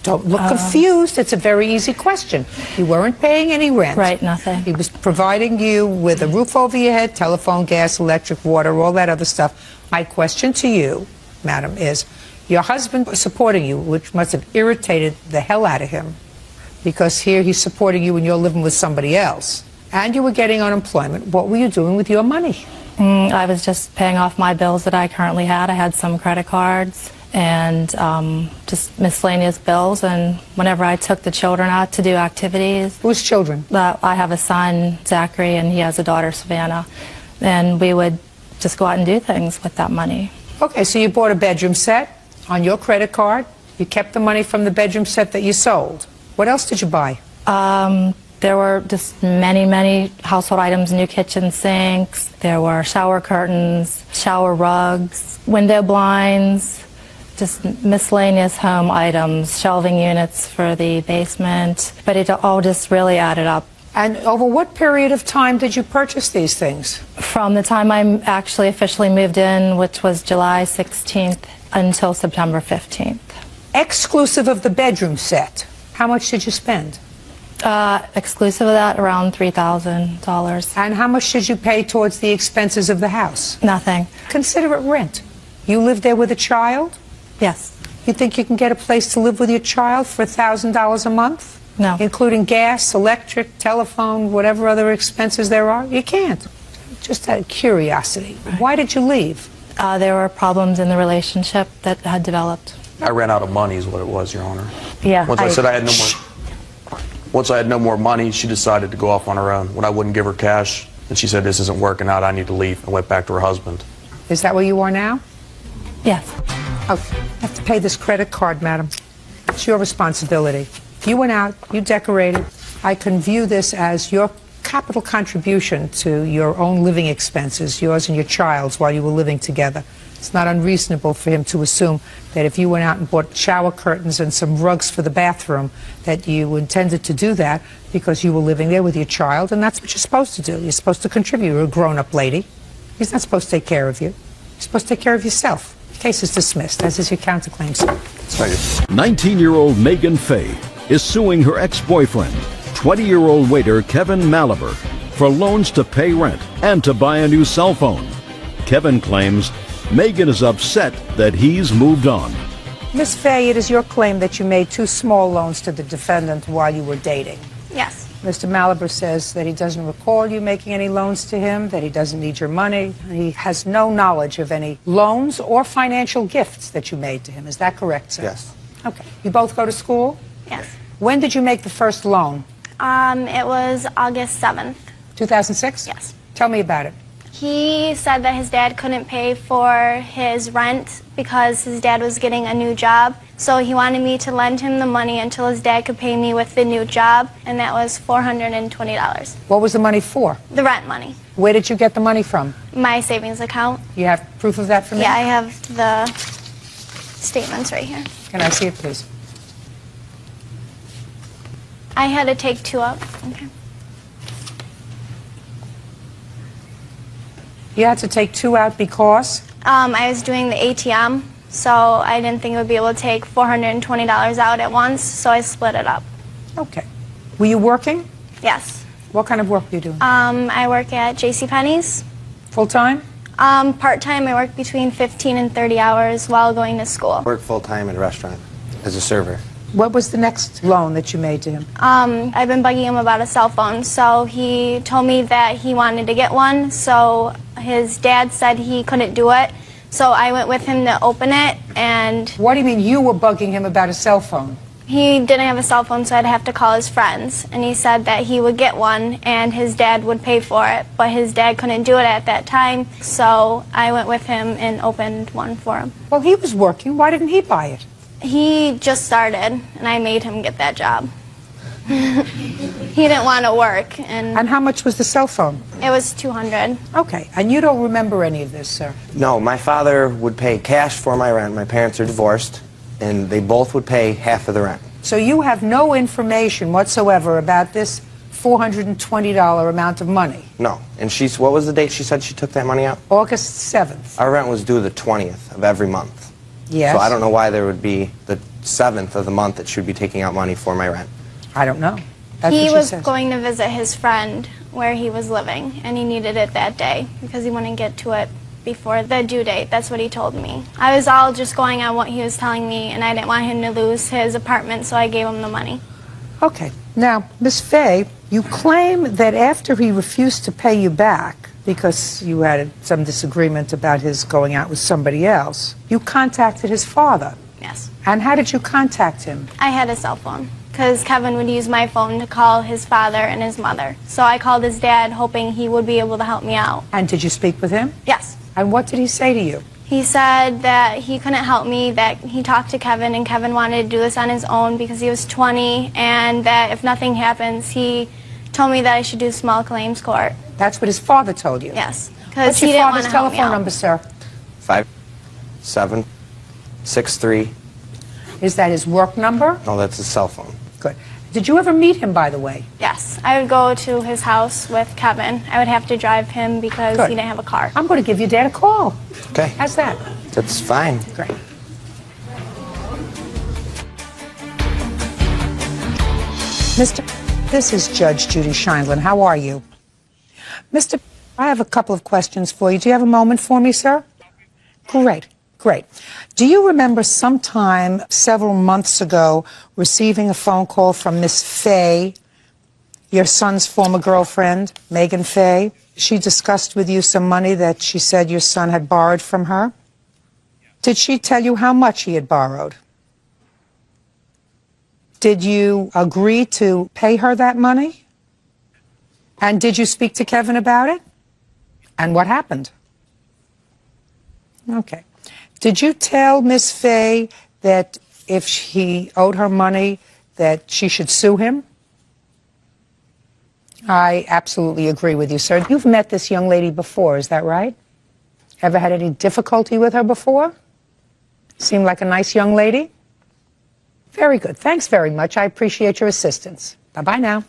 Don't look confused. It's a very easy question. You weren't paying any rent. Right, nothing. He was providing you with a roof over your head, telephone, gas, electric, water, all that other stuff. My question to you, madam, is your husband was supporting you, which must have irritated the hell out of him, because here he's supporting you and you're living with somebody else. And you were getting unemployment. What were you doing with your money? I was just paying off my bills that I currently had. I had some credit cards and just miscellaneous bills, and whenever I took the children out to do activities. Whose children? I have a son, Zachary, and he has a daughter, Savannah, and we would just go out and do things with that money. Okay, so you bought a bedroom set on your credit card. You kept the money from the bedroom set that you sold. What else did you buy? There were just many household items, new kitchen sinks, there were shower curtains, shower rugs, window blinds, just miscellaneous home items, shelving units for the basement, but it all just really added up. And over what period of time did you purchase these things? From the time I actually officially moved in, which was July 16th, until September 15th. Exclusive of the bedroom set, how much did you spend? Exclusive of that, around $3,000. And how much did you pay towards the expenses of the house? Nothing. Consider it rent. You live there with a child? Yes. You think you can get a place to live with your child for $1,000 a month? No. Including gas, electric, telephone, whatever other expenses there are? You can't. Just out of curiosity. Right. Why did you leave? There were problems in the relationship that had developed. I ran out of money is what it was, Your Honor. Yeah. Once I said I had no more. Once I had no more money, she decided to go off on her own. When I wouldn't give her cash, and she said, "This isn't working out, I need to leave," and went back to her husband. Is that where you are now? Yes. Oh, you have to pay this credit card, madam. It's your responsibility. You went out, you decorated. I can view this as your capital contribution to your own living expenses, yours and your child's, while you were living together. It's not unreasonable for him to assume that if you went out and bought shower curtains and some rugs for the bathroom, that you intended to do that because you were living there with your child, and that's what you're supposed to do. You're supposed to contribute. You're a grown-up lady. He's not supposed to take care of you. You're supposed to take care of yourself. The case is dismissed, as is your counterclaim, sir. 19-year-old Megan Fay is suing her ex-boyfriend, 20-year-old waiter Kevin Malaber, for loans to pay rent and to buy a new cell phone. Kevin claims Megan is upset that he's moved on. Miss Fay, it is your claim that you made 2 small loans to the defendant while you were dating. Yes. Mr. Malaber says that he doesn't recall you making any loans to him, that he doesn't need your money. He has no knowledge of any loans or financial gifts that you made to him. Is that correct, sir? Yes. Okay. You both go to school? Yes. When did you make the first loan? It was August 7th. 2006? Yes. Tell me about it. He said that his dad couldn't pay for his rent because his dad was getting a new job. So he wanted me to lend him the money until his dad could pay me with the new job, and that was $420. What was the money for? The rent money. Where did you get the money from? My savings account. You have proof of that for me? Yeah, I have the statements right here. Can I see it, please? I had to take 2 out. Okay. You had to take 2 out because? I was doing the ATM, so I didn't think I would be able to take $420 out at once, so I split it up. Okay. Were you working? Yes. What kind of work were you doing? I work at JCPenney's. Full-time? Part-time. I work between 15 and 30 hours while going to school. Work full-time at a restaurant as a server. What was the next loan that you made to him? I've been bugging him about a cell phone, so he told me that he wanted to get one, so his dad said he couldn't do it, so I went with him to open it, and... What do you mean you were bugging him about a cell phone? He didn't have a cell phone, so I'd have to call his friends, and he said that he would get one, and his dad would pay for it, but his dad couldn't do it at that time, so I went with him and opened one for him. Well, he was working. Why didn't he buy it? He just started, and I made him get that job. He didn't want to work. And how much was the cell phone? It was $200. Okay, and you don't remember any of this, sir? No, my father would pay cash for my rent. My parents are divorced, and they both would pay half of the rent. So you have no information whatsoever about this $420 amount of money? No. And what was the date she said she took that money out? August 7th. Our rent was due the 20th of every month. Yes. So I don't know why there would be the 7th of the month that she would be taking out money for my rent. I don't know. That's He what she was says. going to visit his friend where he was living, and he needed it that day because he wouldn't get to it before the due date. That's what he told me. I was all just going on what he was telling me, and I didn't want him to lose his apartment, so I gave him the money. Okay. Now, Miss Fay, you claim that after he refused to pay you back because you had some disagreement about his going out with somebody else, you contacted his father. Yes. And how did you contact him? I had a cell phone because Kevin would use my phone to call his father and his mother. So I called his dad hoping he would be able to help me out. And did you speak with him? Yes. And what did he say to you? He said that he couldn't help me, that he talked to Kevin, and Kevin wanted to do this on his own because he was 20, and that if nothing happens, he told me that I should do small claims court. That's what his father told you? Yes. What's Because he your didn't want father's to help me telephone out. number, sir? 5763. Is that his work number? No, that's his cell phone. Good. Did you ever meet him, by the way? Yes. I would go to his house with Kevin. I would have to drive him because Good. he didn't have a car. I'm going to give your dad a call. Okay. How's that? That's fine. Great. Mr. This is Judge Judy Sheindlin. How are you? Mr. I have a couple of questions for you. Do you have a moment for me, sir? Great. Great. Do you remember sometime several months ago receiving a phone call from Miss Fay, your son's former girlfriend, Megan Fay? She discussed with you some money that she said your son had borrowed from her? Did she tell you how much he had borrowed? Did you agree to pay her that money? And did you speak to Kevin about it? And what happened? Okay. Did you tell Miss Fay that if he owed her money, that she should sue him? I absolutely agree with you, sir. You've met this young lady before, is that right? Ever had any difficulty with her before? Seemed like a nice young lady? Very good. Thanks very much. I appreciate your assistance. Bye-bye now.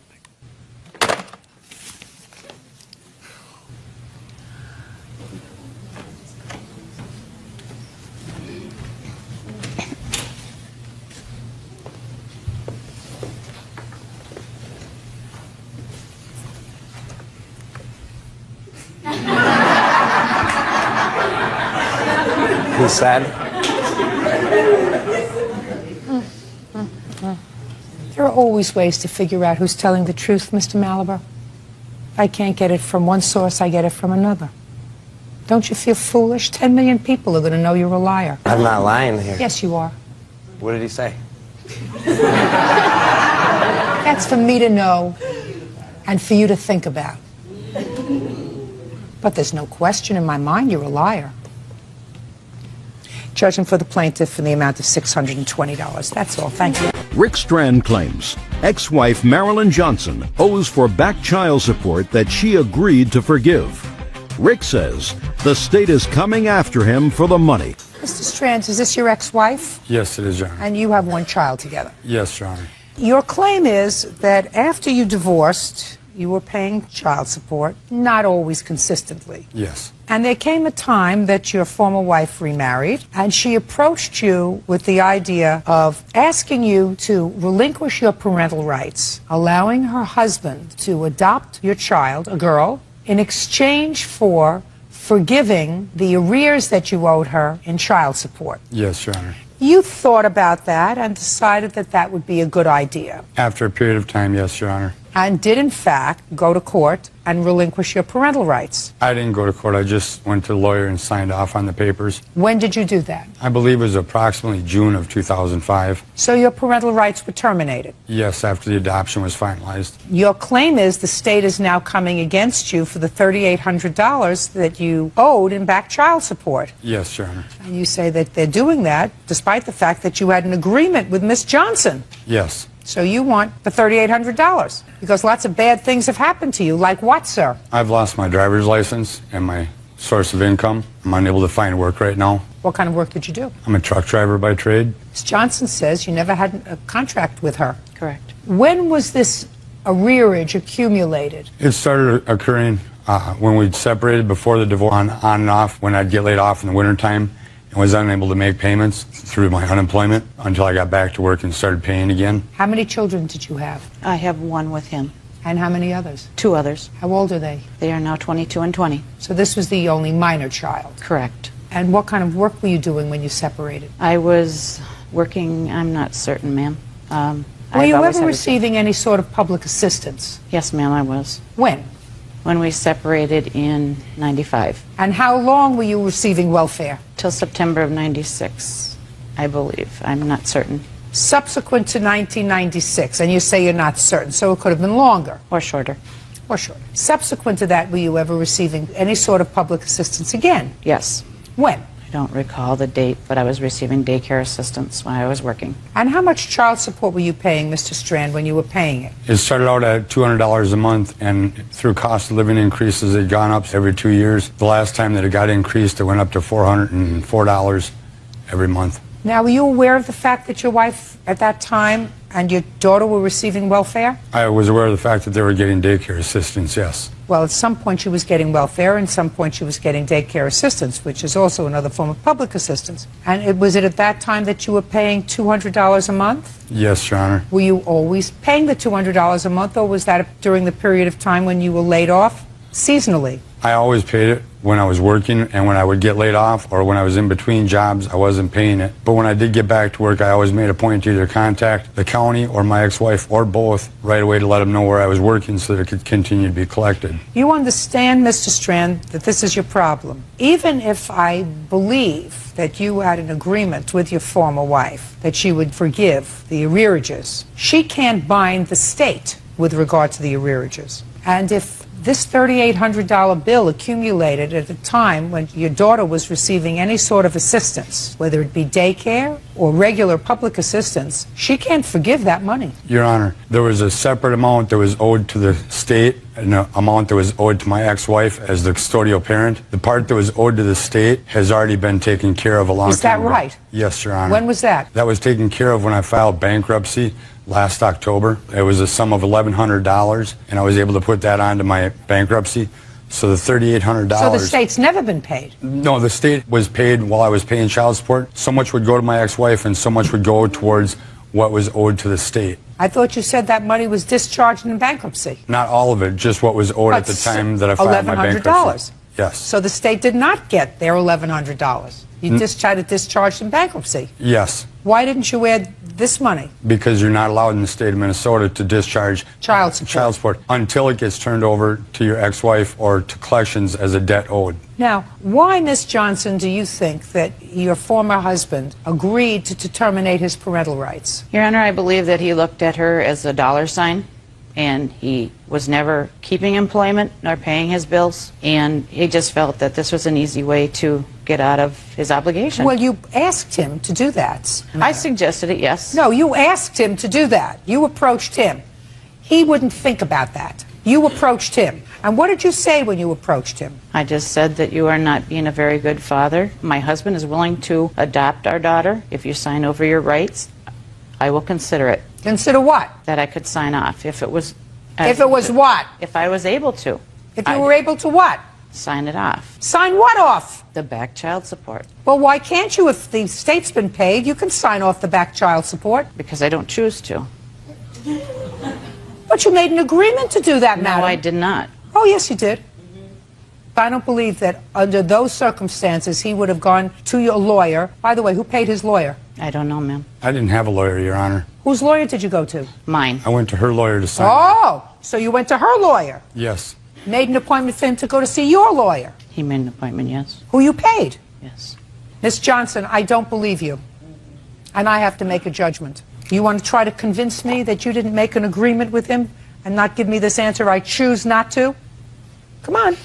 He said, There are always ways to figure out who's telling the truth, Mr. Malabar. If I can't get it from one source, I get it from another. Don't you feel foolish? 10 million people are going to know you're a liar. I'm not lying here. Yes, you are. What did he say? That's for me to know and for you to think about. But there's no question in my mind you're a liar. Judging for the plaintiff in the amount of $620. That's all. Thank you. Rick Strand claims ex-wife Marilyn Johnson owes for back child support that she agreed to forgive. Rick says the state is coming after him for the money. Mr. Strands, is this your ex-wife? Yes, it is, Your Honor. And you have one child together. Yes, Your Honor. Your claim is that after you divorced, you were paying child support, not always consistently. Yes. And there came a time that your former wife remarried, and she approached you with the idea of asking you to relinquish your parental rights, allowing her husband to adopt your child, a girl, in exchange for forgiving the arrears that you owed her in child support. Yes, Your Honor. You thought about that and decided that that would be a good idea, After a period of time, yes, Your Honor. and did in fact go to court and relinquish your parental rights. I didn't go to court. I just went to the lawyer and signed off on the papers. When did you do that? I believe it was approximately June of 2005. So your parental rights were terminated. Yes, after the adoption was finalized. Your claim is the state is now coming against you for the $3,800 that you owed in back child support. Yes, Your Honor. And you say that they're doing that despite the fact that you had an agreement with Miss Johnson. Yes. So you want the $3,800 because lots of bad things have happened to you. Like what, sir? I've lost my driver's license and my source of income. I'm unable to find work right now. What kind of work did you do? I'm a truck driver by trade. Miss Johnson says you never had a contract with her. Correct. When was this arrearage accumulated? It started occurring when we separated before the divorce, on and off, when I'd get laid off in the wintertime and was unable to make payments through my unemployment until I got back to work and started paying again. How many children did you have? I have one with him. And how many others? 2 others. How old are they? They are now 22 and 20. So this was the only minor child? Correct. And what kind of work were you doing when you separated? I was working, I'm not certain, ma'am. Were you ever receiving any sort of public assistance? Yes, ma'am, I was. When? When we separated in 95. And how long were you receiving welfare? Till September of 96, I believe. I'm not certain. Subsequent to 1996, and you say you're not certain, so it could have been longer. Or shorter. Or shorter. Subsequent to that, were you ever receiving any sort of public assistance again? Yes. When? I don't recall the date, but I was receiving daycare assistance when I was working. And how much child support were you paying, Mr. Strand, when you were paying it? It started out at $200 a month, and through cost of living increases, it had gone up every 2 years. The last time that it got increased, it went up to $404 every month. Now, were you aware of the fact that your wife at that time and your daughter were receiving welfare? I was aware of the fact that they were getting daycare assistance, yes. Well, at some point she was getting welfare, and at some point she was getting daycare assistance, which is also another form of public assistance. And was it at that time that you were paying $200 a month? Yes, Your Honor. Were you always paying the $200 a month, or was that during the period of time when you were laid off, seasonally? I always paid it when I was working, and when I would get laid off or when I was in between jobs, I wasn't paying it. But when I did get back to work, I always made a point to either contact the county or my ex-wife or both right away to let them know where I was working so that it could continue to be collected. You understand, Mr. Strand, that this is your problem. Even if I believe that you had an agreement with your former wife that she would forgive the arrearages, she can't bind the state with regard to the arrearages. And if this $3,800 bill accumulated at a time when your daughter was receiving any sort of assistance, whether it be daycare or regular public assistance, she can't forgive that money. Your Honor, there was a separate amount that was owed to the state and an amount that was owed to my ex-wife as the custodial parent. The part that was owed to the state has already been taken care of a long time ago. Is that right? Yes, Your Honor. When was that? That was taken care of when I filed bankruptcy last October. It was a sum of $1,100, and I was able to put that onto my bankruptcy. So the $3,800... So the state's never been paid? No, the state was paid while I was paying child support. So much would go to my ex-wife, and so much would go towards what was owed to the state. I thought you said that money was discharged in bankruptcy. Not all of it, just what was owed at the time that I filed my bankruptcy. Yes. So the state did not get their $1,100. You had it discharged in bankruptcy. Yes. Why didn't you add this money? Because you're not allowed in the state of Minnesota to discharge child support until it gets turned over to your ex-wife or to collections as a debt owed. Now, why, Miss Johnson, do you think that your former husband agreed to terminate his parental rights? Your Honor, I believe that he looked at her as a dollar sign, and he was never keeping employment nor paying his bills, and he just felt that this was an easy way to get out of his obligation. Well, you asked him to do that. I suggested it, yes. No, you asked him to do that. You approached him. He wouldn't think about that. You approached him. And what did you say when you approached him? I just said that you are not being a very good father. My husband is willing to adopt our daughter. If you sign over your rights, I will consider it. Consider what? That I could sign off if it was... if it was what? If I was able to. If you were able to what? Sign it off. Sign what off? The back child support. Well, why can't you? If the state's been paid, you can sign off the back child support. Because I don't choose to. But you made an agreement to do that, madam. No, I did not. Oh, yes, you did. I don't believe that under those circumstances he would have gone to your lawyer. By the way, who paid his lawyer? I don't know, ma'am. I didn't have a lawyer, Your Honor. Whose lawyer did you go to? Mine. I went to her lawyer to sign. Oh, so you went to her lawyer. Yes. Made an appointment for him to go to see your lawyer. He made an appointment, yes. Who you paid? Yes. Miss Johnson, I don't believe you. And I have to make a judgment. You want to try to convince me that you didn't make an agreement with him and not give me this answer I choose not to? Come on.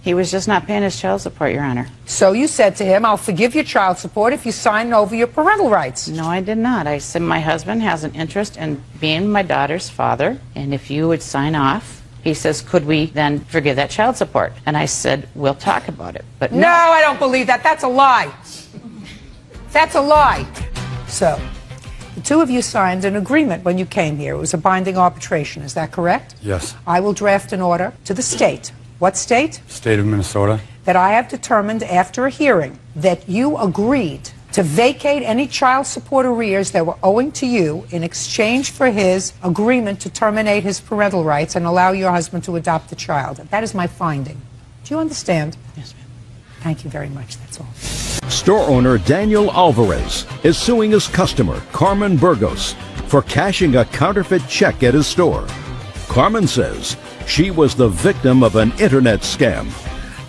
He was just not paying his child support, Your Honor. So you said to him, I'll forgive your child support if you sign over your parental rights. No, I did not. I said my husband has an interest in being my daughter's father, and if you would sign off, he says, could we then forgive that child support? And I said, we'll talk about it. But no, I don't believe that. That's a lie. That's a lie. So, the two of you signed an agreement when you came here. It was a binding arbitration. Is that correct? Yes. I will draft an order to the state. What state? State of Minnesota. that I have determined after a hearing that you agreed to vacate any child support arrears that were owing to you in exchange for his agreement to terminate his parental rights and allow your husband to adopt the child. That is my finding. Do you understand? Yes, ma'am. Thank you very much. That's all. Store owner Daniel Alvarez is suing his customer, Carmen Burgos, for cashing a counterfeit check at his store. Carmen says she was the victim of an internet scam.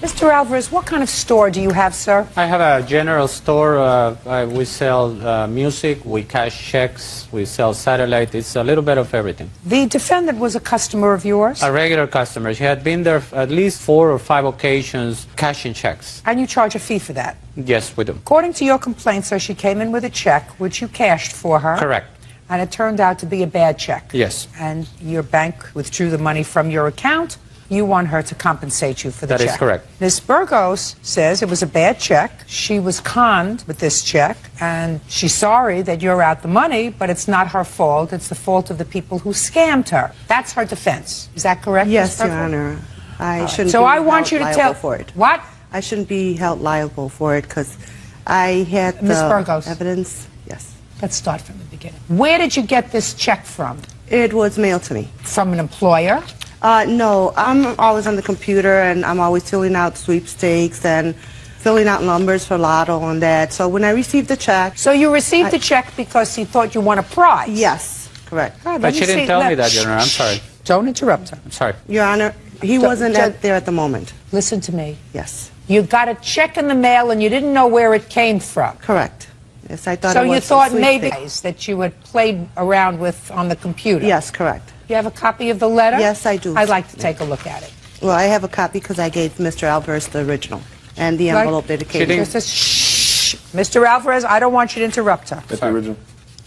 Mr. Alvarez, what kind of store do you have, sir? I have a general store. We sell music, we cash checks, we sell satellite. It's a little bit of everything. The defendant was a customer of yours? A regular customer. She had been there at least 4 or 5 occasions cashing checks. And you charge a fee for that? Yes, we do. According to your complaint, sir, she came in with a check, which you cashed for her. Correct. And it turned out to be a bad check. Yes. And your bank withdrew the money from your account. You want her to compensate you for the check. That is correct. Ms. Burgos says it was a bad check. She was conned with this check, and she's sorry that you're out the money, but it's not her fault. It's the fault of the people who scammed her. That's her defense. Is that correct? Yes, Ms. Your Burgos? Honor. I shouldn't So be I want held you to liable tell for it. What? I shouldn't be held liable for it because I had Ms. the Burgos. evidence. Yes. Let's start from the beginning. Where did you get this check from? It was mailed to me. From an employer? No, I'm always on the computer and I'm always filling out sweepstakes and filling out numbers for lotto and that. So when I received the check... So you received the check because you thought you won a prize? Yes, correct. But she didn't tell me that, Your Honor. I'm sorry. Don't interrupt her. I'm sorry. Your Honor, he wasn't there at the moment. Listen to me. Yes. You got a check in the mail and you didn't know where it came from. Correct. Yes, I thought so it was you thought a maybe sweepstakes. that you had played around with on the computer? Yes, correct. You have a copy of the letter? Yes, I do. I'd like to take a look at it. Well, I have a copy because I gave Mr. Alvarez the original and the envelope that it came in. Shh. Mr. Alvarez, I don't want you to interrupt her. That's the original.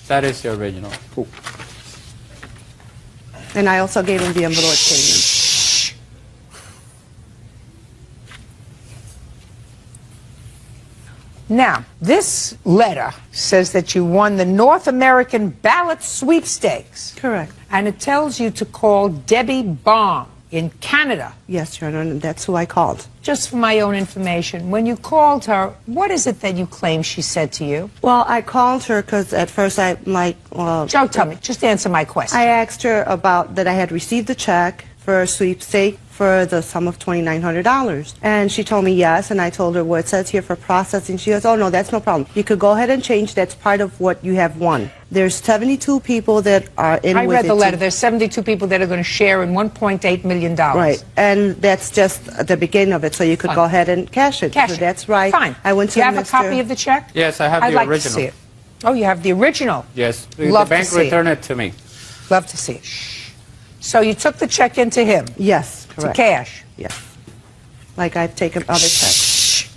That is the original. Cool. And I also gave him the envelope it came in. Now, this letter says that you won the North American Ballot Sweepstakes. Correct. And it tells you to call Debbie Baum in Canada. Yes, Your Honor, and that's who I called. Just for my own information, when you called her, what is it that you claim she said to you? Well, I called her because at first I'm like, well... Joe, tell me. Just answer my question. I asked her about that I had received a check for a sweepstake for the sum of $2,900. And she told me yes, and I told her what it says here for processing. She goes, oh, no, that's no problem. You could go ahead and change. That's part of what you have won. There's 72 people that are in I with read the it letter. There's 72 people that are going to share in $1.8 million. Right, and that's just the beginning of it, so you could go ahead and cash it. Cash So it. that's right. Fine. I went to Do you have a Mr. copy of the check? Yes, I have I'd the like original. to see it. Oh, you have the original? Yes. Love the bank to see returned it to me. Love to see it. Shh. So you took the check into him? Yes, correct. To cash? Yes. Like I've taken other checks.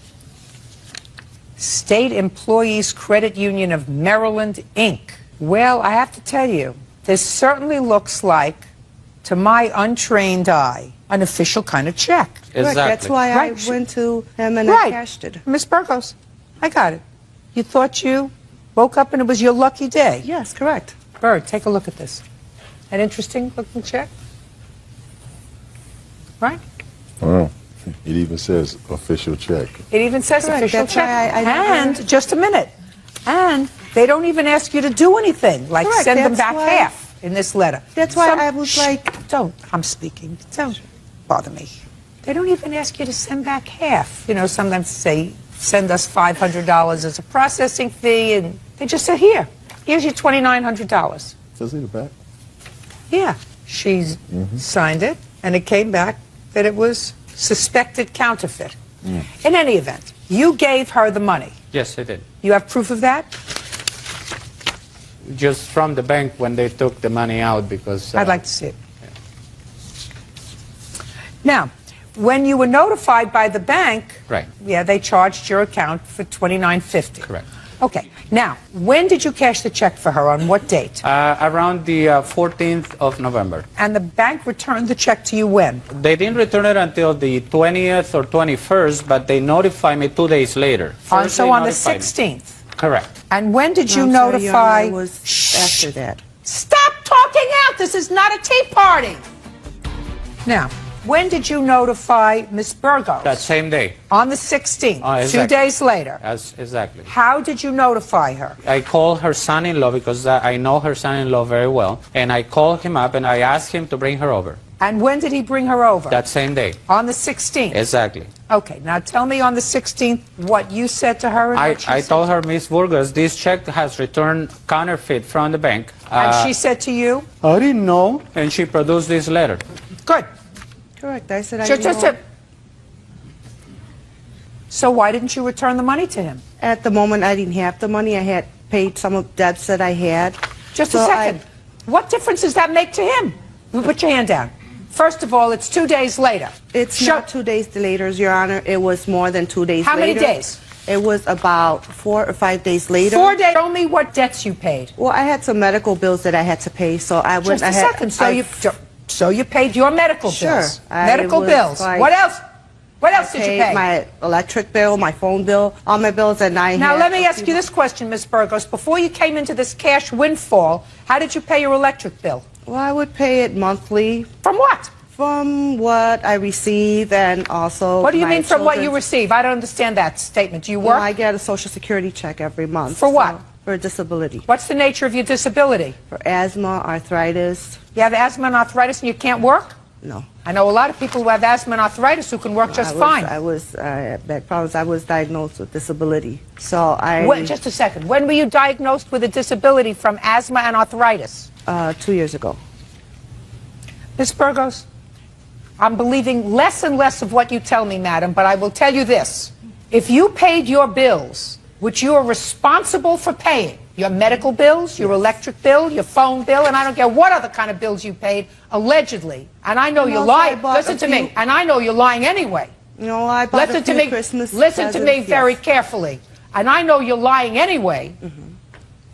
State Employees Credit Union of Maryland, Inc. Well, I have to tell you, this certainly looks like, to my untrained eye, an official kind of check. Correct. That's why I went to him and I cashed it. Miss Burgos, I got it. You thought you woke up and it was your lucky day? Yes, correct. Bird, take a look at this. An interesting looking check? Right? Oh, it even says official check. It even says Correct. official That's check. why I And, just a minute, and they don't even ask you to do anything, like Correct. send them That's back why- half in this letter. That's why I was like... Don't, I'm speaking, don't bother me. They don't even ask you to send back half. You know, sometimes say, send us $500 as a processing fee, and they just say, here's your $2,900. Does it back? Yeah, she signed it, and it came back that it was suspected counterfeit. In any event, you gave her the money. Yes, I did. You have proof of that? Just from the bank when they took the money out because... I'd like to see it. Now, when you were notified by the bank, Right. yeah, they charged your account for $29.50. Correct. Okay. Now, when did you cash the check for her? On what date? Around the 14th of November. And the bank returned the check to you when? They didn't return it until the 20th or 21st, but they notified me 2 days later. First So they on the notified me. 16th. Correct. And when did you I'm sorry, Your Honor, notify? it was after that. Stop talking out! This is not a tea party! Now, When did you notify Miss Burgos? That same day. On the 16th, Exactly. 2 days later. Exactly. How did you notify her? I called her son-in-law because I know her son-in-law very well, and I called him up and I asked him to bring her over. And when did he bring her over? That same day. On the 16th? Exactly. Okay, now tell me on the 16th what you said to her. And what she I said told to her, Miss Burgos, this check has returned counterfeit from the bank. And she said to you? I didn't know. And she produced this letter. Good. Correct. I said I Just- didn't just- know. So why didn't you return the money to him? At the moment, I didn't have the money. I had paid some of debts that I had. Just So a second. What difference does that make to him? You put your hand down. First of all, it's 2 days later. It's not 2 days later, Your Honor. It was more than 2 days How later. many days? It was about 4 or 5 days later. 4 days. Show me what debts you paid. Well, I had some medical bills that I had to pay, so I went Just a ahead. second. So you paid your medical Sure. bills. Medical was bills. like- What else? What else I did you paid pay? my electric bill, my phone bill, all my bills, and I Now had let me a ask few- you this question, Ms. Burgos. Before you came into this cash windfall, how did you pay your electric bill? Well, I would pay it monthly. From what? From what I receive, and also. What do you my mean from what you children's- receive? I don't understand that statement. Do you Well, work? I get a Social Security check every month. For what? For disability. What's the nature of your disability? For asthma, arthritis. You have asthma and arthritis and you can't work? No. I know a lot of people who have asthma and arthritis who can work just fine. I was back problems. I was diagnosed with disability. So I. Wait, just a second. When were you diagnosed with a disability from asthma and arthritis? 2 years ago. Ms. Burgos, I'm believing less and less of what you tell me, madam, but I will tell you this. If you paid your bills, which you are responsible for paying, your medical bills, your electric bill, your phone bill, and I don't care what other kind of bills you paid, allegedly, and I know you're also I lying. bought Listen a to me, few- and I know you're lying anyway. No, I bought Listen a few to me. Christmas Listen to me presents, very yes. carefully, and I know you're lying anyway.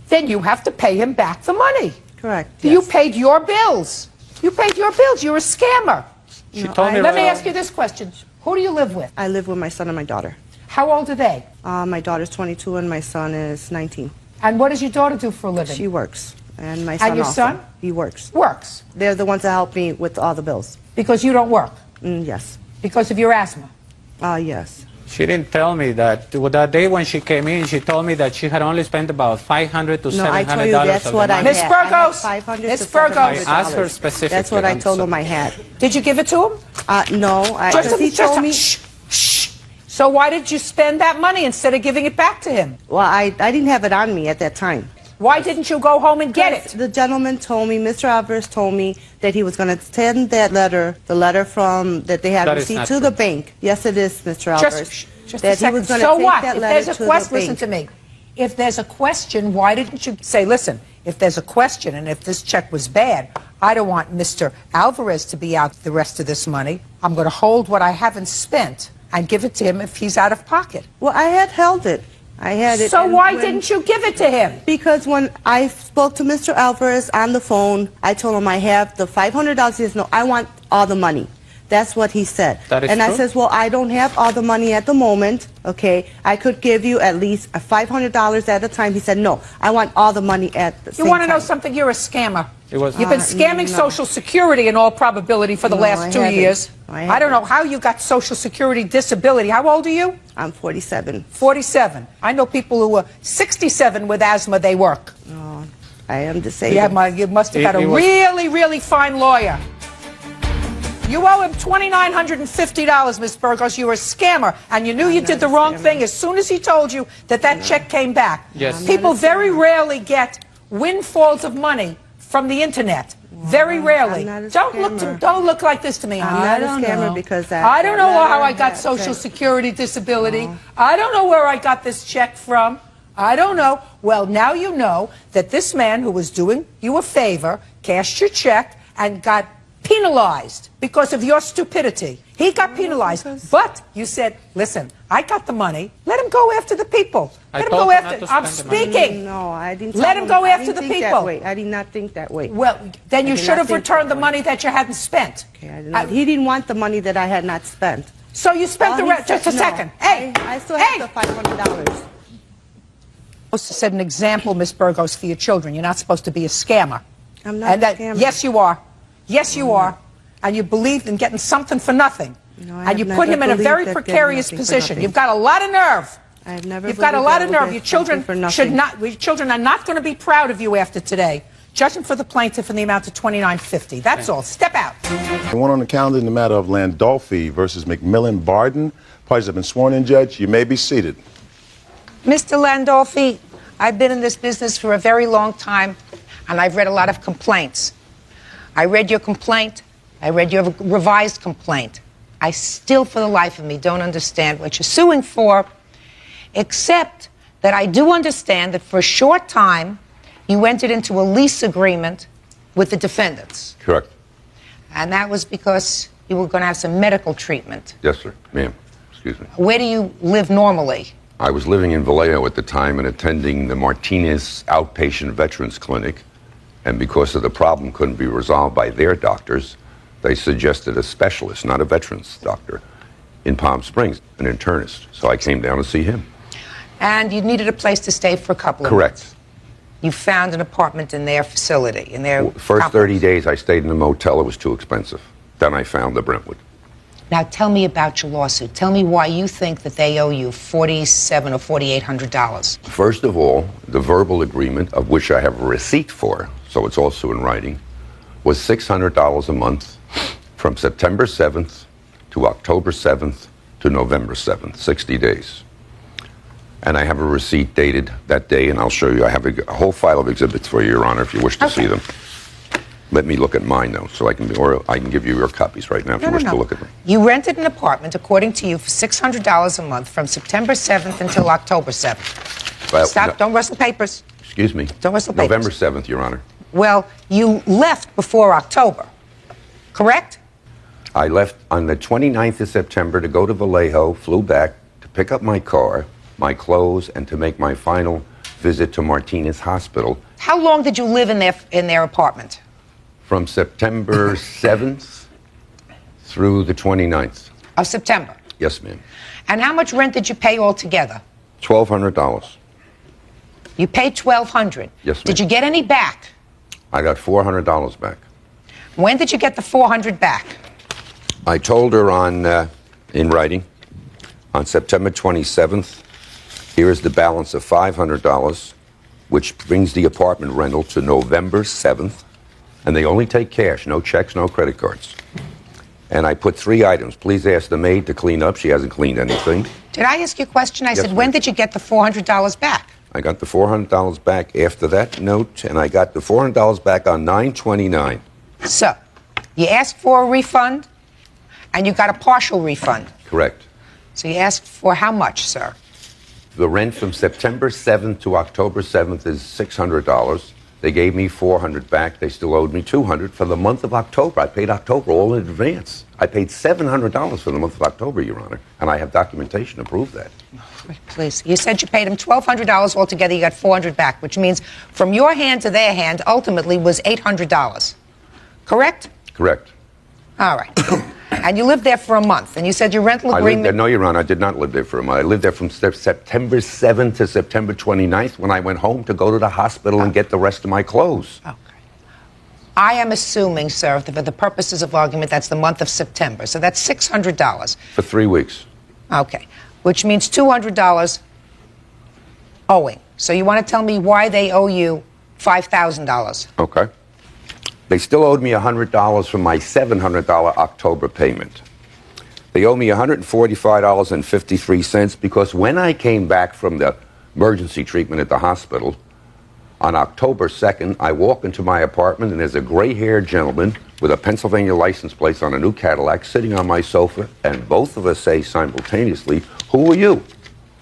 Then you have to pay him back the money. Correct. You paid your bills. You paid your bills. You're a scammer. She told me Let me right- ask you this question. Who do you live with? I live with my son and my daughter. How old are they? My daughter's 22 and my son is 19. And what does your daughter do for a living? She works. And my son And your also. son? He works. Works. They're the ones that help me with all the bills. Because you don't work? Yes. Because of your asthma? Yes. She didn't tell me that. That day when she came in, she told me that she had only spent about $500 to $700 No, I told you that's of what the I money. Miss had. I had Burgos, 500 Miss to Burgos. I $700. asked her specifically. That's what I I'm told him sorry. I had. Did you give it to him? No, because he told me. Shh. So why did you spend that money instead of giving it back to him? Well, I didn't have it on me at that time. Why didn't you go home and get it? The gentleman told me, Mr. Alvarez told me that he was going to send that letter, the letter from that they had That is received not to true. the bank. Yes, it is, Mr. Alvarez. Just that a second. he was going So to take what? that If letter there's a to the question, bank. listen to me. If there's a question, why didn't you say, listen, if there's a question and if this check was bad, I don't want Mr. Alvarez to be out the rest of this money. I'm going to hold what I haven't spent and give it to him if he's out of pocket. Well, I had held it. I had it. So and why when- didn't you give it to him? Because when I spoke to Mr. Alvarez on the phone, I told him I have the $500. He says, no, I want all the money. That's what he said. That is and I true? says, well, I don't have all the money at the moment, okay? I could give you at least $500 at a time. He said, no, I want all the money at the same You want to time. know something? You're a scammer. It was- You've been scamming no. Social Security in all probability for the No, last I 2 haven't. years. I I don't know haven't. how you got Social Security disability. How old are you? I'm 47. 47. I know people who are 67 with asthma, they work. Oh, I am disabled. You must have had a It was- really, really fine lawyer. You owe him $2,950, Miss Burgos. You were a scammer, and you knew you did the wrong thing as soon as he told you that that check came back. Yes. People very rarely get windfalls of money from the internet. Very rarely. I'm not a Don't scammer. look like this to me. I'm I not a don't scammer know. because that- I don't that know how letter I got that Social said- Security disability. I don't know where I got this check from. I don't know. Well, now you know that this man who was doing you a favor cashed your check and got penalized because of your stupidity. He got penalized. But you said, listen, I got the money. Let him go after the people. I Let him told go him after. not to I'm spend the money. speaking. No, I didn't. Let tell him go I after didn't the think people. That way. I did not think that way. Well, then I you did should not have think returned that the way. money that you hadn't spent. Okay, I did not. He didn't want the money that I had not spent. So you spent All the he rest. Just a said- no, second. Hey, I still hey. have the $500. Supposed to set an example, Miss Burgos, for your children. You're not supposed to be a scammer. I'm not And a that, scammer. yes, you are. Yes, you are. and you believed in getting something for nothing. No, I And you have put never him in a believed very that getting precarious nothing for position. nothing. You've got a lot of nerve. I have never You've got a believed lot that of I nerve. would Your get something children for nothing. your children are not going to be proud of you after today. Judging for the plaintiff in the amount of $29.50. That's all. Step out. The one on the calendar in the matter of Landolfi versus McMillan Barden. Parties have been sworn in, Judge. You may be seated. Mr. Landolfi, I've been in this business for a very long time, and I've read a lot of complaints. I read your complaint. I read your revised complaint. I still, for the life of me, don't understand what you're suing for, except that I do understand that for a short time, you entered into a lease agreement with the defendants. Correct. And that was because you were going to have some medical treatment. Yes, sir. Ma'am. Excuse me. Where do you live normally? I was living in Vallejo at the time and attending the Martinez Outpatient Veterans Clinic. And because of the problem couldn't be resolved by their doctors, they suggested a specialist, not a veterans doctor, in Palm Springs, an internist. So I came down to see him. And you needed a place to stay for a couple of Correct. months. You found an apartment in their facility, in their First complex. 30 days I stayed in a motel. It was too expensive. Then I found the Brentwood. Now tell me about your lawsuit. Tell me why you think that they owe you $4,700 or $4,800. First of all, the verbal agreement, of which I have a receipt for, so it's also in writing, was $600 a month from September 7th to October 7th to November 7th, 60 days. And I have a receipt dated that day, and I'll show you. I have a whole file of exhibits for you, Your Honor, if you wish to see them. Let me look at mine, though, so I can give you your copies right now if you wish to look at them. You rented an apartment, according to you, for $600 a month from September 7th until October 7th. Well, Stop, no, don't rustle papers. excuse me. Don't rustle papers. November 7th, Your Honor. Well, you left before October, correct? I left on the 29th of September to go to Vallejo, flew back to pick up my car, my clothes, and to make my final visit to Martinez Hospital. How long did you live in their apartment? From September 7th through the 29th. Of September. Yes, ma'am. And how much rent did you pay altogether? $1,200. You paid $1,200. Yes, ma'am. Did you get any back? I got $400 back. When did you get the $400 back? I told her in writing on September 27th, here is the balance of $500, which brings the apartment rental to November 7th. And they only take cash, no checks, no credit cards. And I put 3 items. Please ask the maid to clean up. She hasn't cleaned anything. Did I ask you a question? I Yes, said, ma'am. when did you get the $400 back? I got the $400 back after that note, and I got the $400 back on 9/29. So, you asked for a refund, and you got a partial refund. Correct. So you asked for how much, sir? The rent from September 7th to October 7th is $600. They gave me $400 back. They still owed me $200 for the month of October. I paid October all in advance. I paid $700 for the month of October, Your Honor, and I have documentation to prove that. Please. You said you paid him $1,200 altogether. You got $400 back, which means from your hand to their hand ultimately was $800. Correct? Correct. All right. And you lived there for a month, and you said your rental I lived agreement... there. No, Your Honor, I did not live there for a month. I lived there from September 7th to September 29th when I went home to go to the hospital and get the rest of my clothes. Okay. I am assuming, sir, that for the purposes of argument, that's the month of September. So that's $600. For 3 weeks. Okay. Which means $200 owing. So you want to tell me why they owe you $5,000? Okay. They still owed me $100 from my $700 October payment. They owe me $145.53 because when I came back from the emergency treatment at the hospital on October 2nd, I walk into my apartment and there's a gray-haired gentleman with a Pennsylvania license plate on a new Cadillac sitting on my sofa, and both of us say simultaneously, "Who are you?"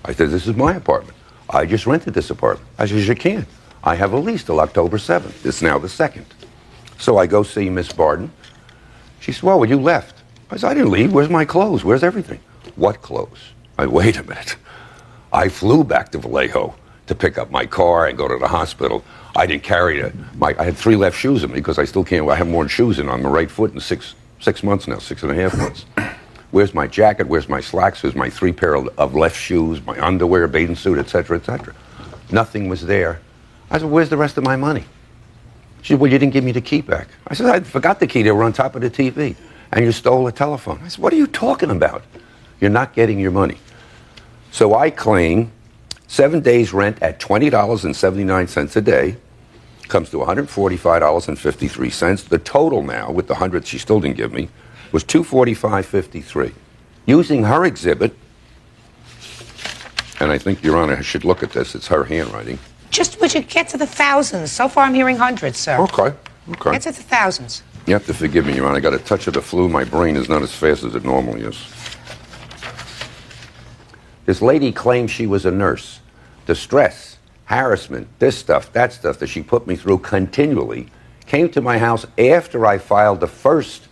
I said, "This is my apartment. I just rented this apartment." I said, "You can't. I have a lease till October 7th. It's now the 2nd. So I go see Miss Barden. She said, "Well, you left." I said, "I didn't leave. Where's my clothes? Where's everything?" "What clothes?" Wait a minute. I flew back to Vallejo to pick up my car and go to the hospital. I didn't carry it. I had 3 left shoes in me because I still can't. I haven't worn shoes on my right foot in six months now, 6.5 months. Where's my jacket? Where's my slacks? Where's my 3 pair of left shoes, my underwear, bathing suit, etc., etc.? Nothing was there. I said, "Where's the rest of my money?" She said, "Well, you didn't give me the key back." I said, "I forgot the key. They were on top of the TV." and you stole a telephone. I said, what are you talking about? You're not getting your money. So I claim 7 days rent at $20.79 a day comes to $145.53. The total now, with the 100 she still didn't give me, was $245.53. Using her exhibit, and I think Your Honor should look at this, it's her handwriting. Just would you get to the thousands? So far I'm hearing hundreds, sir. Okay. Get to the thousands. You have to forgive me, Your Honor. I got a touch of the flu. My brain is not as fast as it normally is. This lady claimed she was a nurse. The stress, harassment, this stuff, that stuff that she put me through continually came to my house after I filed the first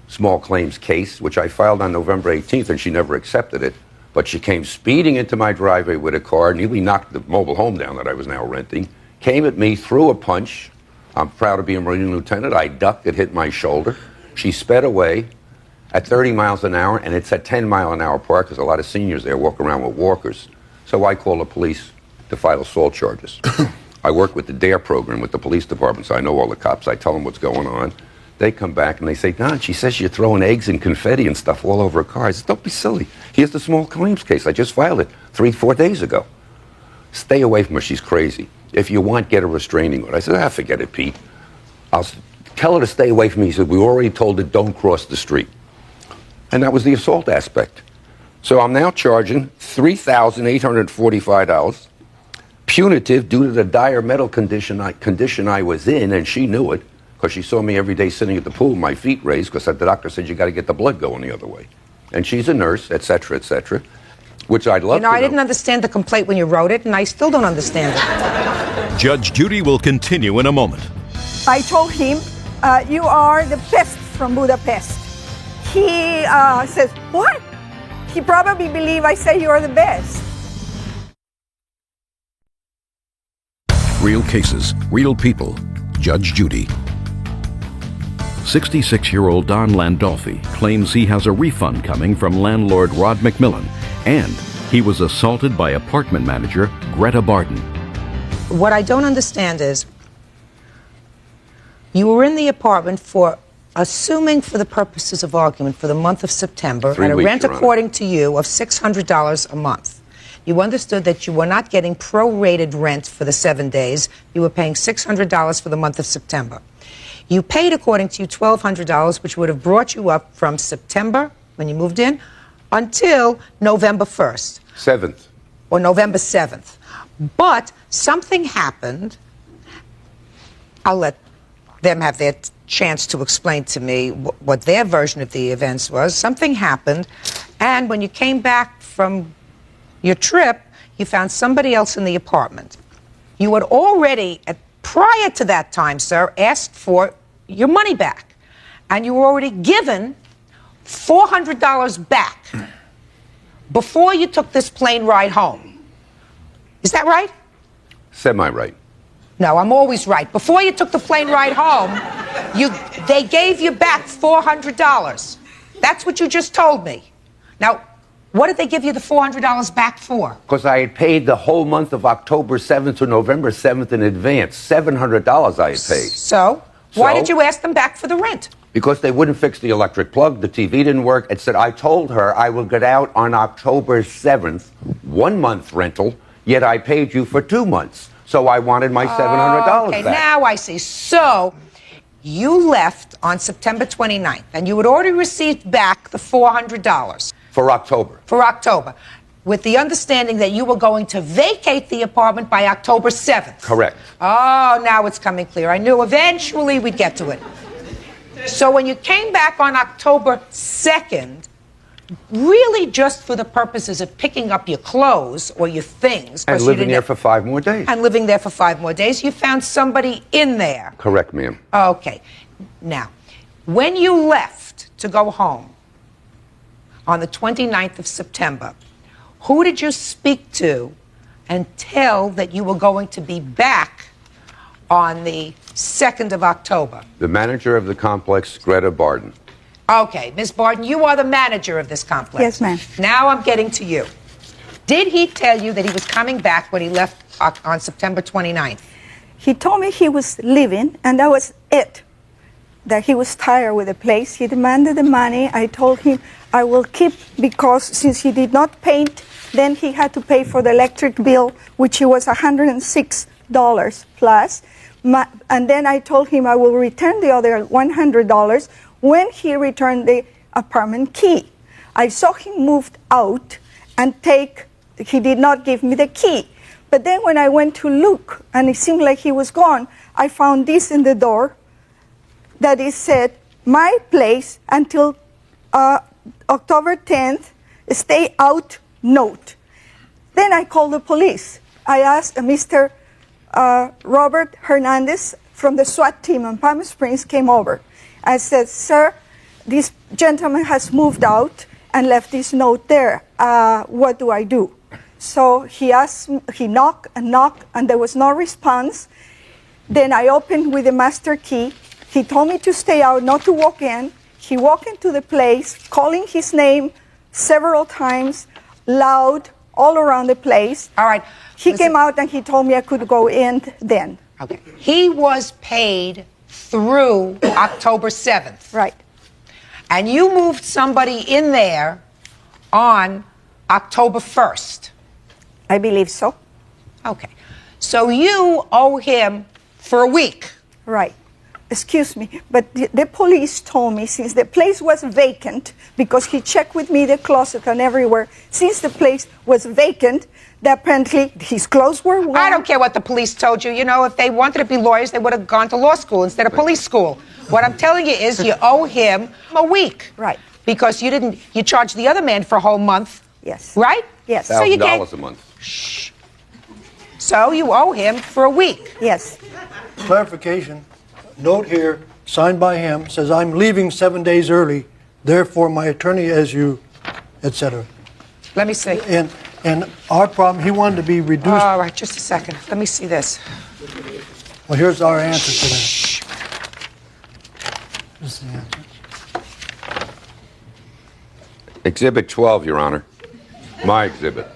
small claims case, which I filed on November 18th, and she never accepted it. But she came speeding into my driveway with a car, nearly knocked the mobile home down that I was now renting, came at me, threw a punch. I'm proud to be a Marine lieutenant. I ducked, it hit my shoulder. She sped away at 30 miles an hour, and it's a 10-mile-an-hour park because a lot of seniors there walk around with walkers. So I call the police to file assault charges. I work with the DARE program with the police department, so I know all the cops. I tell them what's going on. They come back and they say, Don, she says you're throwing eggs and confetti and stuff all over her car. I said, don't be silly. Here's the small claims case. I just filed it 3-4 days ago. Stay away from her. She's crazy. If you want, get a restraining order. I said, forget it, Pete. I'll tell her to stay away from me. He said, we already told her don't cross the street. And that was the assault aspect. So I'm now charging $3,845, punitive due to the dire medical condition I was in, and she knew it. Because she saw me every day sitting at the pool, my feet raised, because the doctor said you got to get the blood going the other way. And she's a nurse, et cetera, which I'd love to know. I didn't understand the complaint when you wrote it, and I still don't understand it. Judge Judy will continue in a moment. I told him, you are the best from Budapest. He says, what? He probably believed I say you are the best. Real cases, real people. Judge Judy. 66-year-old Don Landolfi claims he has a refund coming from landlord Rod McMillan, and he was assaulted by apartment manager Greta Barden. What I don't understand is, you were in the apartment for, assuming for the purposes of argument, for the month of September, at a rent, according to you, of $600 a month. You understood that you were not getting prorated rent for the 7 days. You were paying $600 for the month of September. You paid, according to you, $1,200, which would have brought you up from September, when you moved in, until November 1st. 7th. Or November 7th. But something happened. I'll let them have their chance to explain to me what their version of the events was. Something happened, and when you came back from your trip, you found somebody else in the apartment. You had already, prior to that time, sir, asked for your money back. And you were already given $400 back before you took this plane ride home. Is that right? Semi-right. No, I'm always right. Before you took the plane ride home, they gave you back $400. That's what you just told me. Now, what did they give you the $400 back for? Because I had paid the whole month of October 7th to November 7th in advance. $700 I had paid. So, why did you ask them back for the rent? Because they wouldn't fix the electric plug, the TV didn't work. It said, I told her I will get out on October 7th, 1 month rental, yet I paid you for 2 months. So I wanted my $700 okay, back. Now I see. So, you left on September 29th, and you had already received back the $400. For October. For October. With the understanding that you were going to vacate the apartment by October 7th. Correct. Oh, now it's coming clear. I knew eventually we'd get to it. So when you came back on October 2nd, really just for the purposes of picking up your clothes or your things. And living there for 5 more days. And living there for 5 more days, you found somebody in there. Correct, ma'am. Okay. Now, when you left to go home on the 29th of September, who did you speak to and tell that you were going to be back on the 2nd of October? The manager of the complex, Greta Barden. Okay, Ms. Barden, you are the manager of this complex. Yes, ma'am. Now I'm getting to you. Did he tell you that he was coming back when he left on September 29th? He told me he was leaving, and that was it. that he was tired with the place. He demanded the money. I told him I will keep, because since he did not paint, then he had to pay for the electric bill, which was $106 plus. And then I told him I will return the other $100 when he returned the apartment key. I saw him moved out and he did not give me the key. But then when I went to look, and it seemed like he was gone, I found this in the door that it said, "My place until October 10th, stay out, note." Then I called the police. I asked Mr. Robert Hernandez from the SWAT team in Palm Springs came over. I said, "Sir, this gentleman has moved out and left this note there. What do I do?" So he knocked, and there was no response. Then I opened with the master key. He told me to stay out, not to walk in. He walked into the place, calling his name several times, loud, all around the place. All right. He came out and he told me I could go in then. Okay. He was paid through October 7th. Right. And you moved somebody in there on October 1st. I believe so. Okay. So you owe him for a week. Right. Excuse me, but the police told me since the place was vacant, because he checked with me the closet and everywhere, since the place was vacant, that apparently his clothes were warm. I don't care what the police told you. You know, if they wanted to be lawyers, they would have gone to law school instead of police school. What I'm telling you is you owe him a week. Right. Because you charged the other man for a whole month. Yes. Right? Yes. So you $1,000 a month. Shh. So you owe him for a week. Yes. Clarification. Note here, signed by him, says, "I'm leaving 7 days early, therefore my attorney as you," etc. Let me see. And our problem, he wanted to be reduced. All right, just a second. Let me see this. Well, here's our answer to that. This is the answer. Exhibit 12, Your Honor. My exhibit.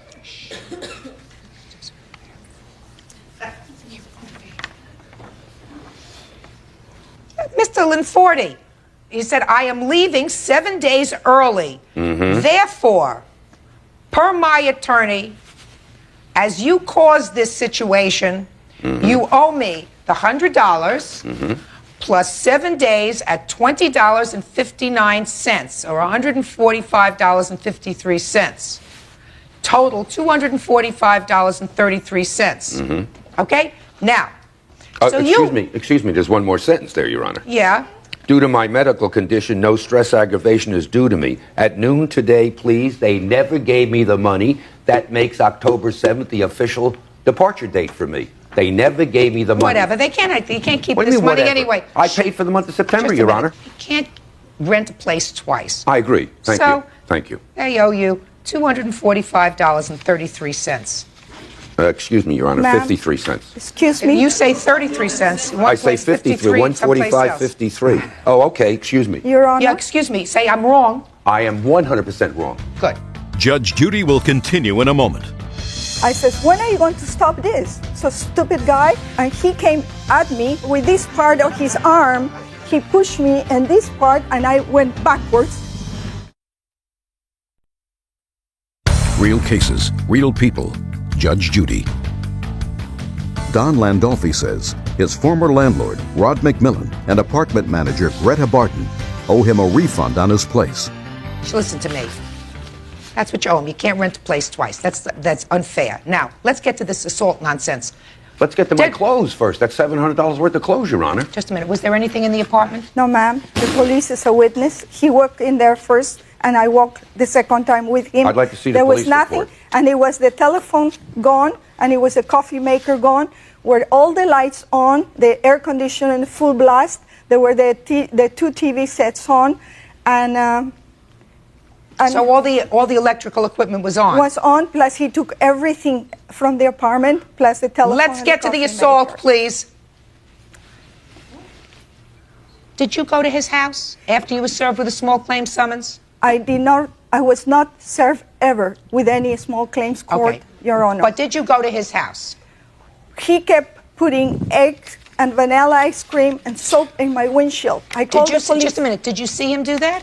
Mr. Linforti, he said, "I am leaving 7 days early. Therefore, per my attorney, as you caused this situation, you owe me the $100 plus 7 days at $20.59, or $145.53. Total $245.33. Okay? Now, Excuse me, there's one more sentence there, Your Honor. Yeah. Due to my medical condition, no stress aggravation is due to me. At noon today, please, they never gave me the money. That makes October 7th the official departure date for me. They never gave me the money. Whatever. They can't keep What do you this mean, money whatever? anyway. I paid for the month of September, Just a Your minute. Honor. You can't rent a place twice. I agree. Thank you. Thank you. They owe you $245.33. Excuse me, Your Honor, Ma'am. 53 cents. Excuse If me. you say 33 cents, I say 53, 145.53. Oh, okay, excuse me. Your Honor. Yeah, excuse me. Say I'm wrong. I am 100% wrong. Good. Judge Judy will continue in a moment. I said, "When are you going to stop this?" So stupid guy. And he came at me with this part of his arm. He pushed me in this part, and I went backwards. Real cases, real people. Judge Judy. Don Landolfi says his former landlord, Rod McMillan, and apartment manager, Greta Barton, owe him a refund on his place. Listen to me. That's what you owe him. You can't rent a place twice. That's unfair. Now, let's get to this assault nonsense. Let's get to my clothes first. That's $700 worth of clothes, Your Honor. Just a minute. Was there anything in the apartment? No, ma'am. The police is a witness. He walked in there first, and I walked the second time with him. I'd like to see the There was police nothing, report. and it was the telephone gone, and it was a coffee maker gone, were all the lights on, the air conditioner full blast. There were the two TV sets on, and so all the electrical equipment was on. Was on. Plus, he took everything from the apartment, plus the telephone. Let's and get to the coffee assault, maker. please. Did you go to his house after you were served with a small claims summons? I did not. I was not served ever with any small claims court, Okay. Your Honor. But did you go to his house? He kept putting eggs and vanilla ice cream and soap in my windshield. I called the police. Just a minute, did you see him do that?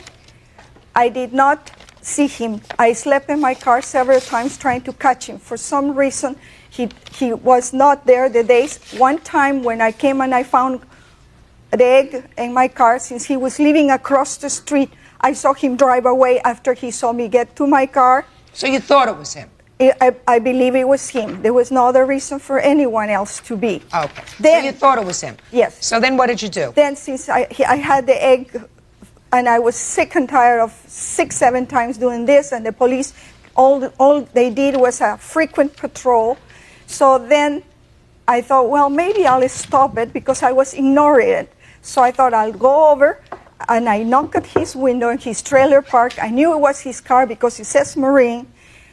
I did not see him. I slept in my car several times trying to catch him. For some reason, he was not there the days. One time when I came and I found the egg in my car, since he was living across the street, I saw him drive away after he saw me get to my car. So you thought it was him? I believe it was him. There was no other reason for anyone else to be. Okay. Then, so you thought it was him? Yes. So then what did you do? Then since I had the egg, and I was sick and tired of 6-7 times doing this, and the police, all they did was a frequent patrol. So then I thought, well, maybe I'll stop it because I was ignoring it. So I thought I'll go over, and I knocked at his window in his trailer park. I knew it was his car because it says Marine.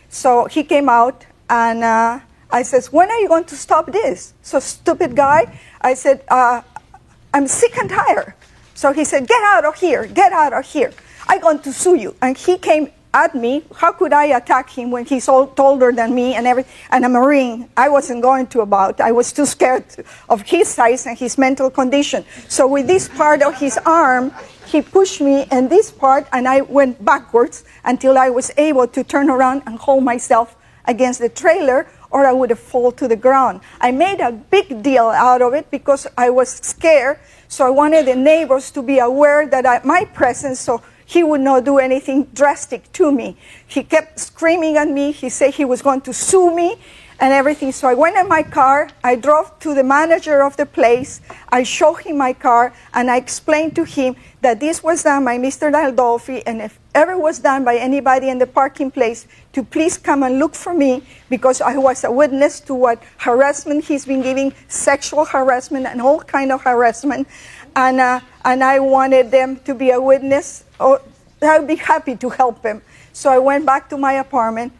So he came out, and I said, when are you going to stop this? So stupid guy, I said, I'm sick and tired. So he said, get out of here, get out of here. I'm going to sue you. And he came at me. How could I attack him when he's older than me and everything? And a Marine, I wasn't going to about. I was too scared of his size and his mental condition. So with this part of his arm, he pushed me in this part, and I went backwards until I was able to turn around and hold myself against the trailer, or I would have fallen to the ground. I made a big deal out of it because I was scared, so I wanted the neighbors to be aware that my presence, so he would not do anything drastic to me. He kept screaming at me. He said he was going to sue me and everything. So I went in my car. I drove to the manager of the place. I showed him my car, and I explained to him that this was done by Mr. Daldolfi, and if ever was done by anybody in the parking place, to please come and look for me, because I was a witness to what harassment he's been giving, sexual harassment and all kind of harassment, and I wanted them to be a witness. I would be happy to help him. So I went back to my apartment,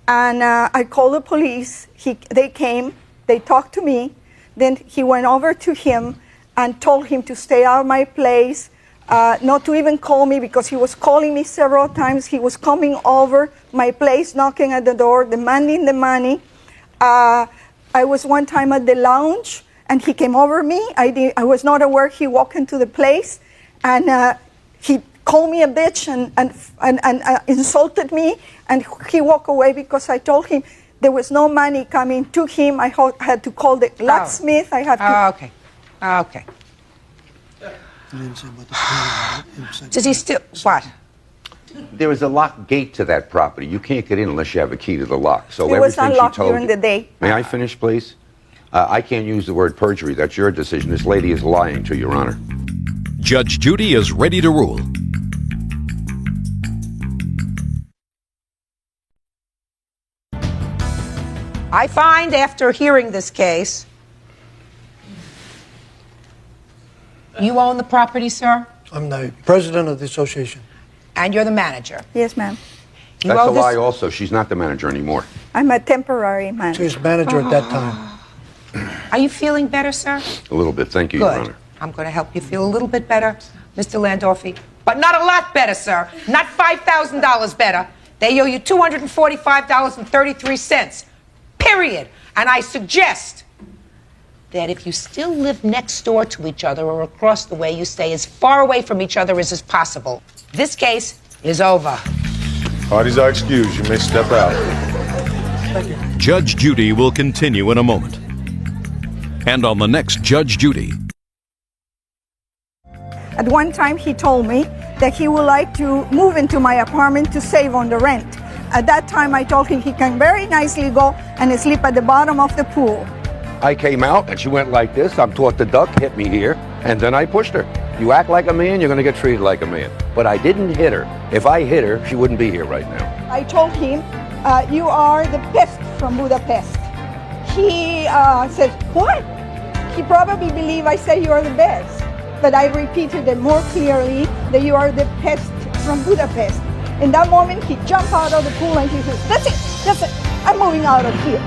and I called the police. They came, they talked to me, then he went over to him and told him to stay out of my place, not to even call me, because he was calling me several times. He was coming over my place, knocking at the door, demanding the money. I was one time at the lounge, and he came over me. I was not aware. He walked into the place, and he called me a bitch and insulted me, and he walked away because I told him there was no money coming to him. I had to call the locksmith. I had to. Okay. Okay. Does he still, what? There is a locked gate to that property. You can't get in unless you have a key to the lock. So It was everything unlocked she told during you. the day. May I finish, please? I can't use the word perjury. That's your decision. This lady is lying to Your Honor. Judge Judy is ready to rule. I find, after hearing this case, you own the property, sir? I'm the president of the association. And you're the manager? Yes, ma'am. You That's owe a this- lie also. She's not the manager anymore. I'm a temporary manager. She was manager at that time. Are you feeling better, sir? A little bit. Thank you, Your Good. Honor. I'm going to help you feel a little bit better, Mr. Landolfi. But not a lot better, sir. Not $5,000 better. They owe you $245.33. Period. And I suggest that if you still live next door to each other or across the way, you stay as far away from each other as is possible. This case is over. Parties are excused. You may step out. Judge Judy will continue in a moment. And on the next Judge Judy. At one time, he told me that he would like to move into my apartment to save on the rent. At that time, I told him he can very nicely go and sleep at the bottom of the pool. I came out and she went like this. I'm taught the duck hit me here, and then I pushed her. You act like a man, you're going to get treated like a man. But I didn't hit her. If I hit her, she wouldn't be here right now. I told him, you are the pest from Budapest. He said, what? He probably believed I said you are the best. But I repeated it more clearly, that you are the pest from Budapest. In that moment, he jumped out of the pool and he said, that's it, I'm moving out of here.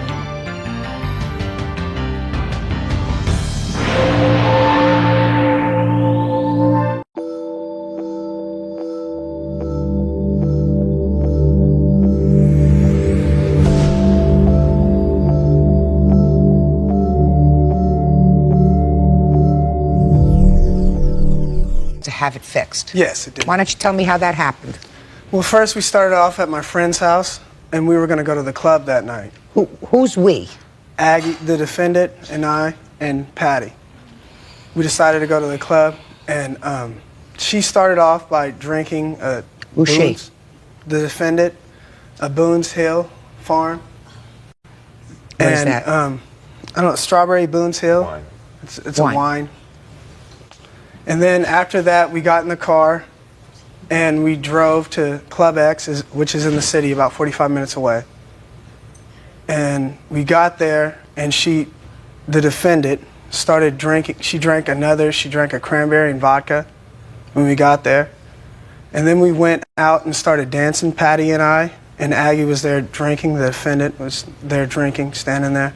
have it fixed. Yes, it did. Why don't you tell me how that happened? Well, first we started off at my friend's house, and we were going to go to the club that night. Who's we? Aggie, the defendant, and I, and Patty. We decided to go to the club, and she started off by drinking Who's she? Boone's, the defendant, a Boone's Hill farm. What and, is that? I don't know, Strawberry Boone's Hill. Wine. It's a wine. And then after that, we got in the car, and we drove to Club X, which is in the city, about 45 minutes away. And we got there, and the defendant, started drinking. She drank a cranberry and vodka when we got there. And then we went out and started dancing, Patty and I, and Aggie was there drinking. The defendant was there drinking, standing there.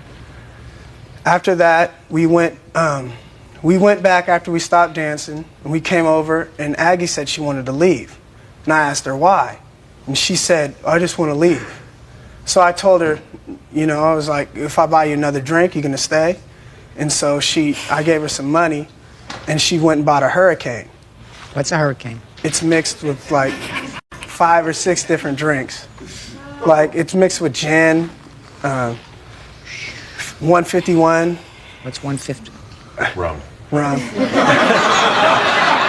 After that, we went back after we stopped dancing, and we came over, and Aggie said she wanted to leave. And I asked her why. And she said, I just want to leave. So I told her, I was like, if I buy you another drink, you're going to stay? And so I gave her some money, and she went and bought a Hurricane. What's a Hurricane? It's mixed with like 5 or 6 different drinks. Like it's mixed with gin, 151. What's 150? Rum.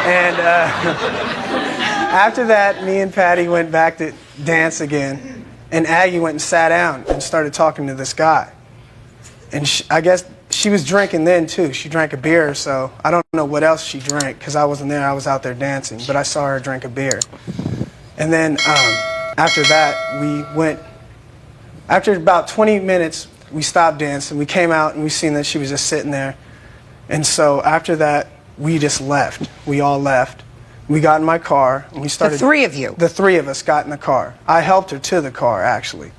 And after that, me and Patty went back to dance again, and Aggie went and sat down and started talking to this guy. And I guess she was drinking then too. She drank a beer or so. I don't know what else she drank because I wasn't there. I was out there dancing, but I saw her drink a beer. And then after that, after about 20 minutes, we stopped dancing. We came out and we seen that she was just sitting there. And so after that, we just left. We all left. We got in my car and we started. The three of you? The three of us got in the car. I helped her to the car, actually.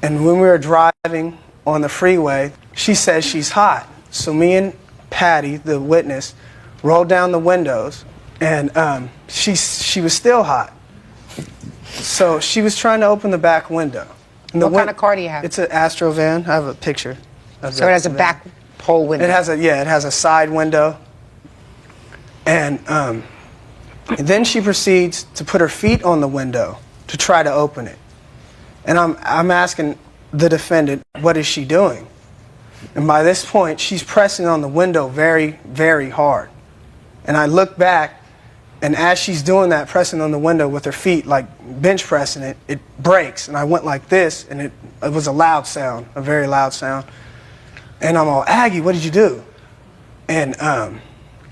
And when we were driving on the freeway, she says she's hot. So me and Patty, the witness, rolled down the windows, and she was still hot. So she was trying to open the back window. And What kind of car do you have? It's an Astro van. I have a picture. So it has a back pole window. It has a side window. And then she proceeds to put her feet on the window to try to open it. And I'm asking the defendant, what is she doing? And by this point, she's pressing on the window very, very hard. And I look back, and as she's doing that, pressing on the window with her feet, like bench pressing it, it breaks. And I went like this, and it was a loud sound, a very loud sound. And I'm all, Aggie, what did you do? And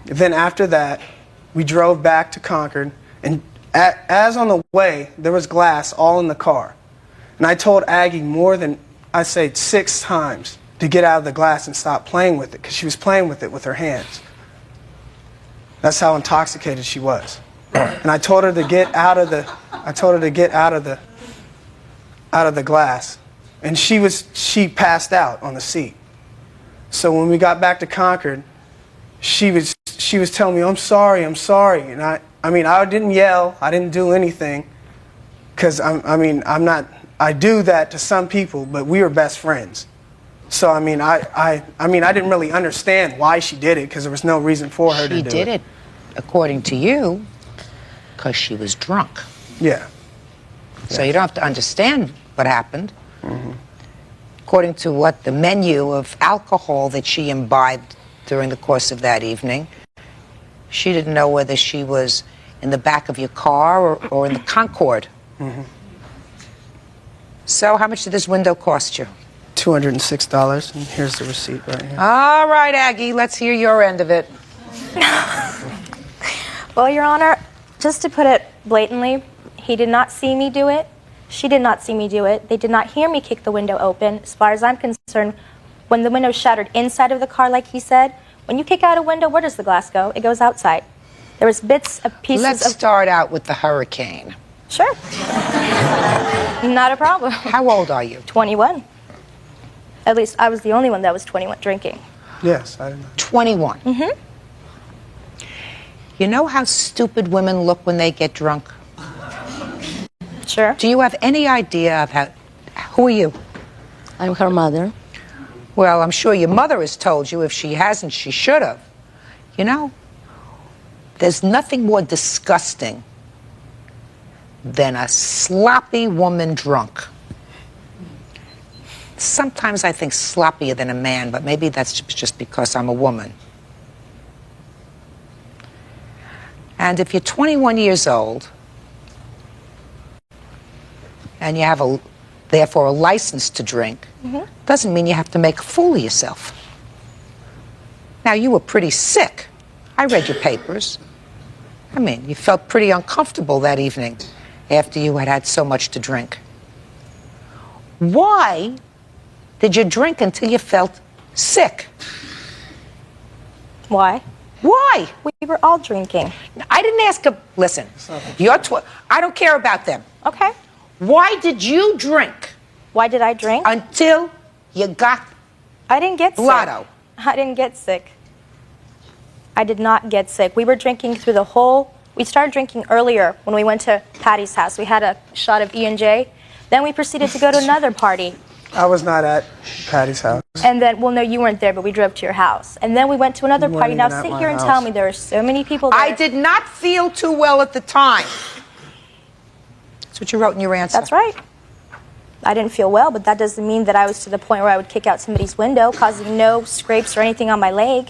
then after that, we drove back to Concord, and as on the way, there was glass all in the car. And I told Aggie more than, I'd say, 6 times to get out of the glass and stop playing with it, because she was playing with it with her hands. That's how intoxicated she was. And I told her to get out of the glass. And she passed out on the seat. So when we got back to Concord, she was telling me, I'm sorry. And I didn't yell, I didn't do anything, because I do that to some people, but we were best friends. So I didn't really understand why she did it, because there was no reason for her to do it. She did it, according to you, because she was drunk. Yeah. So you don't have to understand what happened. Mm-hmm. According to what the menu of alcohol that she imbibed during the course of that evening, she didn't know whether she was in the back of your car or in the Concorde. Mm-hmm. So how much did this window cost you? $206, and here's the receipt right here. All right, Aggie, let's hear your end of it. Well, Your Honor, just to put it blatantly, he did not see me do it. She did not see me do it. They did not hear me kick the window open. As far as I'm concerned, when the window shattered inside of the car, like he said, when you kick out a window, where does the glass go? It goes outside. There was bits of pieces Let's start out with the Hurricane. Sure. Not a problem. How old are you? 21. At least I was the only one that was 21 drinking. Yes, I didn't know. 21. Mm-hmm. You know how stupid women look when they get drunk? Sure. Do you have any idea of who are you? I'm her mother. Well, I'm sure your mother has told you. If she hasn't, she should have. You know, There's nothing more disgusting than a sloppy woman drunk. Sometimes I think sloppier than a man, but maybe that's just because I'm a woman. And if you're 21 years old and you have therefore a license to drink, doesn't mean you have to make a fool of yourself. Now, you were pretty sick. I read your papers. I mean, you felt pretty uncomfortable that evening after you had had so much to drink. Why did you drink until you felt sick? Why? Why? We were all drinking. I didn't ask a... Listen, I don't care about them. Okay. Why did you drink? Why did I drink? Until you got... I didn't get blotto. Sick. I didn't get sick. I did not get sick. We were drinking through the whole... We started drinking earlier when we went to Patty's house. We had a shot of E&J. Then we proceeded to go to another party. I was not at Patty's house. And then, well, no, you weren't there, but we drove to your house. And then we went to another You party. weren't Now even at sit my here and house. tell me there were so many people there. I did not feel too well at the time. That's what you wrote in your answer. That's right. I didn't feel well, but that doesn't mean that I was to the point where I would kick out somebody's window, causing no scrapes or anything on my leg.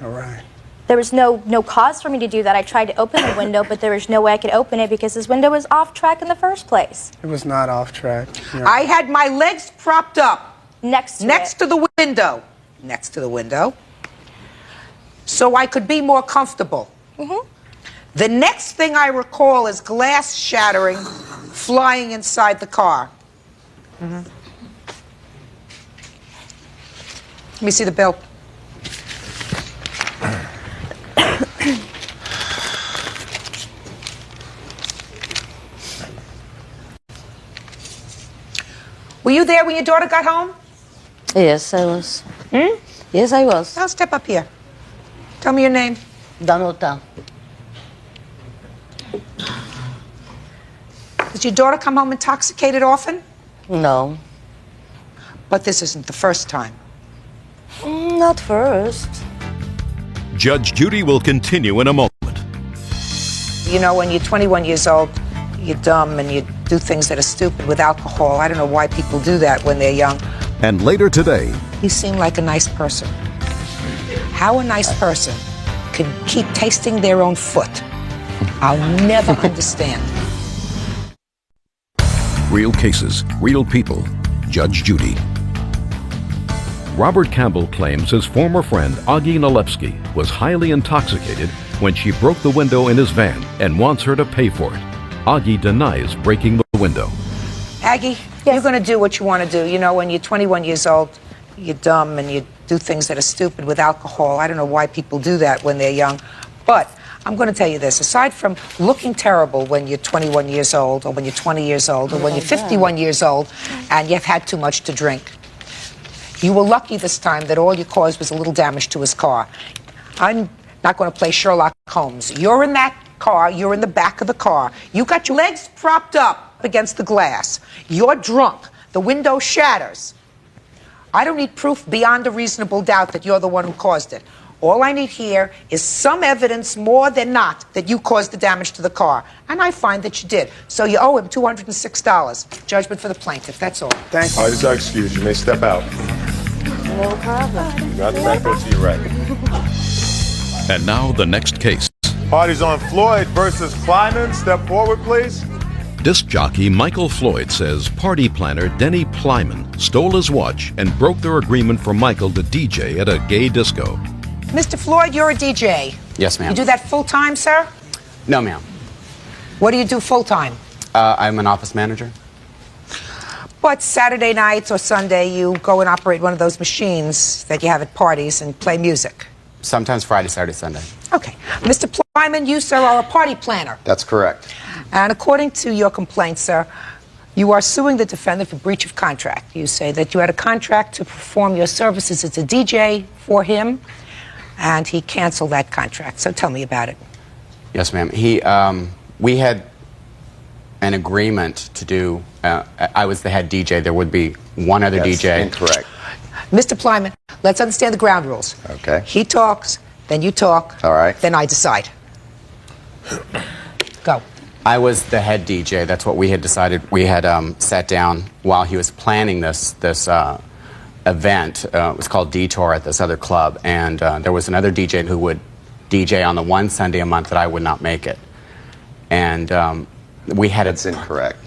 All right. There was no cause for me to do that. I tried to open the window, but there was no way I could open it because this window was off track in the first place. It was not off track. I had my legs propped up. Next to the window. Next to the window. So I could be more comfortable. The next thing I recall is glass shattering, flying inside the car. Let me see the bill. Were you there when your daughter got home? Yes, I was. Yes, I was. Now step up here. Tell me your name. Danuta. Does your daughter come home intoxicated often? No. But this isn't the first time. Not first. Judge Judy will continue in a moment. You know, when you're 21 years old, you're dumb and you do things that are stupid with alcohol. I don't know why people do that when they're young. And later today, You seem like a nice person. How a nice person can keep tasting their own foot, I'll never understand. real cases, real people. Judge Judy. Robert Campbell claims his former friend Augie Nalepsky was highly intoxicated when she broke the window in his van and wants her to pay for it. Augie denies breaking the window. Aggie, you're going to do what you want to do. You know, when you're 21 years old, you're dumb and you do things that are stupid with alcohol. I don't know why people do that when they're young. But I'm going to tell you this. Aside from looking terrible when you're 21 years old or when you're 20 years old or when you're 51 years old and you've had too much to drink, you were lucky this time that all you caused was a little damage to his car. I'm not going to play Sherlock Holmes. You're in that car. You're in the back of the car. You got your legs propped up against the glass. You're drunk. The window shatters. I don't need proof beyond a reasonable doubt that you're the one who caused it. All I need here is some evidence more than not that you caused the damage to the car. And I find that you did. So you owe him $206. Judgment for the plaintiff. That's all. Thank you. All right, this is our excuse. You may step out. No problem. You got the back door to your right. And now the next case. Party's on Floyd versus Kleiman. Step forward, please. Disc jockey Michael Floyd says party planner Denny Plyman stole his watch and broke their agreement for Michael to DJ at a gay disco. Mr. Floyd, you're a DJ. Yes, ma'am. You do that full-time, sir? No, ma'am. What do you do full-time? I'm an office manager. But Saturday nights or Sunday, you go and operate one of those machines that you have at parties and play music. Sometimes Friday, Saturday, Sunday. Okay. Mr. Plyman, you, sir, are a party planner. That's correct. And according to your complaint, sir, you are suing the defendant for breach of contract. You say that you had a contract to perform your services as a DJ for him, and he canceled that contract. So tell me about it. Yes, ma'am. We had an agreement to do. I was the head DJ. There would be one other DJ. Incorrect. Mr. Plyman, let's understand the ground rules. Okay. He talks, then you talk. All right. Then I decide. Go. I was the head DJ. That's what we had decided. We had sat down while he was planning this event. It was called Detour at this other club, and there was another DJ who would DJ on the one Sunday a month that I would not make it. And we had That's incorrect.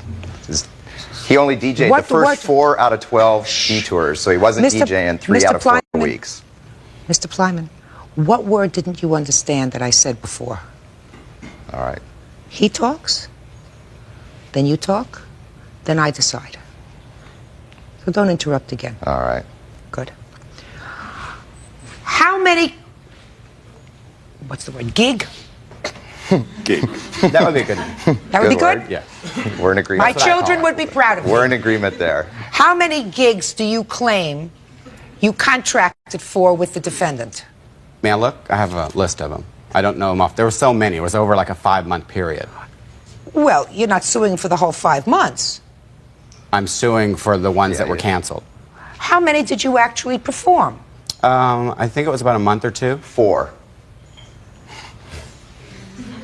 He only DJ'd the first 4 out of 12 detours, so he wasn't DJing 3 out of 4 weeks. Mr. Plyman, what word didn't you understand that I said before? All right. He talks, then you talk, then I decide. So don't interrupt again. All right. Good. How many, what's the word, gig? Gig. That would be good. That would be good? Yeah. We're in agreement. My children would be proud of me. We're in agreement there. How many gigs do you claim you contracted for with the defendant? May I look? I have a list of them. I don't know them off. There were so many. It was over like a 5-month period. Well, you're not suing for the whole 5 months. I'm suing for the ones that were canceled. How many did you actually perform? I think it was about a month or 2. 4.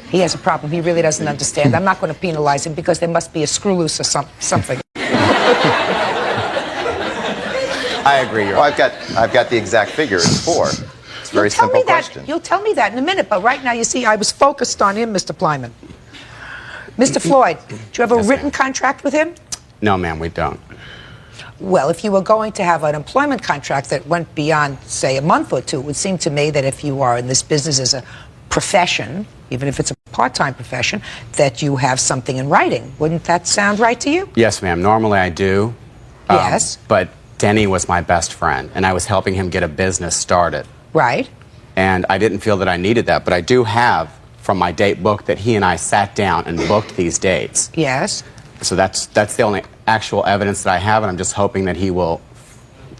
He has a problem. He really doesn't understand. I'm not going to penalize him because there must be a screw loose or something. I agree. Well, I've got the exact figure. It's 4. It's a very simple question. You'll tell me that in a minute, but right now, you see, I was focused on him, Mr. Plyman. Mr. Floyd, do you have a written contract with him? No, ma'am, we don't. Well, if you were going to have an employment contract that went beyond, say, a month or 2, it would seem to me that if you are in this business as a profession, even if it's a part-time profession, that you have something in writing. Wouldn't that sound right to you? Yes, ma'am. Normally I do. Yes. But Denny was my best friend, and I was helping him get a business started. Right. And I didn't feel that I needed that, but I do have from my date book that he and I sat down and booked these dates. Yes. So that's the only actual evidence that I have, and I'm just hoping that he will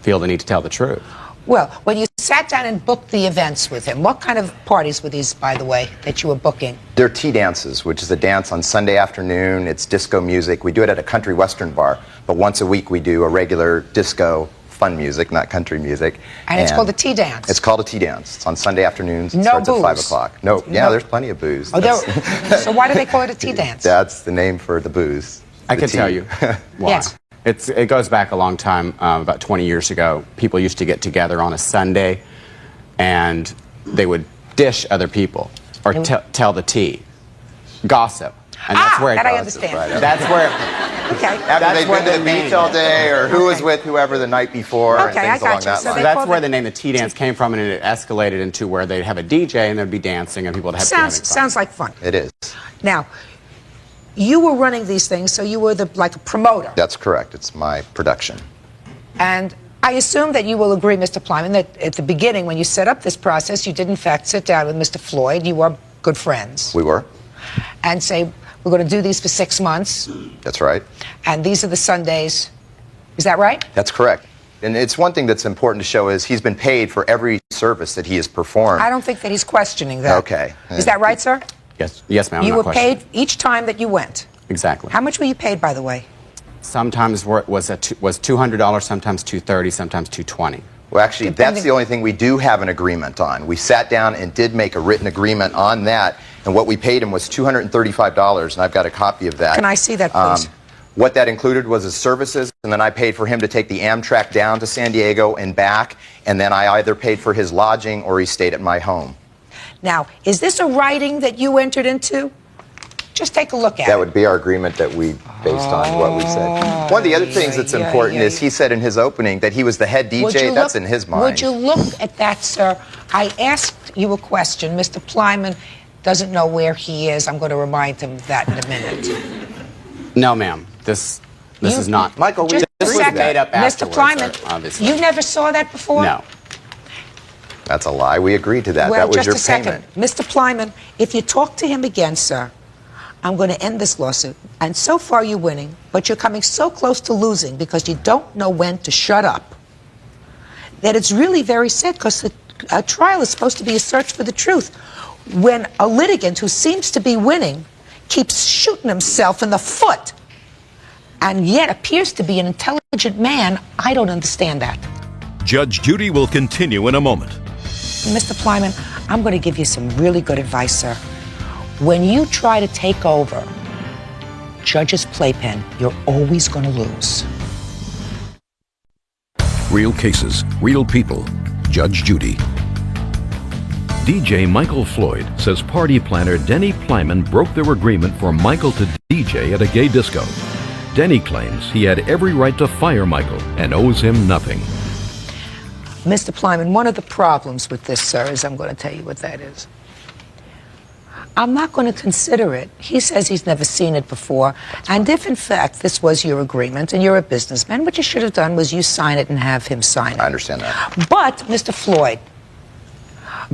feel the need to tell the truth. Well, when you sat down and booked the events with him, what kind of parties were these, by the way, that you were booking? They're tea dances, which is a dance on Sunday afternoon. It's disco music. We do it at a country western bar, but once a week we do a regular disco fun music, not country music. And it's called a tea dance. It's called a tea dance. It's on Sunday afternoons. It No starts booze. at 5 o'clock. No, yeah, there's plenty of booze. Oh, so why do they call it a tea dance? That's the name for the booze. I can tell you why. Yes. It goes back a long time, about 20 years ago. People used to get together on a Sunday, and they would dish other people or tell the tea, gossip, and that's where it that goes. I understand. Right. That's where. Okay. After they've been to the beach all day, or who was with whoever the night before, and Okay, I things along got you. that So line. That's where the name the tea dance came from, and it escalated into where they'd have a DJ and there'd be dancing, and people would have to be having fun. Sounds like fun. It is. Now, you were running these things, so you were like a promoter. That's correct. It's my production. And I assume that you will agree, Mr. Plyman, that at the beginning, when you set up this process, you did in fact sit down with Mr. Floyd. You were good friends. We were. And say, we're going to do these for 6 months, That's right. and these are the Sundays. Is that right? That's correct. And it's one thing that's important to show is he's been paid for every service that he has performed. I don't think that he's questioning that. Okay. Is that right, sir? Yes, ma'am. I'm You not were questioning. paid each time that you went. Exactly. How much were you paid, by the way? Sometimes was $200, sometimes $230, sometimes $220. Well, actually, that's the only thing we do have an agreement on. We sat down and did make a written agreement on that, and what we paid him was $235, and I've got a copy of that. Can I see that, please? What that included was his services, and then I paid for him to take the Amtrak down to San Diego and back, and then I either paid for his lodging or he stayed at my home. Now, is this a writing that you entered into? Just take a look at That it. would be our agreement that we based on what we said. One of the other things that's important is he said in his opening that he was the head DJ. That's in his mind. Would you look at that, sir? I asked you a question. Mr. Plyman doesn't know where he is. I'm going to remind him of that in a minute. No, ma'am. This is not. Michael, Just a this was second. made up Mr. afterwards, Plyman, obviously. you never saw that before? No. That's a lie. We agreed to that. Well, that was just your a second. payment. Mr. Plyman, if you talk to him again, sir, I'm going to end this lawsuit. And so far you're winning, but you're coming so close to losing because you don't know when to shut up, that it's really very sad because a trial is supposed to be a search for the truth. When a litigant who seems to be winning keeps shooting himself in the foot and yet appears to be an intelligent man, I don't understand that. Judge Judy will continue in a moment. Mr. Plyman, I'm going to give you some really good advice, sir. when you try to take over Judge's playpen, you're always going to lose. Real cases, real people. Judge Judy. DJ Michael Floyd says party planner Denny Plyman broke their agreement for Michael to DJ at a gay disco. Denny claims he had every right to fire Michael and owes him nothing. Mr. Plyman, one of the problems with this, sir, is I'm going to tell you what that is. I'm not going to consider it. He says he's never seen it before. And if, in fact, this was your agreement and you're a businessman, what you should have done was you sign it and have him sign it. I understand that. But, Mr. Floyd,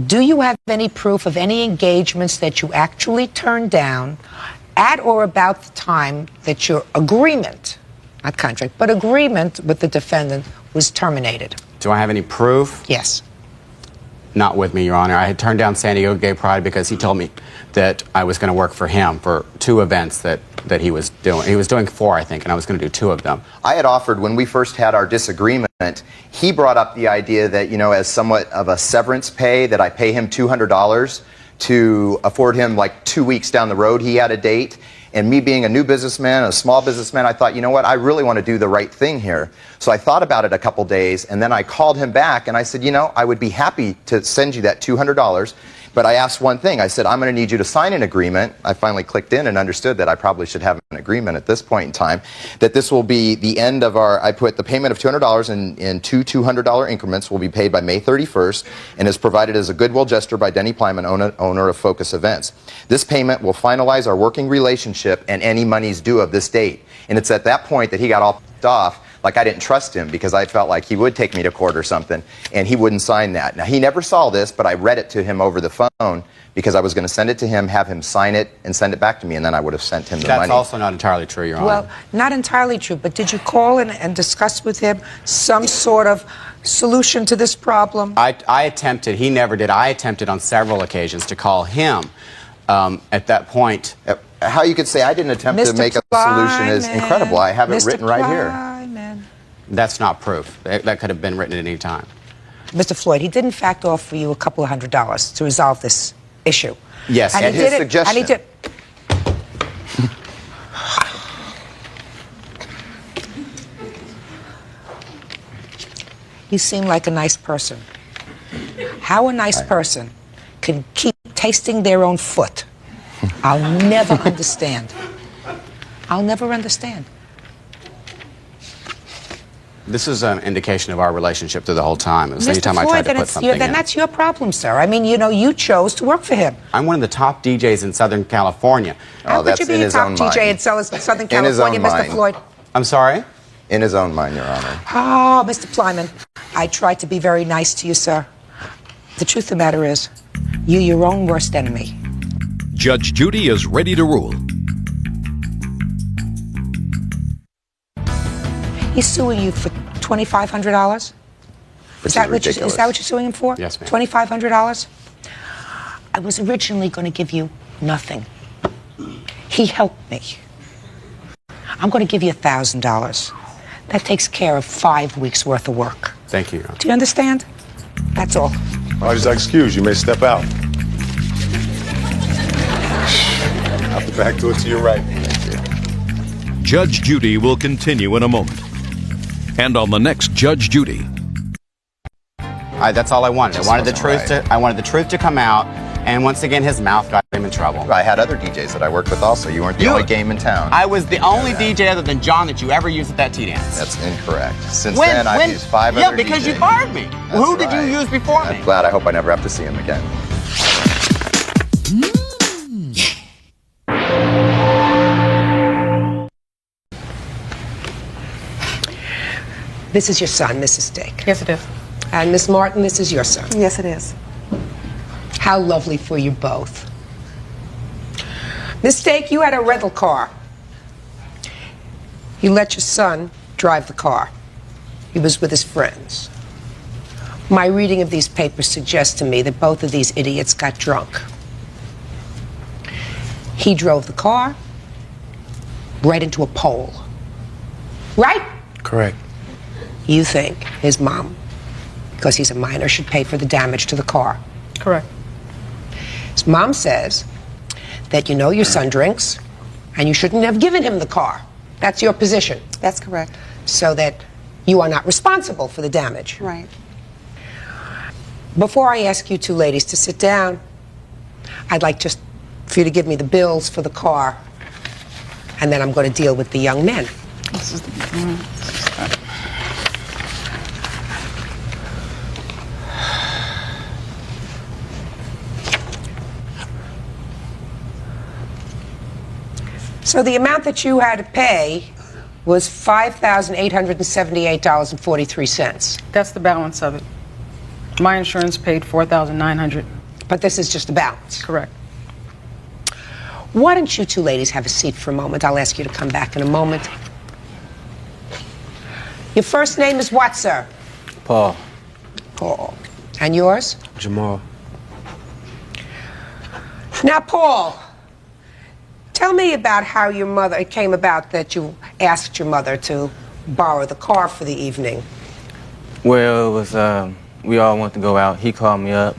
do you have any proof of any engagements that you actually turned down at or about the time that your agreement, not contract, but agreement with the defendant was terminated? Do I have any proof? Yes. Not with me, Your Honor. I had turned down San Diego Gay Pride because he told me that I was going to work for him for 2 events that he was doing. He was doing 4, I think, and I was going to do 2 of them. I had offered, when we first had our disagreement, he brought up the idea that, you know, as somewhat of a severance pay, that I pay him $200 to afford him like 2 weeks down the road. He had a date. And me being a new businessman, a small businessman, I thought, you know what, I really want to do the right thing here. So I thought about it a couple days, and then I called him back, and I said, you know, I would be happy to send you that $200, but I asked one thing. I said, I'm going to need you to sign an agreement. I finally clicked in and understood that I probably should have an agreement at this point in time, that this will be the end of our, I put the payment of $200 in 2 $200 increments will be paid by May 31st and is provided as a goodwill gesture by Denny Plyman, owner of Focus Events. This payment will finalize our working relationship and any monies due of this date. And it's at that point that he got all pissed off, like I didn't trust him because I felt like he would take me to court or something, and he wouldn't sign that. Now, he never saw this, but I read it to him over the phone because I was going to send it to him, have him sign it, and send it back to me, and then I would have sent him the money. That's also not entirely true, Your Honor. Well, not entirely true, but did you call and discuss with him some sort of solution to this problem? I attempted, he never did. I attempted on several occasions to call him at that point. How you could say I didn't attempt to make a solution is incredible. I have it written right here. That's not proof. That could have been written at any time. Mr. Floyd, he did in fact offer you a couple of $100s to resolve this issue. Yes, and at his suggestion. And he did. You seem like a nice person. How a nice person can keep tasting their own foot, I'll never understand. I'll never understand. This is an indication of our relationship through the whole time. It was any time I tried to put something in. Then that's your problem, sir. I mean, you know, you chose to work for him. I'm one of the top DJs in Southern California. How could you be a top DJ in Southern California, Mr. Floyd? I'm sorry? In his own mind, Your Honor. Oh, Mr. Plyman, I tried to be very nice to you, sir. The truth of the matter is, you're your own worst enemy. Judge Judy is ready to rule. He's suing you for $2,500? Is that what you're suing him for? Yes, ma'am. $2,500? I was originally going to give you nothing. He helped me. I'm going to give you $1,000. That takes care of 5 weeks' worth of work. Thank you, Your Honor. Do you understand? That's all. Parties are excused. You may step out. Out the back door to your right. Judge Judy will continue in a moment. And on the next Judge Judy. That's all I wanted. I wanted the truth to come out, and once again, his mouth got him in trouble. I had other DJs that I worked with also. You weren't the only game in town. I was the only DJ other than John that you ever used at that T-dance. That's incorrect. Since then, I've used 5 other DJs. Yeah, because you fired me. Who did you use before me? I'm glad. I hope I never have to see him again. This is your son, Mrs. Dick. Yes, it is. And Miss Martin, this is your son. Yes, it is. How lovely for you both. Miss Dick, you had a rental car. You let your son drive the car. He was with his friends. My reading of these papers suggests to me that both of these idiots got drunk. He drove the car right into a pole. Right? Correct. You think his mom, because he's a minor, should pay for the damage to the car. Correct. His mom says that you know your son drinks, and you shouldn't have given him the car. That's your position. That's correct. So that you are not responsible for the damage. Right. Before I ask you two ladies to sit down, I'd like just for you to give me the bills for the car, and then I'm going to deal with the young men. This is the So the amount that you had to pay was $5,878.43. That's the balance of it. My insurance paid $4,900. But this is just the balance. Correct. Why don't you two ladies have a seat for a moment? I'll ask you to come back in a moment. Your first name is what, sir? Paul. Paul. And yours? Jamal. Now, Paul, tell me about how your mother, it came about that you asked your mother to borrow the car for the evening. Well, it was, we all wanted to go out. He called me up.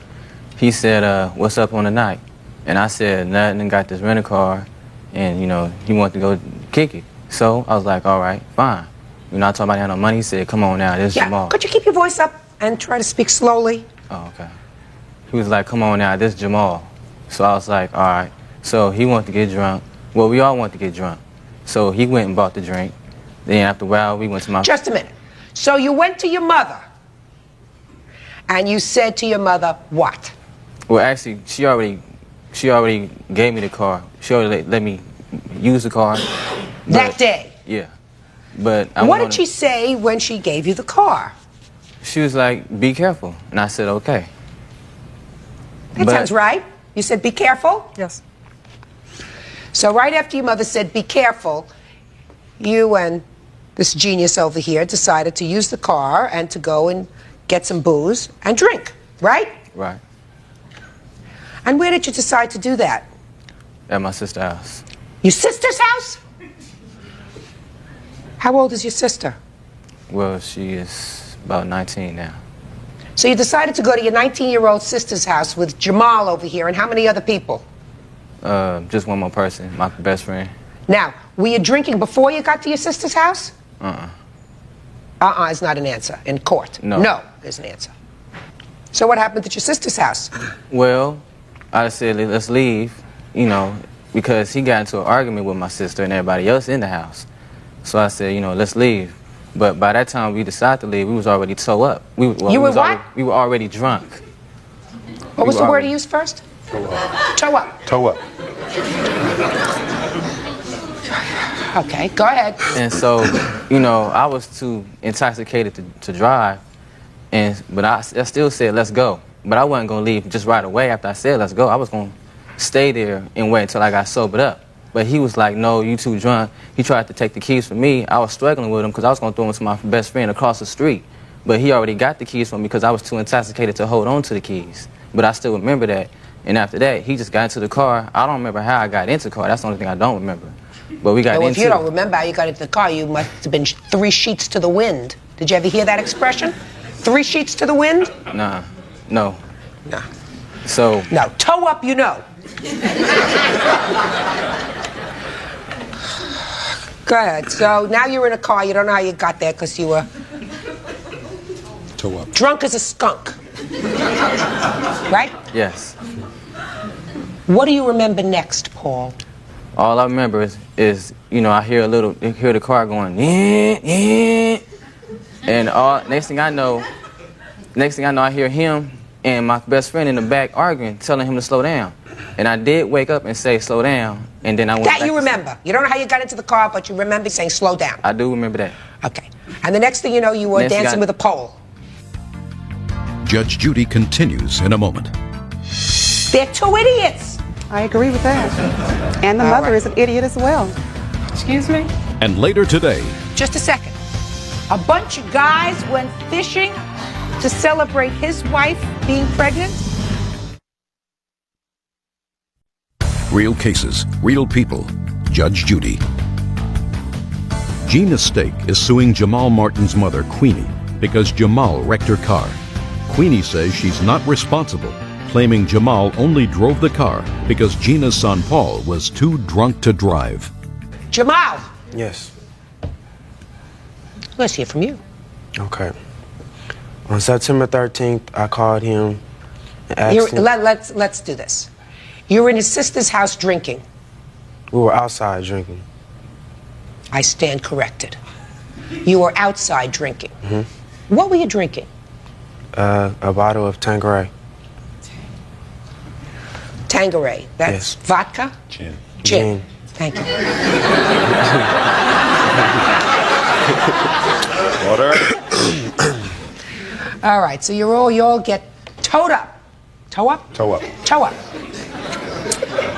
He said, what's up on the night? And I said, nothing, and got this rental car, and, you know, he wanted to go kick it. So I was like, all right, fine. You know, I told him I had no money. He said, come on now, this is Jamal. Could you keep your voice up and try to speak slowly? Oh, okay. He was like, come on now, this is Jamal. So I was like, all right. So he wanted to get drunk. Well, we all wanted to get drunk. So he went and bought the drink. Then after a while, we went to my... Just a minute. So you went to your mother, and you said to your mother what? Well, actually, she already gave me the car. She already let me use the car. That day? Yeah. But what did she say when she gave you the car? She was like, be careful. And I said, okay. That sounds right. You said, be careful? Yes. So right after your mother said, be careful, you and this genius over here decided to use the car and to go and get some booze and drink, right? Right. And where did you decide to do that? At my sister's house. Your sister's house? How old is your sister? Well, she is about 19 now. So you decided to go to your 19-year-old sister's house with Jamal over here, and how many other people? Just one more person, my best friend. Now, were you drinking before you got to your sister's house? Is not an answer in court. No. No is an answer. So what happened at your sister's house? Well, I said, let's leave, you know, because he got into an argument with my sister and everybody else in the house. So I said, you know, let's leave. But by that time we decided to leave, we was already toe up. We were already drunk. What was the word you used first? Toe up. Toe up. Toe up. Okay, go ahead. And so, you know, I was too intoxicated to drive, but I still said, let's go. But I wasn't going to leave just right away after I said, let's go. I was going to stay there and wait until I got sobered up. But he was like, no, you too drunk. He tried to take the keys from me. I was struggling with him because I was going to throw them to my best friend across the street. But he already got the keys from me because I was too intoxicated to hold on to the keys. But I still remember that. And after that, he just got into the car. I don't remember how I got into the car. That's the only thing I don't remember. But we got into it. If you don't remember how you got into the car, you must have been 3 sheets to the wind. Did you ever hear that expression? 3 sheets to the wind? Nah. No. Nah. So... No. Toe up, you know. Go ahead. So now you're in a car. You don't know how you got there because you were... Toe up. Drunk as a skunk. Right? Yes. What do you remember next, Paul? All I remember is you know, I hear the car going, and next thing I know, I hear him and my best friend in the back arguing, telling him to slow down. And I did wake up and say, slow down, and then I went back. That you remember. You don't know how you got into the car, but you remember saying, slow down. I do remember that. Okay. And the next thing you know, you were dancing with a pole. Judge Judy continues in a moment. They're 2 idiots. I agree with that. And the mother is an idiot as well. Excuse me? And later today... Just a second. A bunch of guys went fishing to celebrate his wife being pregnant? Real cases, real people. Judge Judy. Gina Stake is suing Jamal Martin's mother, Queenie, because Jamal wrecked her car. Queenie says she's not responsible. claiming Jamal only drove the car because Gina's son Paul was too drunk to drive. Jamal! Yes. Let's hear from you. Okay. On September 13th, I called him and asked him. Let's do this. You were in his sister's house drinking. We were outside drinking. I stand corrected. You were outside drinking. What were you drinking? A bottle of Tanqueray. Tanqueray. That's vodka? Gin. Gin. Thank you. Water. All right, so you all get towed up. Tow up? Toe up. Tow up.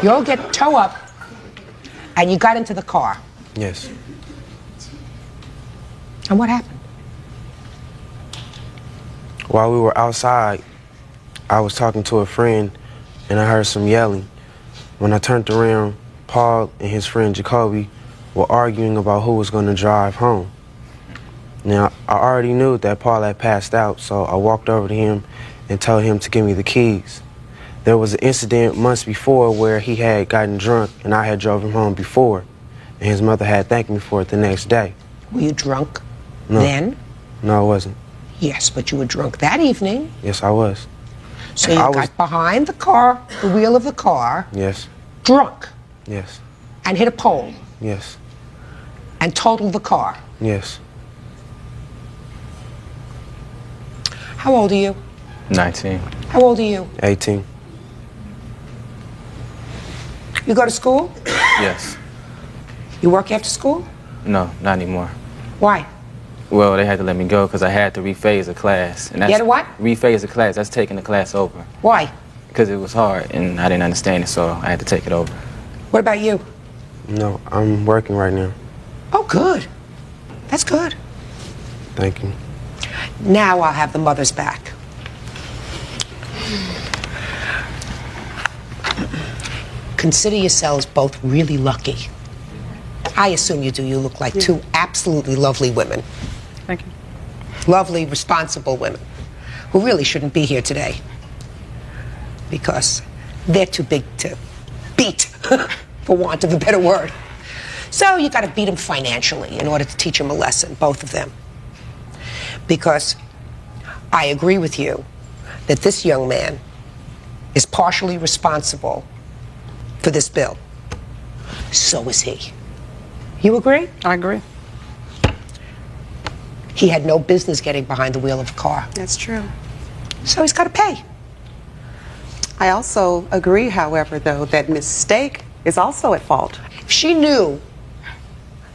You all get tow up, and you got into the car. Yes. And what happened? While we were outside, I was talking to a friend, and I heard some yelling. When I turned around, Paul and his friend Jacoby were arguing about who was going to drive home. Now, I already knew that Paul had passed out, so I walked over to him and told him to give me the keys. There was an incident months before where he had gotten drunk, and I had drove him home before, and his mother had thanked me for it the next day. Were you drunk No. then? No, I wasn't. Yes, but you were drunk that evening. Yes, I was. So you got behind the car, the wheel of the car, Yes. drunk, Yes. and hit a pole, Yes. and totaled the car. Yes. How old are you? 19. How old are you? 18. You go to school? Yes. You work after school? No, not anymore. Why? Well, they had to let me go because I had to rephase a class. And that's, You had to what? Rephase a class. That's taking the class over. Why? Because it was hard and I didn't understand it, so I had to take it over. What about you? No, I'm working right now. Oh, good. That's good. Thank you. Now I'll have the mothers back. Consider yourselves both really lucky. I assume you do. You look like two absolutely lovely women. Thank you. Lovely, responsible women who really shouldn't be here today because they're too big to beat, for want of a better word. So you got to beat them financially in order to teach them a lesson, both of them. Because I agree with you that this young man is partially responsible for this bill. So is he. You agree? I agree. He had no business getting behind the wheel of a car. That's true. So he's got to pay. I also agree, however, though, that mistake is also at fault. If she knew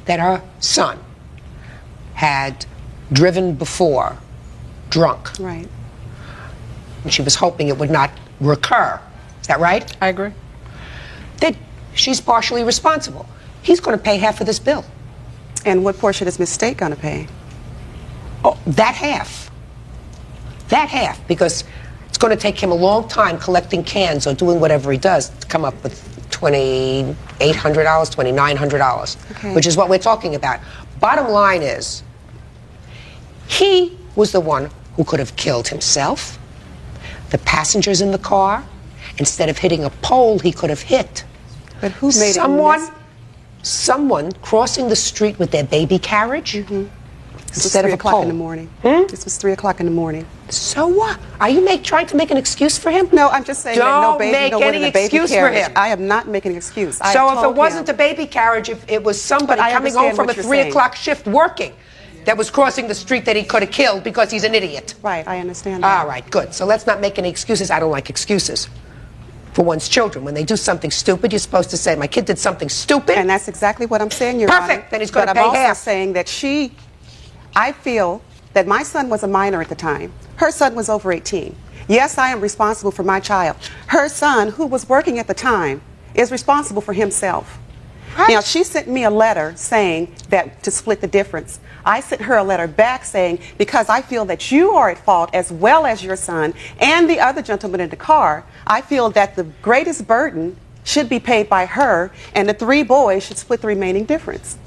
that her son had driven before drunk, right, and she was hoping it would not recur, is that right? I agree. Then she's partially responsible. He's going to pay half of this bill. And what portion is Mistake going to pay? Oh, that half. That half, because it's going to take him a long time collecting cans or doing whatever he does to come up with $2,800, $2,900, Okay. which is what we're talking about. Bottom line is, he was the one who could have killed himself, the passengers in the car. Instead of hitting a pole, he could have hit But who made someone crossing the street with their baby carriage This was instead 3 of a o'clock pole. in the morning. This was 3 o'clock in the morning. So what? Are you trying to make an excuse for him? No, I'm just saying that no Don't baby, make no one any in a baby excuse for carriage. him. I am not making an excuse. I So have if told it wasn't him. a baby carriage, if it was somebody But I coming home understand from a what you're 3 saying. o'clock shift working that was crossing the street that he could have killed because he's an idiot. Right, I understand that. All right, good. So let's not make any excuses. I don't like excuses for one's children. When they do something stupid, you're supposed to say, my kid did something stupid. And that's exactly what I'm saying, Your Honor. Perfect. Then he's going to But pay I'm also half. saying that I feel that my son was a minor at the time. Her son was over 18. Yes, I am responsible for my child. Her son, who was working at the time, is responsible for himself. Right. Now, she sent me a letter saying that to split the difference. I sent her a letter back saying, because I feel that you are at fault as well as your son and the other gentleman in the car, I feel that the greatest burden should be paid by her and the 3 boys should split the remaining difference.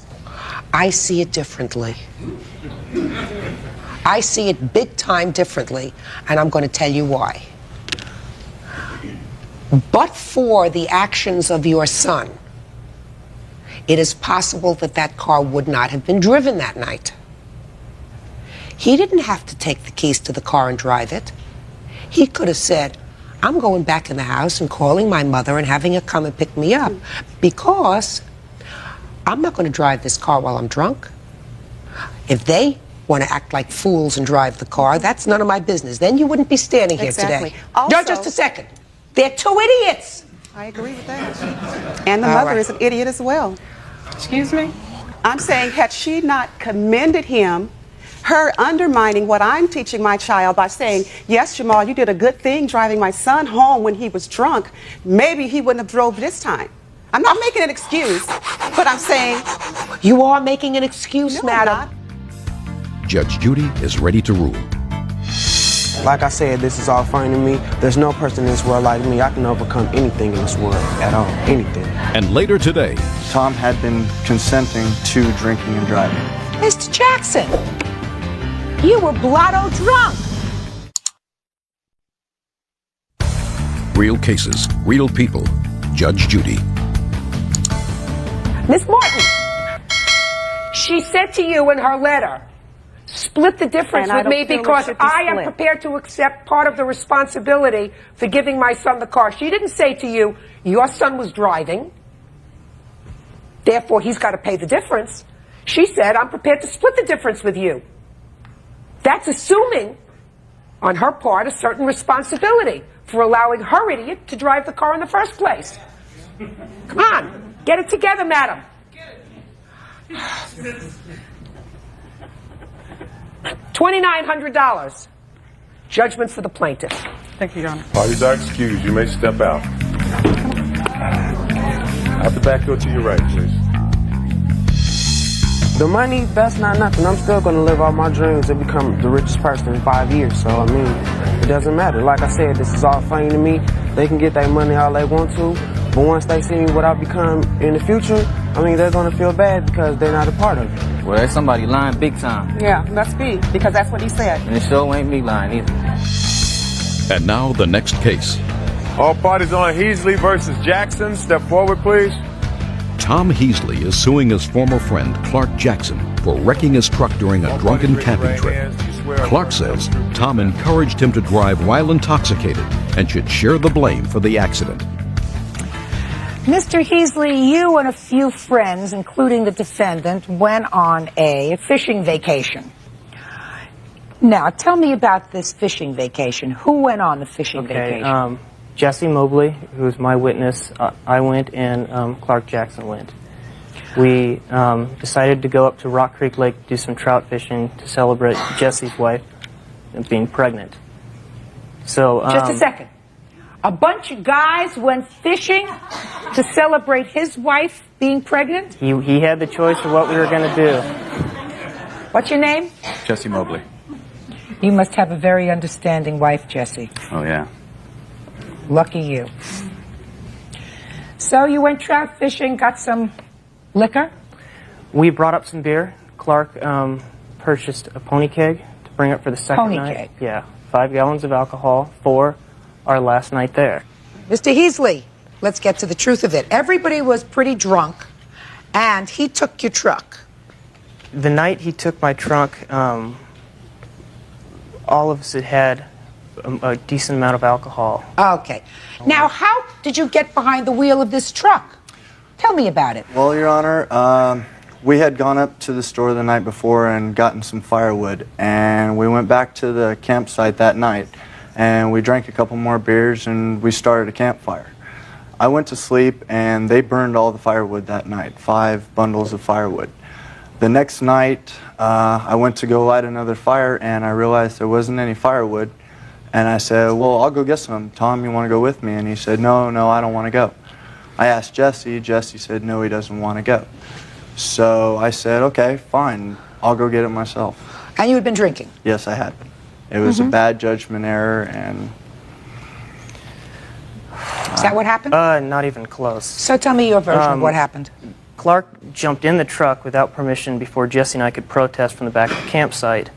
I see it differently. I see it big time differently, and I'm going to tell you why. But for the actions of your son, it is possible that that car would not have been driven that night. He didn't have to take the keys to the car and drive it. He could have said, I'm going back in the house and calling my mother and having her come and pick me up because I'm not going to drive this car while I'm drunk. If they want to act like fools and drive the car, that's none of my business. Then you wouldn't be standing here Exactly. today. Also- No, just a second. They're two idiots. I agree with that. And the All mother right. is an idiot as well. Excuse me? I'm saying, had she not commended him, her undermining what I'm teaching my child by saying, yes, Jamal, you did a good thing driving my son home when he was drunk, maybe he wouldn't have drove this time. I'm not making an excuse, but I'm saying... You are making an excuse, No, madam. I'm not. Judge Judy is ready to rule. Like I said, this is all funny to me. There's no person in this world like me. I can overcome anything in this world at all, anything. And later today, Tom had been consenting to drinking and driving. Mr. Jackson, you were blotto drunk. real cases, real people. Judge Judy. Miss Martin, she said to you in her letter, split the difference And I with don't me feel it because should be I am split. prepared to accept part of the responsibility for giving my son the car. She didn't say to you, your son was driving, therefore he's got to pay the difference. She said, I'm prepared to split the difference with you. That's assuming, on her part, a certain responsibility for allowing her idiot to drive the car in the first place. Come on, get it together, madam. $2,900. Judgment for the plaintiff. Thank you, Your Honor. Parties are excused. You may step out. Out the back door to your right, please. The money, that's not nothing. I'm still going to live all my dreams and become the richest person in 5 years. So, I mean, it doesn't matter. Like I said, this is all funny to me. They can get their money all they want to. But once they see what I become in the future, I mean, they're going to feel bad because they're not a part of it. Well, there's somebody lying big time. Yeah, must be, because that's what he said. And it sure ain't me lying either. And now the next case. All parties on Heasley versus Jackson. Step forward, please. Tom Heasley is suing his former friend Clark Jackson for wrecking his truck during a drunken camping trip. Clark says Tom encouraged him to drive while intoxicated and should share the blame for the accident. Mr. Heasley, you and a few friends, including the defendant, went on a fishing vacation. Now, tell me about this fishing vacation. Who went on the fishing vacation? Jesse Mobley, who's my witness, I went, and Clark Jackson went. We decided to go up to Rock Creek Lake to do some trout fishing to celebrate Jesse's wife being pregnant. So Just a second. A bunch of guys went fishing to celebrate his wife being pregnant? he had the choice of what we were going to do. What's your name? Jesse Mobley. You must have a very understanding wife, Jesse. Oh, yeah. Lucky you. So you went trout fishing, got some liquor? We brought up some beer. Clark purchased a pony keg to bring up for the second Pony night. keg? Yeah, 5 gallons of alcohol for our last night there. Mr. Heasley, let's get to the truth of it. Everybody was pretty drunk, and he took your truck. The night he took my trunk, all of us had a decent amount of alcohol. Okay. Now, how did you get behind the wheel of this truck? Tell me about it. Well, Your Honor, we had gone up to the store the night before and gotten some firewood, and we went back to the campsite that night, and we drank a couple more beers, and we started a campfire. I went to sleep, and they burned all the firewood that night, 5 bundles of firewood. The next night, I went to go light another fire, and I realized there wasn't any firewood. And I said, well, I'll go get some. Tom, you want to go with me? And he said, no, I don't want to go. I asked Jesse. Jesse said, no, he doesn't want to go. So I said, okay, fine. I'll go get it myself. And you had been drinking? Yes, I had. It was a bad judgment error, and... Is that what happened? Not even close. So tell me your version of what happened. Clark jumped in the truck without permission before Jesse and I could protest from the back of the campsite,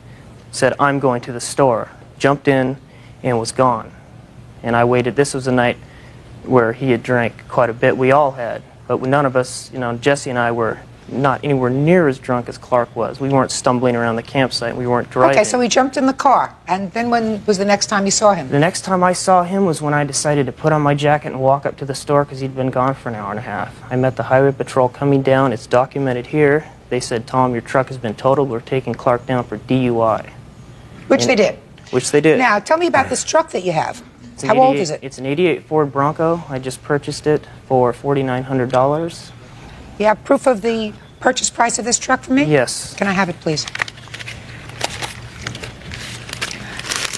said, I'm going to the store, jumped in, and was gone. And I waited. This was the night where he had drank quite a bit. We all had, but none of us, Jesse and I were not anywhere near as drunk as Clark was. We weren't stumbling around the campsite. We weren't driving. Okay, so he jumped in the car, and then when was the next time you saw him? The next time I saw him was when I decided to put on my jacket and walk up to the store because he'd been gone for an hour and a half. I met the highway patrol coming down. It's documented here. They said, "Tom, your truck has been totaled. We're taking Clark down for DUI." Which they did. Which they did. Now, tell me about this truck that you have. It's an How old is it? It's an '88 Ford Bronco. I just purchased it for $4,900. You have proof of the purchase price of this truck for me? Yes. Can I have it, please?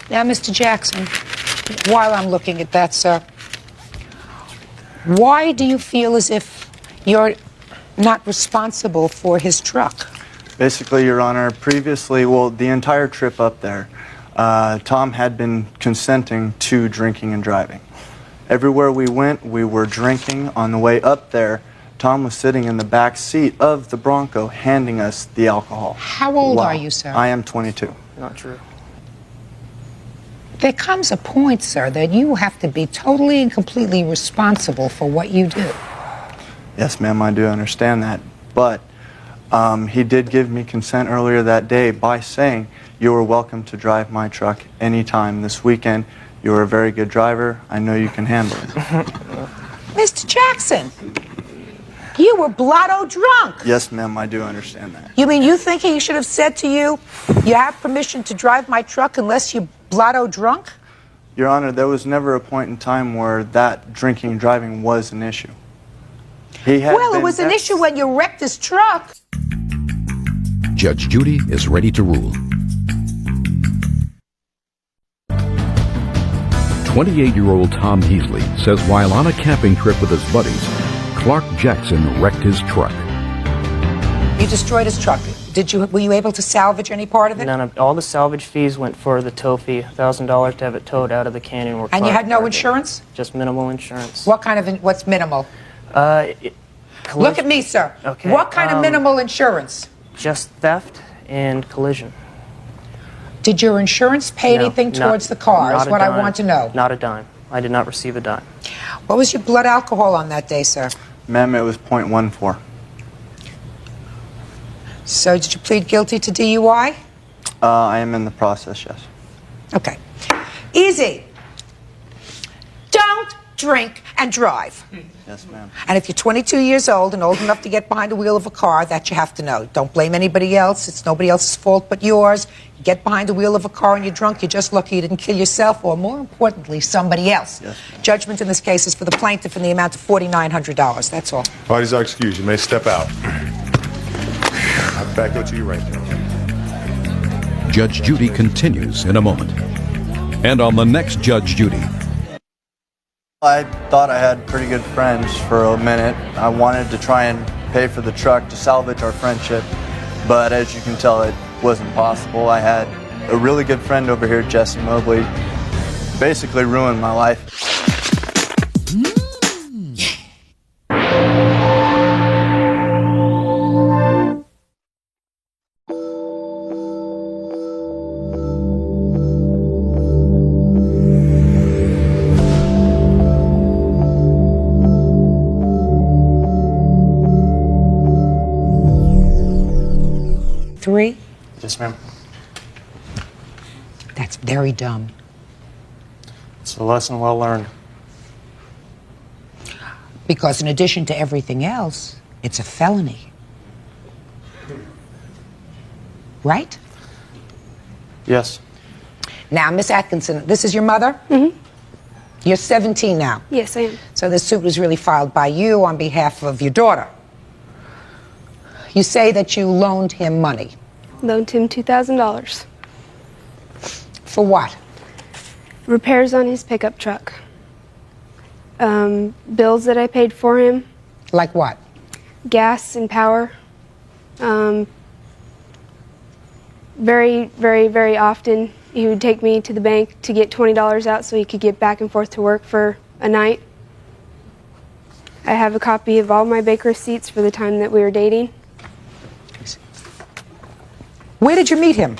Now, Mr. Jackson, while I'm looking at that, sir, why do you feel as if you're not responsible for his truck? Basically, Your Honor, previously, well, the entire trip up there, Tom had been consenting to drinking and driving. Everywhere we went, we were drinking. On the way up there, Tom was sitting in the back seat of the Bronco handing us the alcohol. How old are you, sir? I am 22. Not true. There comes a point, sir, that you have to be totally and completely responsible for what you do. Yes, ma'am, I do understand that. But he did give me consent earlier that day by saying, "You are welcome to drive my truck anytime this weekend. You're a very good driver. I know you can handle it." Mr. Jackson, you were blotto drunk. Yes, ma'am, I do understand that. You mean you think he should have said to you, "You have permission to drive my truck unless you're blotto drunk"? Your Honor, there was never a point in time where that drinking and driving was an issue. Well, it was an issue when you wrecked his truck. Judge Judy is ready to rule. 28-year-old Tom Heasley says while on a camping trip with his buddies, Clark Jackson wrecked his truck. You destroyed his truck. Were you able to salvage any part of it? None of all the salvage fees went for the tow fee, $1,000 to have it towed out of the canyon. Where And you Clark had no parked it. insurance? Just minimal insurance. What kind of, what's minimal? Look at me, sir. Okay. What kind of minimal insurance? Just theft and collision. Did your insurance pay No, anything not- towards the car, not is a what I dime. want to know. Not a dime. I did not receive a dime. What was your blood alcohol on that day, sir? Ma'am, it was .14. So did you plead guilty to DUI? I am in the process, yes. Okay. Easy. Don't drink and drive. Yes, ma'am. And if you're 22 years old and old enough to get behind the wheel of a car, that you have to know. Don't blame anybody else. It's nobody else's fault but yours. You get behind the wheel of a car and you're drunk, you're just lucky you didn't kill yourself or, more importantly, somebody else. Yes, Judgment in this case is for the plaintiff in the amount of $4,900. That's all. Parties are excused. You may step out. Back over to you right now. Judge Judy continues in a moment. And on the next Judge Judy, I thought I had pretty good friends for a minute. I wanted to try and pay for the truck to salvage our friendship, but as you can tell, it wasn't possible. I had a really good friend over here, Jesse Mobley, basically ruined my life. Three? Yes, ma'am. That's very dumb. It's a lesson well learned. Because in addition to everything else, it's a felony. Right? Yes. Now, Miss Atkinson, this is your mother? Mm-hmm. You're 17 now. Yes, I am. So this suit was really filed by you on behalf of your daughter. You say that you loaned him money. Loaned him $2,000. For what? Repairs on his pickup truck. Bills that I paid for him. Like what? Gas and power. Very, very, very often he would take me to the bank to get $20 out so he could get back and forth to work for a night. I have a copy of all my bank receipts for the time that we were dating. Where did you meet him?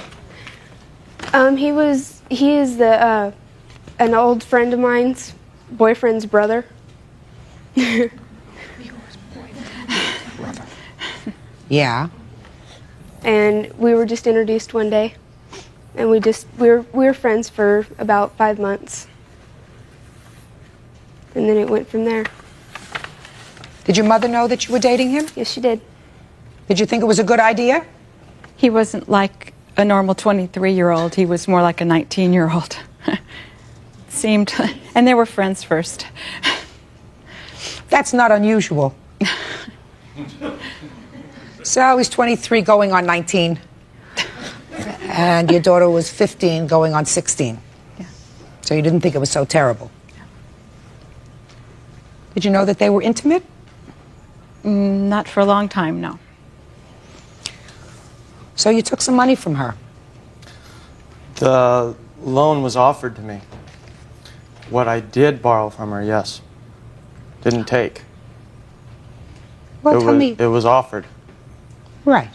He is an old friend of mine's boyfriend's brother. Yeah. And we were just introduced one day. And we were friends for about 5 months. And then it went from there. Did your mother know that you were dating him? Yes, she did. Did you think it was a good idea? He wasn't like a normal 23-year-old. He was more like a 19-year-old. Seemed, and they were friends first. That's not unusual. So he's 23 going on 19. And your daughter was 15 going on 16. Yeah. So you didn't think it was so terrible. Did you know that they were intimate? Not for a long time, no. So you took some money from her? The loan was offered to me. What I did borrow from her, yes. Didn't take. Well, tell me. It was offered. Right.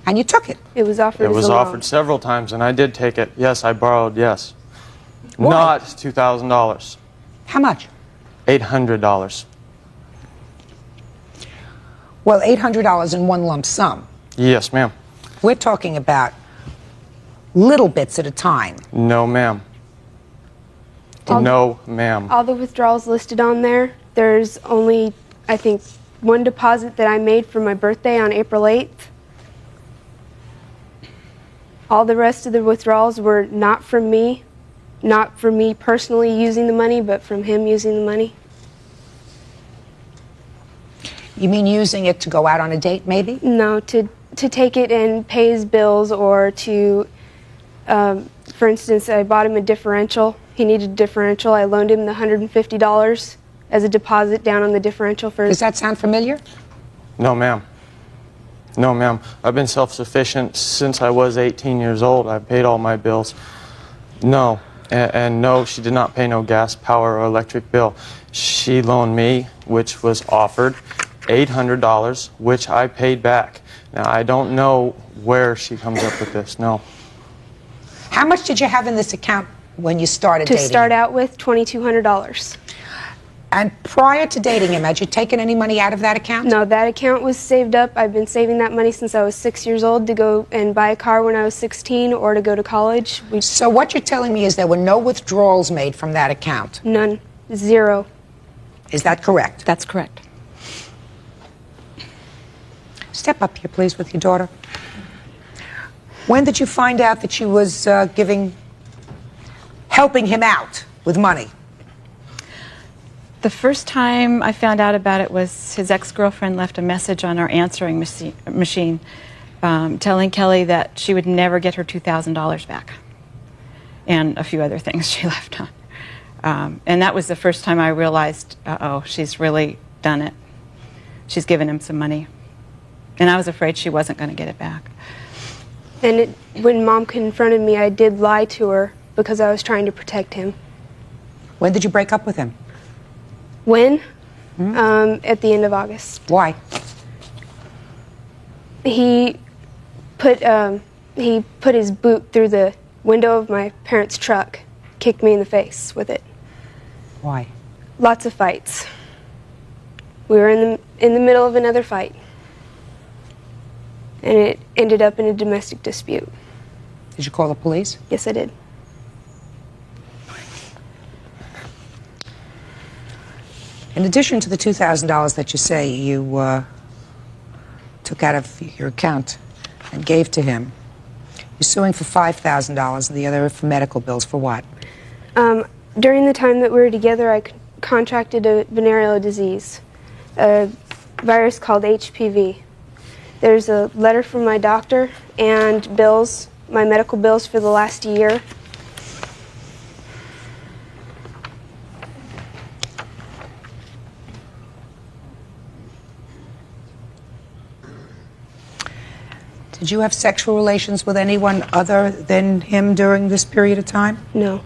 And you took it? It was offered It as was a loan. offered several times, and I did take it. Yes, I borrowed, yes. Why? Not $2,000. How much? $800. Well, $800 in one lump sum. Yes, ma'am. We're talking about little bits at a time. No, ma'am. No, ma'am. All the withdrawals listed on there, there's only, I think, one deposit that I made for my birthday on April 8th. All the rest of the withdrawals were not from me, not for me personally using the money, but from him using the money. You mean using it to go out on a date, maybe? No, to take it and pay his bills, or to, for instance, I bought him a differential. He needed a differential. I loaned him the $150 as a deposit down on the differential for his... Does that sound familiar? No, ma'am. No, ma'am. I've been self-sufficient since I was 18 years old. I paid all my bills. No. And no, she did not pay no gas, power, or electric bill. She loaned me, which was offered, $800, which I paid back. Now, I don't know where she comes up with this, no. How much did you have in this account when you started dating? To start out with, $2,200. And prior to dating him, had you taken any money out of that account? No, that account was saved up. I've been saving that money since I was 6 years old to go and buy a car when I was 16 or to go to college. So what you're telling me is there were no withdrawals made from that account? None. Zero. Is that correct? That's correct. Step up here, please, with your daughter. When did you find out that she was helping him out with money? The first time I found out about it was his ex-girlfriend left a message on our answering machine telling Kelly that she would never get her $2,000 back, and a few other things she left on. And that was the first time I realized, uh-oh, she's really done it. She's given him some money. And I was afraid she wasn't going to get it back. And when Mom confronted me, I did lie to her because I was trying to protect him. When did you break up with him? When? At the end of August. Why? He put his boot through the window of my parents' truck, kicked me in the face with it. Why? Lots of fights. We were in the middle of another fight, and it ended up in a domestic dispute. Did you call the police? Yes, I did. In addition to the $2,000 that you say you took out of your account and gave to him, you're suing for $5,000 and the other for medical bills. For what? During the time that we were together, I contracted a venereal disease, a virus called HPV. There's a letter from my doctor and bills, my medical bills for the last year. Did you have sexual relations with anyone other than him during this period of time? No.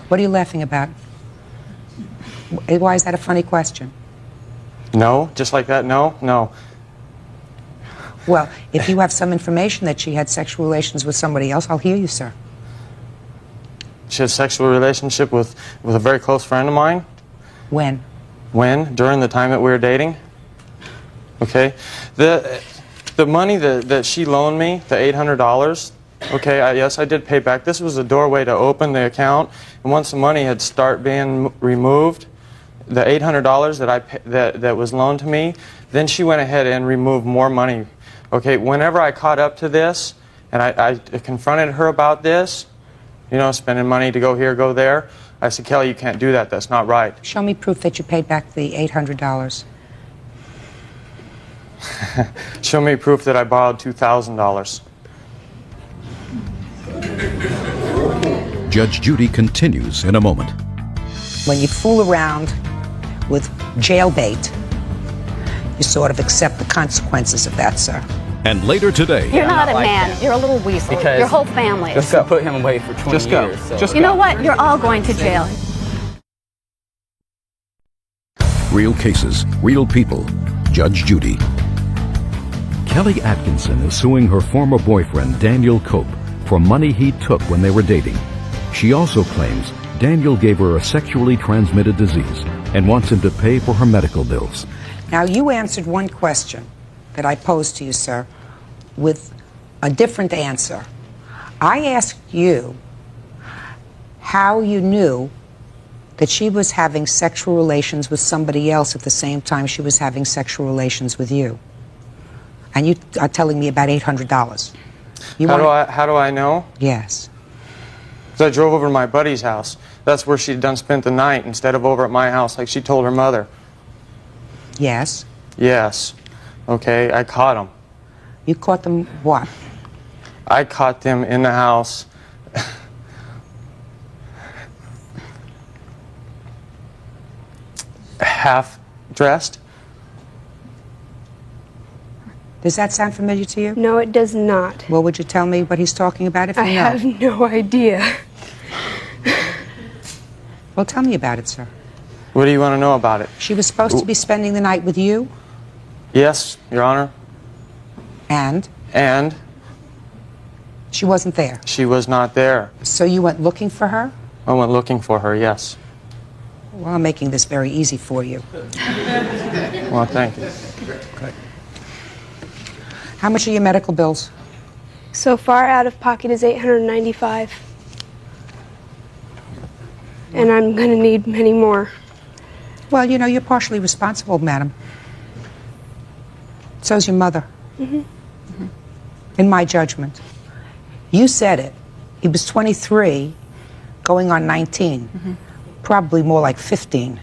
What are you laughing about? Why is that a funny question? No? Just like that? No? No. Well, if you have some information that she had sexual relations with somebody else, I'll hear you, sir. She had a sexual relationship with a very close friend of mine. When? When? During the time that we were dating. Okay. The money that she loaned me, the $800, okay, yes, I did pay back. This was a doorway to open the account, and once the money had started being removed, the $800 that was loaned to me, then she went ahead and removed more money. Okay, whenever I caught up to this, and I confronted her about this, you know, spending money to go here, go there, I said, Kelly, you can't do that. That's not right. Show me proof that you paid back the $800. Show me proof that I borrowed $2,000. Judge Judy continues in a moment. When you fool around with jailbait, you sort of accept the consequences of that, sir. And later today, You're not a man. You're a little weasel. Because Your whole family. Just go. Put him away for 20 Just go. years. So. Just you know what? You're all going to jail. real cases, real people. Judge Judy. Kelly Atkinson is suing her former boyfriend, Daniel Cope, for money he took when they were dating. She also claims Daniel gave her a sexually transmitted disease and wants him to pay for her medical bills. Now, you answered one question that I posed to you, sir, with a different answer. I asked you how you knew that she was having sexual relations with somebody else at the same time she was having sexual relations with you. And you are telling me about $800. How do I know? Yes. Because I drove over to my buddy's house. That's where she'd done spent the night instead of over at my house like she told her mother. Yes. Yes. Okay, I caught them. You caught them what? I caught them in the house. Half dressed. Does that sound familiar to you? No, it does not. Well, would you tell me what he's talking about if you I know? have no idea. Well, tell me about it, sir. What do you want to know about it? She was supposed to be spending the night with you? Yes, Your Honor. And? And? She wasn't there? She was not there. So you went looking for her? I went looking for her, yes. Well, I'm making this very easy for you. Well, thank you. Good. How much are your medical bills? So far, out of pocket is $895. And I'm going to need many more. Well, you know, you're partially responsible, madam. So's your mother. In my judgment. You said it. He was 23, going on 19. Probably more like 15.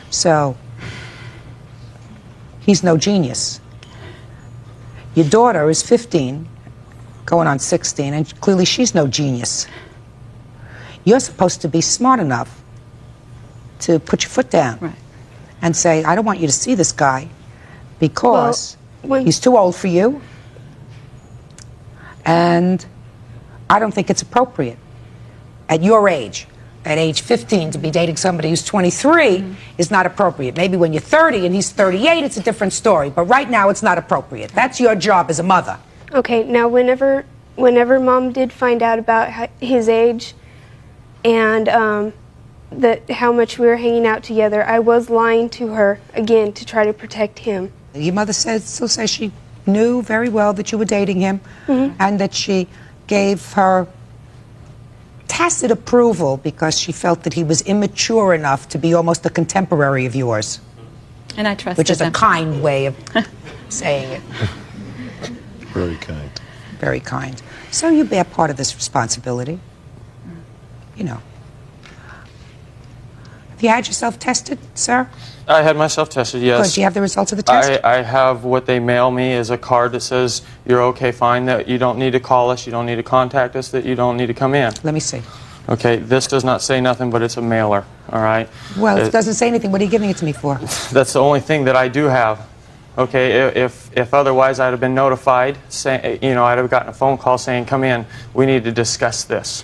So, he's no genius. Your daughter is 15, going on 16, and clearly she's no genius. You're supposed to be smart enough to put your foot down and say, I don't want you to see this guy because he's too old for you, and I don't think it's appropriate at your age. At age 15, to be dating somebody who's 23 is not appropriate. Maybe when you're 30 and he's 38, it's a different story. But right now, it's not appropriate. That's your job as a mother. Okay, now whenever Mom did find out about his age and how much we were hanging out together, I was lying to her, again, to try to protect him. Your mother still says she knew very well that you were dating him and that she gave her tacit approval because she felt that he was immature enough to be almost a contemporary of yours. And I trusted Which is them. a kind way of saying it. Very kind. Very kind. So you bear part of this responsibility. You know. Have you had yourself tested, sir? I had myself tested, yes. Good. Do you have the results of the test? I have what they mail me is a card that says you're okay, fine, that you don't need to call us, you don't need to contact us, that you don't need to come in. Let me see. Okay, this does not say nothing, but it's a mailer, all right? Well, it doesn't say anything. What are you giving it to me for? That's the only thing that I do have. Okay, if otherwise I'd have been notified, I'd have gotten a phone call saying, come in, we need to discuss this.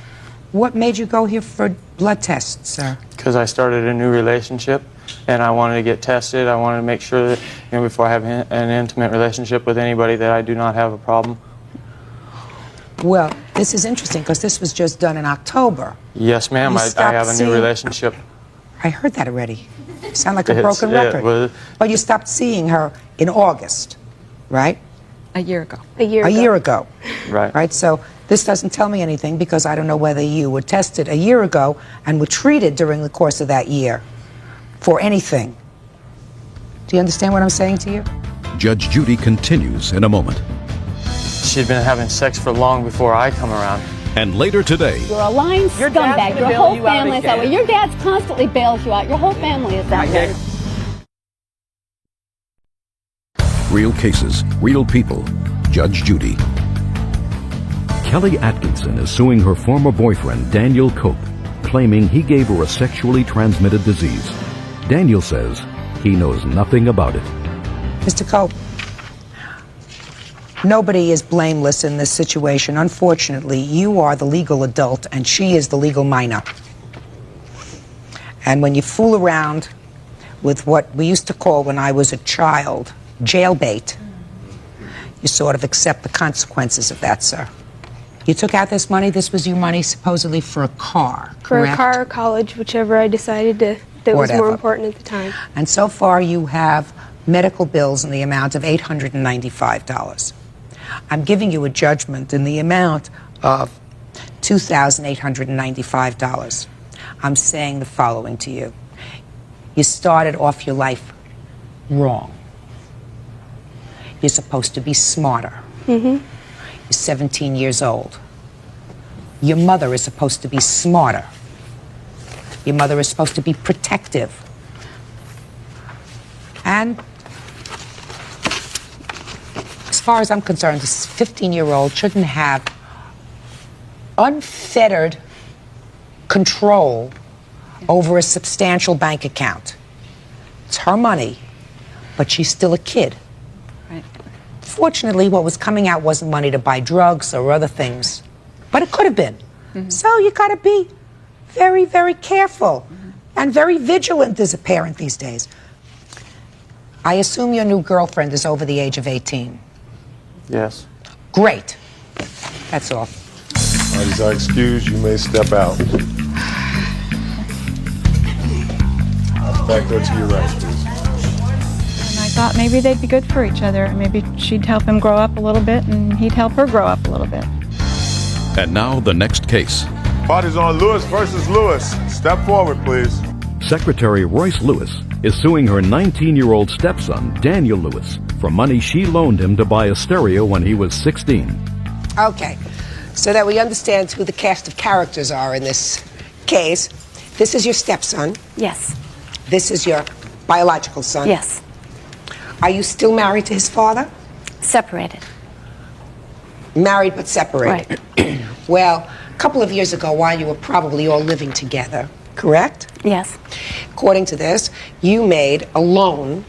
What made you go here for blood tests, sir? Because I started a new relationship and I wanted to get tested. I wanted to make sure that, before I have an intimate relationship with anybody, that I do not have a problem. Well, this is interesting because this was just done in October. Yes, ma'am. I have a new relationship. I heard that already. You sound like a It's- broken yeah, record. well- But you stopped seeing her in August, right? A year ago. A year A ago. year ago. Right. Right? So this doesn't tell me anything because I don't know whether you were tested a year ago and were treated during the course of that year for anything. Do you understand what I'm saying to you? Judge Judy continues in a moment. She'd been having sex for long before I come around. And later today, You're a lying Your dad's scumbag. gonna Your bail whole you out family is that way. again. Your dad's constantly bails you out. Your whole family is that way. real cases, real people. Judge Judy. Kelly Atkinson is suing her former boyfriend, Daniel Cope, claiming he gave her a sexually transmitted disease. Daniel says he knows nothing about it. Mr. Cope, nobody is blameless in this situation. Unfortunately, you are the legal adult and she is the legal minor. And when you fool around with what we used to call when I was a child, jailbait, you sort of accept the consequences of that, sir. You took out this money. This was your money supposedly for a car, For correct? a car or college, whichever I decided that was Whatever. more important at the time. And so far you have medical bills in the amount of $895. I'm giving you a judgment in the amount of $2,895. I'm saying the following to you. You started off your life wrong. You're supposed to be smarter. Mm-hmm. You're 17 years old. Your mother is supposed to be smarter. Your mother is supposed to be protective. And as far as I'm concerned, this 15-year-old shouldn't have unfettered control over a substantial bank account. It's her money, but she's still a kid. Right. Fortunately, what was coming out wasn't money to buy drugs or other things, but it could have been. Mm-hmm. So you got to be very, very careful and very vigilant as a parent these days. I assume your new girlfriend is over the age of 18. Yes. Great. That's all. All right, are excused. You may step out. Back there to your right, please. And I thought maybe they'd be good for each other. Maybe she'd help him grow up a little bit and he'd help her grow up a little bit. And now the next case. Party's on Lewis versus Lewis. Step forward, please. Secretary Royce Lewis is suing her 19-year-old stepson, Daniel Lewis, for money she loaned him to buy a stereo when he was 16. Okay, so that we understand who the cast of characters are in this case. This is your stepson. Yes. This is your biological son. Yes. Are you still married to his father? Separated. Married but separated. Right. Well, a couple of years ago, while you were probably all living together, correct? Yes. According to this, you made a loan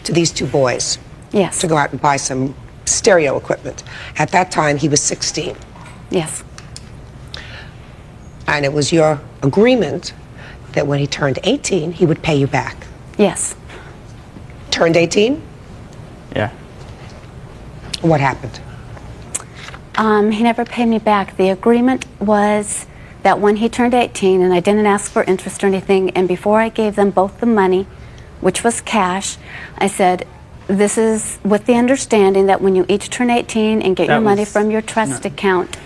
to these two boys. Yes. To go out and buy some stereo equipment. At that time, he was 16. Yes. And it was your agreement that when he turned 18, he would pay you back. Yes. Turned 18? Yeah. What happened? He never paid me back. The agreement was that when he turned 18, and I didn't ask for interest or anything, and before I gave them both the money, which was cash, I said, this is with the understanding that when you each turn 18 and get That your money was- from your trust account,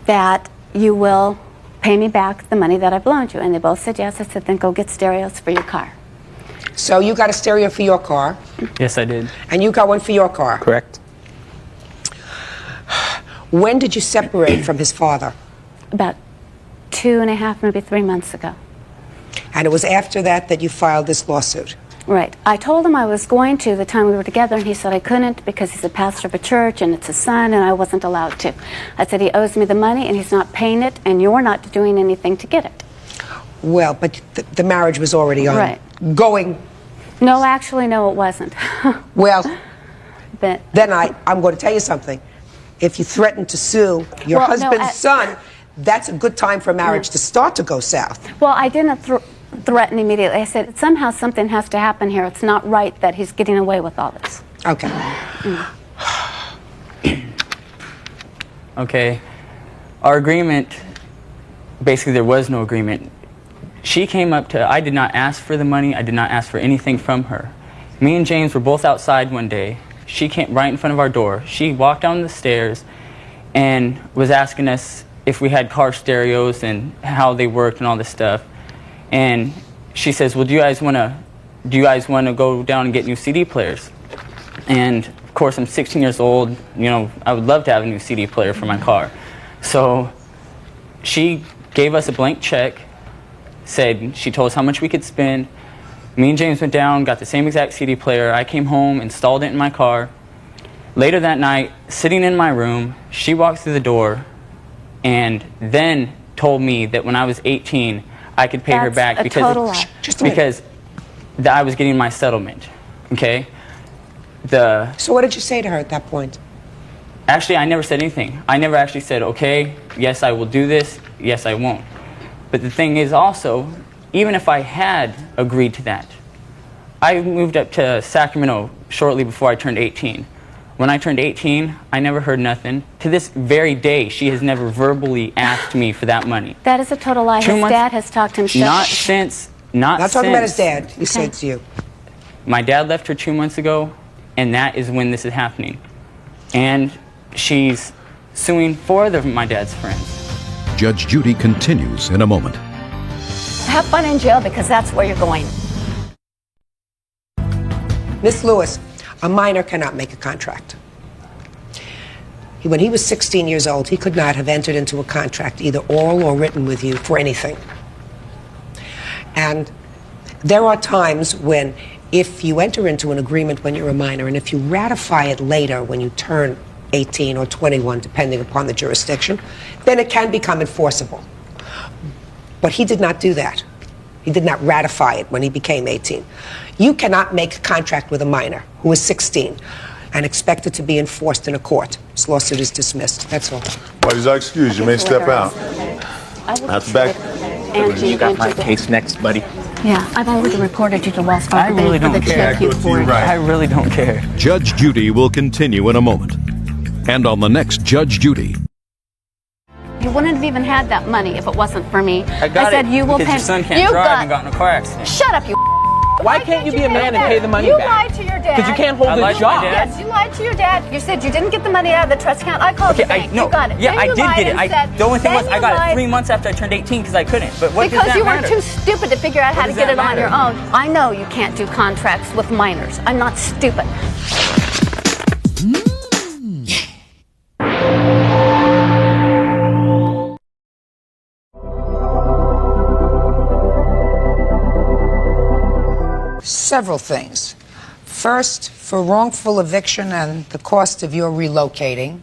that you will pay me back the money that I've loaned you. And they both said yes. I said, then go get stereos for your car. So you got a stereo for your car, Yes, I did. and you got one for your car. Correct. When did you separate from his father? About 2.5, maybe 3 months ago. And it was after that that you filed this lawsuit. Right. I told him I was going to the time we were together, and he said I couldn't because he's a pastor of a church and it's his son, and I wasn't allowed to. I said he owes me the money and he's not paying it, and you're not doing anything to get it. Well, but the marriage was already on. Right. Going. No, actually, no, it wasn't. Well, But then I'm going to tell you something. If you threaten to sue your Well, no, husband's son, that's a good time for marriage to start to go south. well, I didn't threaten immediately. I said somehow something has to happen here. It's not right that he's getting away with all this. Okay. Okay. Our agreement, basically there was no agreement. She came up to, I did not ask for the money, I did not ask for anything from her. Me and James were both outside one day. She came right in front of our door. She walked down the stairs and was asking us if we had car stereos and how they worked and all this stuff. And she says, well, do you guys want to go down and get new CD players? And of course, I'm 16 years old. You know, I would love to have a new CD player for my car. So she gave us a blank check, said she told us how much we could spend. Me and James went down, got the same exact CD player. I came home, installed it in my car. Later that night, sitting in my room, she walked through the door and then told me that when I was 18, I could pay her back because I was getting my settlement. Okay? So what did you say to her at that point? Actually, I never said anything. I never actually said, okay, yes, I will do this, yes, I won't. But the thing is also, even if I had agreed to that, I moved up to Sacramento shortly before I turned 18. When I turned 18, I never heard nothing. To this very day, she has never verbally asked me for that money. That is a total lie. His dad has talked himself. Not talking about his dad. He said to you. My dad left her 2 months ago, and that is when this is happening. And she's suing 4 of my dad's friends. Judge Judy continues in a moment. Have fun in jail because that's where you're going. Miss Lewis, a minor cannot make a contract. When he was 16 years old, he could not have entered into a contract, either oral or written, with you for anything. And there are times when, if you enter into an agreement when you're a minor, and if you ratify it later when you turn 18 or 21, depending upon the jurisdiction, then it can become enforceable. But he did not do that. He did not ratify it when he became 18. You cannot make a contract with a minor who is 16 and expect it to be enforced in a court. This lawsuit is dismissed. That's all. What is our excuse? You may step out. That's back. You got my case next, buddy. Yeah, I've already reported you to Wells Fargo. I really don't care. I really don't care. Judge Judy will continue in a moment. And on the next Judge Judy. You wouldn't have even had that money if it wasn't for me. I said you will because pay. your son can't drive and got in a car accident. Shut up, you. Why can't you be a man and pay the money you back? You lied to your dad. Because you can't hold I a lied to job. my dad? Yes, you lied to your dad. You said you didn't get the money out of the trust account. I called the bank. You got it. Yeah, then I you did lied get it. and said, The only thing was then I you got lied. it 3 months after I turned 18 because I couldn't. But what because does that you matter? were too stupid to figure out how to does get it that on your matter? own. I know you can't do contracts with minors. I'm not stupid. Several things. First, for wrongful eviction and the cost of your relocating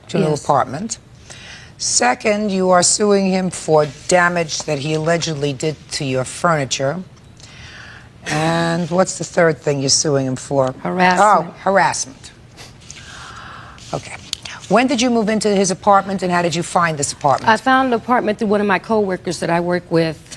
to a new apartment. Second, you are suing him for damage that he allegedly did to your furniture. And what's the third thing you're suing him for? Harassment. Oh, harassment. Okay. When did you move into his apartment and how did you find this apartment? I found an apartment through one of my coworkers that I work with.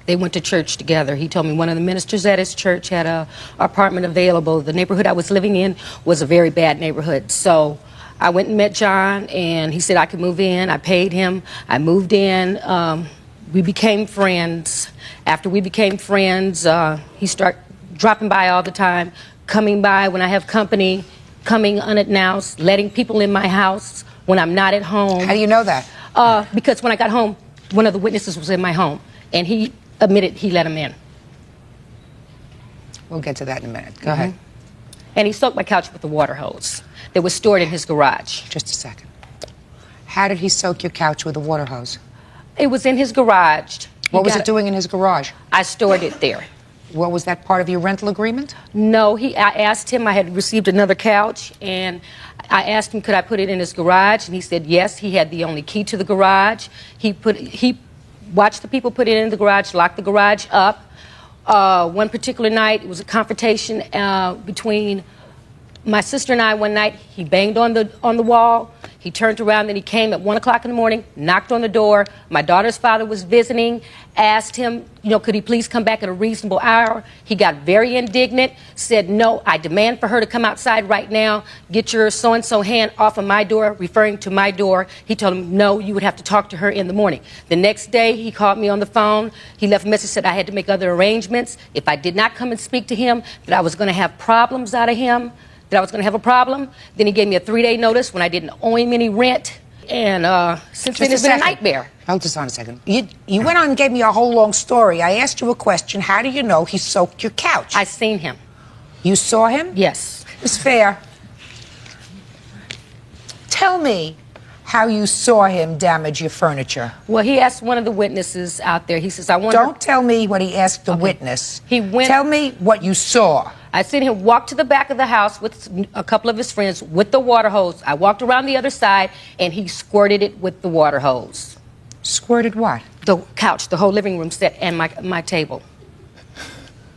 They went to church together. He told me one of the ministers at his church had an apartment available. The neighborhood I was living in was a very bad neighborhood. So I went and met John, and he said I could move in. I paid him. I moved in. We became friends. After we became friends, he started dropping by all the time, coming by when I have company, coming unannounced, letting people in my house when I'm not at home. How do you know that? Because when I got home, one of the witnesses was in my home, and he admitted he let him in. We'll get to that in a minute. Go ahead. And he soaked my couch with a water hose that was stored in his garage. Just a second. How did he soak your couch with a water hose? It was in his garage. What was it doing in his garage? I stored it there. What was that part of your rental agreement? No, I asked him, I had received another couch, and I asked him could I put it in his garage, and he said yes. He had the only key to the garage. He watched the people put it in the garage, locked the garage up. One particular night, it was a confrontation between My sister and I, one night, he banged on the wall. He turned around, then he came at 1 o'clock in the morning, knocked on the door. My daughter's father was visiting, asked him, could he please come back at a reasonable hour? He got very indignant, said, no, I demand for her to come outside right now. Get your so-and-so hand off of my door, referring to my door. He told him, no, you would have to talk to her in the morning. The next day, he called me on the phone. He left a message, said I had to make other arrangements. If I did not come and speak to him, that I was going to have problems out of him. That I was going to have a problem. Then he gave me a 3-day notice when I didn't owe him any rent. And since then, it's been a nightmare. Hold this on a second. You went on and gave me a whole long story. I asked you a question. How do you know he soaked your couch? I seen him. You saw him? Yes. It's fair. Tell me how you saw him damage your furniture. Well, he asked one of the witnesses out there. He says, I want Don't tell me what he asked the witness. He went. Tell me what you saw. I seen him walk to the back of the house with a couple of his friends with the water hose. I walked around the other side, and he squirted it with the water hose. Squirted what? The couch, the whole living room set, and my table.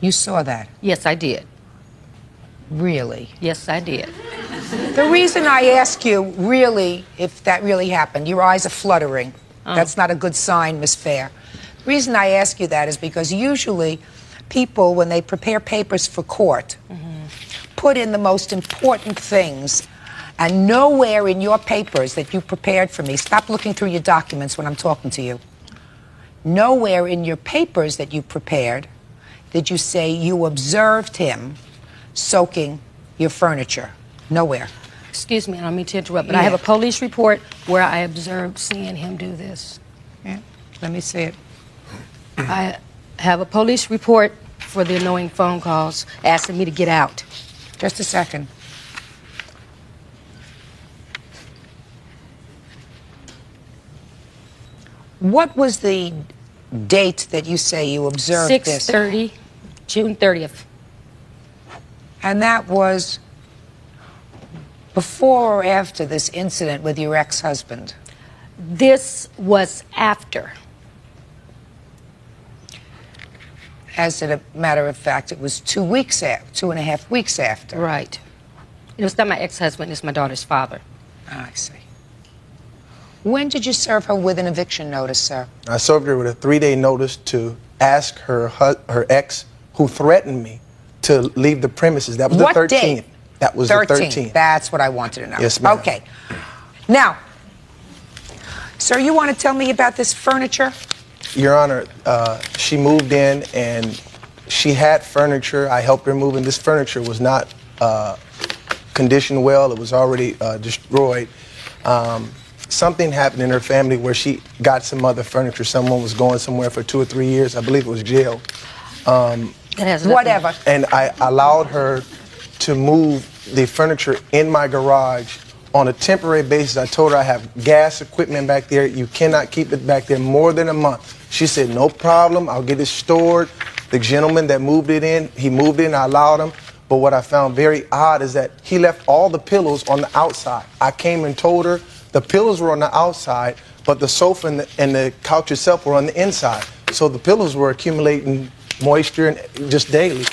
You saw that? Yes, I did. Really? Yes, I did. The reason I ask you, really, if that really happened, your eyes are fluttering. That's not a good sign, Miss Fair. The reason I ask you that is because usually people, when they prepare papers for court, put in the most important things, and nowhere in your papers that you prepared for me, stop looking through your documents when I'm talking to you, nowhere in your papers that you prepared did you say you observed him soaking your furniture. Nowhere. Excuse me, I don't mean to interrupt, but I have a police report where I observed seeing him do this. Yeah, let me see it. I have a police report for the annoying phone calls asking me to get out. Just a second. What was the date that you say you observed this? 6:30, June 30th. And that was before or after this incident with your ex-husband? This was after. As a matter of fact, it was 2 weeks after, 2.5 weeks after. Right. It was not my ex-husband, it's my daughter's father. I see. When did you serve her with an eviction notice, sir? I served her with a 3-day notice to ask her ex, who threatened me, to leave the premises. That was the 13th. What date? That was the 13th. That's what I wanted to know. Yes, ma'am. Okay. Now, sir, you want to tell me about this furniture? Your Honor, she moved in and she had furniture. I helped her move, and this furniture was not conditioned well. It was already destroyed. Something happened in her family where she got some other furniture. Someone was going somewhere for 2 or 3 years. I believe it was jail. Whatever. And I allowed her to move the furniture in my garage on a temporary basis. I told her I have gas equipment back there. You cannot keep it back there more than a month. She said, no problem. I'll get it stored. The gentleman that moved it in, he moved it in. I allowed him. But what I found very odd is that he left all the pillows on the outside. I came and told her the pillows were on the outside, but the sofa and the couch itself were on the inside. So the pillows were accumulating moisture and just daily.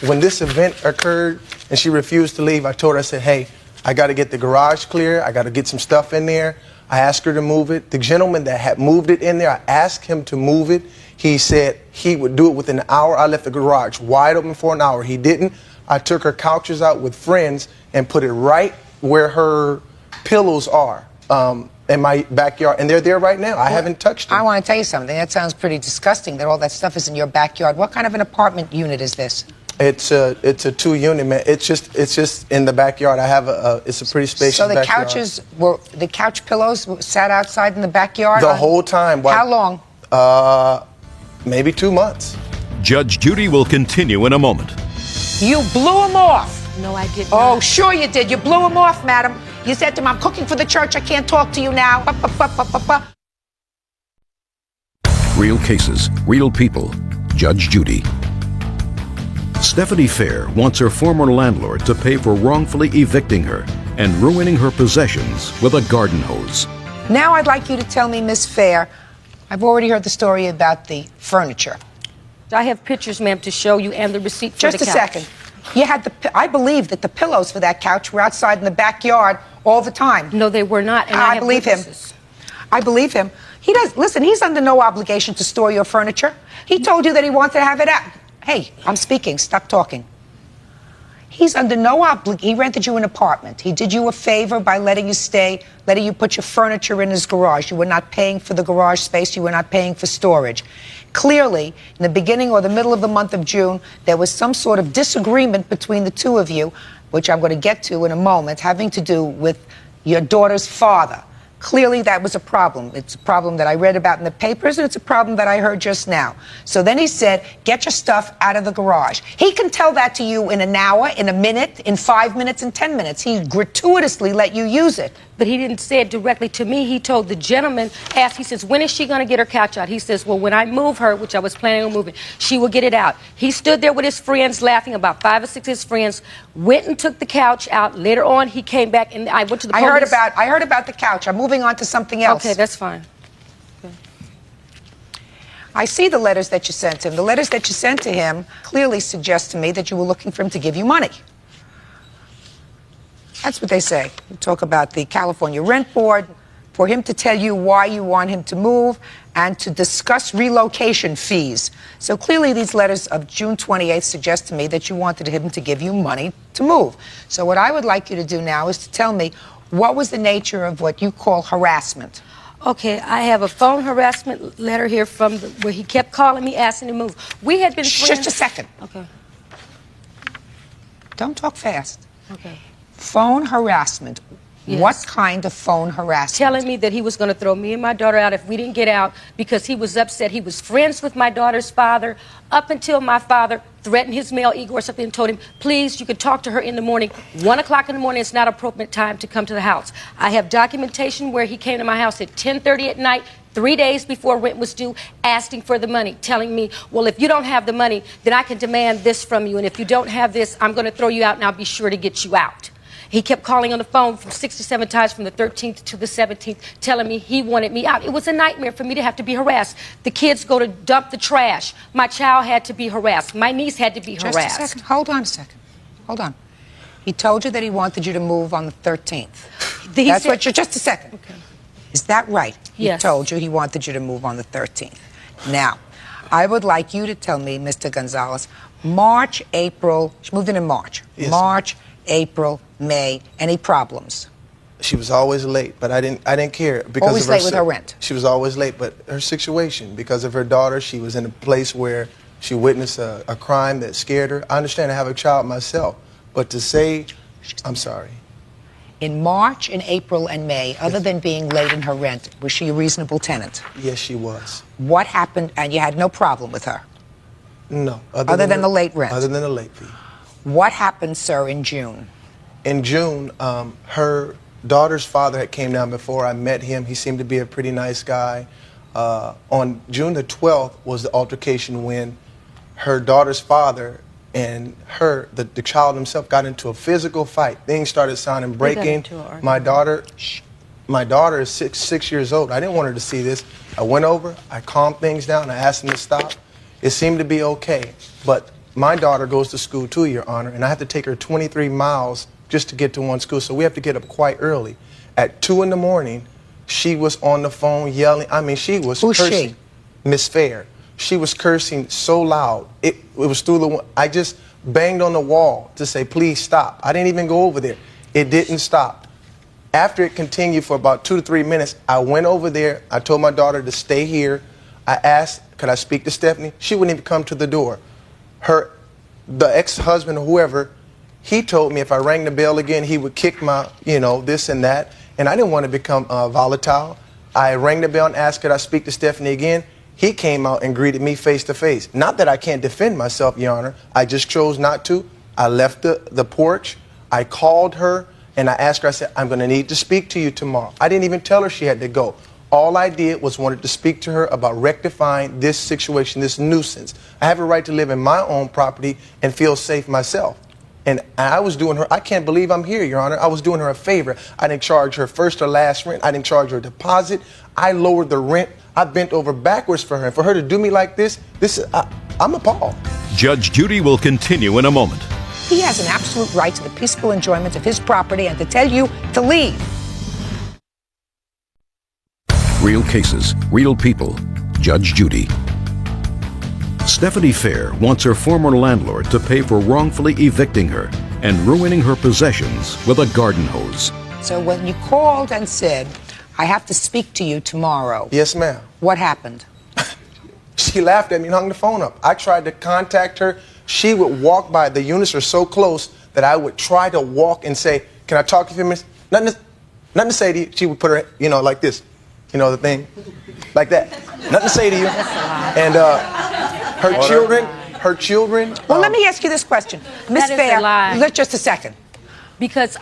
When this event occurred and she refused to leave, I told her, I said, hey, I got to get the garage clear. I got to get some stuff in there. I asked her to move it. The gentleman that had moved it in there, I asked him to move it. He said he would do it within an hour. I left the garage wide open for an hour. He didn't. I took her couches out with friends and put it right where her pillows are in my backyard. And they're there right now. I haven't touched them. I want to tell you something. That sounds pretty disgusting that all that stuff is in your backyard. What kind of an apartment unit is this? It's a 2-unit, man. It's just in the backyard. I have it's a pretty spacious backyard. So the couch pillows sat outside in the backyard? The whole time. How long? Maybe 2 months. Judge Judy will continue in a moment. You blew him off. No, I did not. Oh, sure you did. You blew him off, madam. You said to him, I'm cooking for the church. I can't talk to you now. Real cases, real people. Judge Judy. Stephanie Fair wants her former landlord to pay for wrongfully evicting her and ruining her possessions with a garden hose. Now I'd like you to tell me, Miss Fair, I've already heard the story about the furniture. I have pictures, ma'am, to show you and the receipt for the couch. Just a second. You had I believe that the pillows for that couch were outside in the backyard all the time. No, they were not. And I believe him. I believe him. He does. Listen, he's under no obligation to store your furniture. He told you that he wanted to have it out. Hey, I'm speaking. Stop talking. He's under no obligation. He rented you an apartment. He did you a favor by letting you stay, letting you put your furniture in his garage. You were not paying for the garage space. You were not paying for storage. Clearly, in the beginning or the middle of the month of June, there was some sort of disagreement between the two of you, which I'm going to get to in a moment, having to do with your daughter's father. Clearly, that was a problem. It's a problem that I read about in the papers, and it's a problem that I heard just now. So then he said, get your stuff out of the garage. He can tell that to you in an hour, in a minute, in 5 minutes, in 10 minutes. He gratuitously let you use it. But he didn't say it directly to me. He told the gentleman, he says, when is she going to get her couch out? He says, well, when I move her, which I was planning on moving, she will get it out. He stood there with his friends laughing, about 5 or 6 of his friends, went and took the couch out. Later on, he came back, and I went to the police. I heard about the couch. I'm moving on to something else. Okay, that's fine. Okay. I see the letters that you sent him. The letters that you sent to him clearly suggest to me that you were looking for him to give you money. That's what they say. You talk about the California Rent Board, for him to tell you why you want him to move, and to discuss relocation fees. So clearly these letters of June 28th suggest to me that you wanted him to give you money to move. So what I would like you to do now is to tell me what was the nature of what you call harassment. Okay, I have a phone harassment letter here from where he kept calling me, asking to move. We had been friends. Just a second. Okay. Don't talk fast. Okay. Phone harassment. Yes. What kind of phone harassment? Telling me that he was going to throw me and my daughter out if we didn't get out because he was upset. He was friends with my daughter's father up until my father threatened his male ego or something and told him, please, you can talk to her in the morning. 1 o'clock in the morning, it's not appropriate time to come to the house. I have documentation where he came to my house at 10:30 at night, 3 days before rent was due, asking for the money, telling me, well, if you don't have the money, then I can demand this from you. And if you don't have this, I'm going to throw you out and I'll be sure to get you out. He kept calling on the phone from 6 to 7 times from the 13th to the 17th, telling me he wanted me out. It was a nightmare for me to have to be harassed. The kids go to dump the trash. My child had to be harassed. My niece had to be harassed. Just a second. Hold on a second. Hold on. He told you that he wanted you to move on the 13th. That's what you're... Just a second. Okay. Is that right? Yes. He told you he wanted you to move on the 13th. Now, I would like you to tell me, Mr. Gonzalez, March, April... She moved in March. Yes. March, April, May, any problems? She was always late, but I didn't care because always of her late with her rent. She was always late, but her situation, because of her daughter, she was in a place where she witnessed a crime that scared her. I understand I have a child myself, but to say, I'm sorry. In March, in April, and May, other than being late in her rent, was she a reasonable tenant? Yes, she was. What happened, and you had no problem with her? No. Other than the late rent? Other than the late fee. What happened, sir, in June? In June, her daughter's father had came down before I met him. He seemed to be a pretty nice guy. On June the 12th was the altercation when her daughter's father and the child himself, got into a physical fight. Things started sounding breaking. My daughter is six years old. I didn't want her to see this. I went over, I calmed things down, I asked him to stop. It seemed to be okay, but my daughter goes to school too, Your Honor, and I have to take her 23 miles just to get to one school, so we have to get up quite early. At 2 in the morning, she was on the phone yelling. I mean, she was Who's cursing. she? Miss Fair. She was cursing so loud. It was through the... I just banged on the wall to say, please stop. I didn't even go over there. It didn't stop. After it continued for about 2 to 3 minutes, I went over there. I told my daughter to stay here. I asked, could I speak to Stephanie? She wouldn't even come to the door. The ex-husband or whoever, he told me if I rang the bell again, he would kick my, this and that. And I didn't want to become volatile. I rang the bell and asked, could I speak to Stephanie again? He came out and greeted me face to face. Not that I can't defend myself, Your Honor. I just chose not to. I left the porch. I called her and I asked her, I said, I'm going to need to speak to you tomorrow. I didn't even tell her she had to go. All I did was wanted to speak to her about rectifying this situation, this nuisance. I have a right to live in my own property and feel safe myself. And I was doing her, I can't believe I'm here, Your Honor. I was doing her a favor. I didn't charge her first or last rent. I didn't charge her a deposit. I lowered the rent. I bent over backwards for her. And for her to do me like this, I'm appalled. Judge Judy will continue in a moment. He has an absolute right to the peaceful enjoyment of his property and to tell you to leave. Real cases, real people. Judge Judy. Stephanie Fair wants her former landlord to pay for wrongfully evicting her and ruining her possessions with a garden hose. So when you called and said, I have to speak to you tomorrow. Yes, ma'am. What happened? She laughed at me and hung the phone up. I tried to contact her. She would walk by. The units are so close that I would try to walk and say, can I talk to you for a minute? Nothing to say to you. She would put her, you know, like this. You know, the thing. Like that. Nothing to say to you. And her children. Well, let me ask you this question. Miss Fair, just a second. Because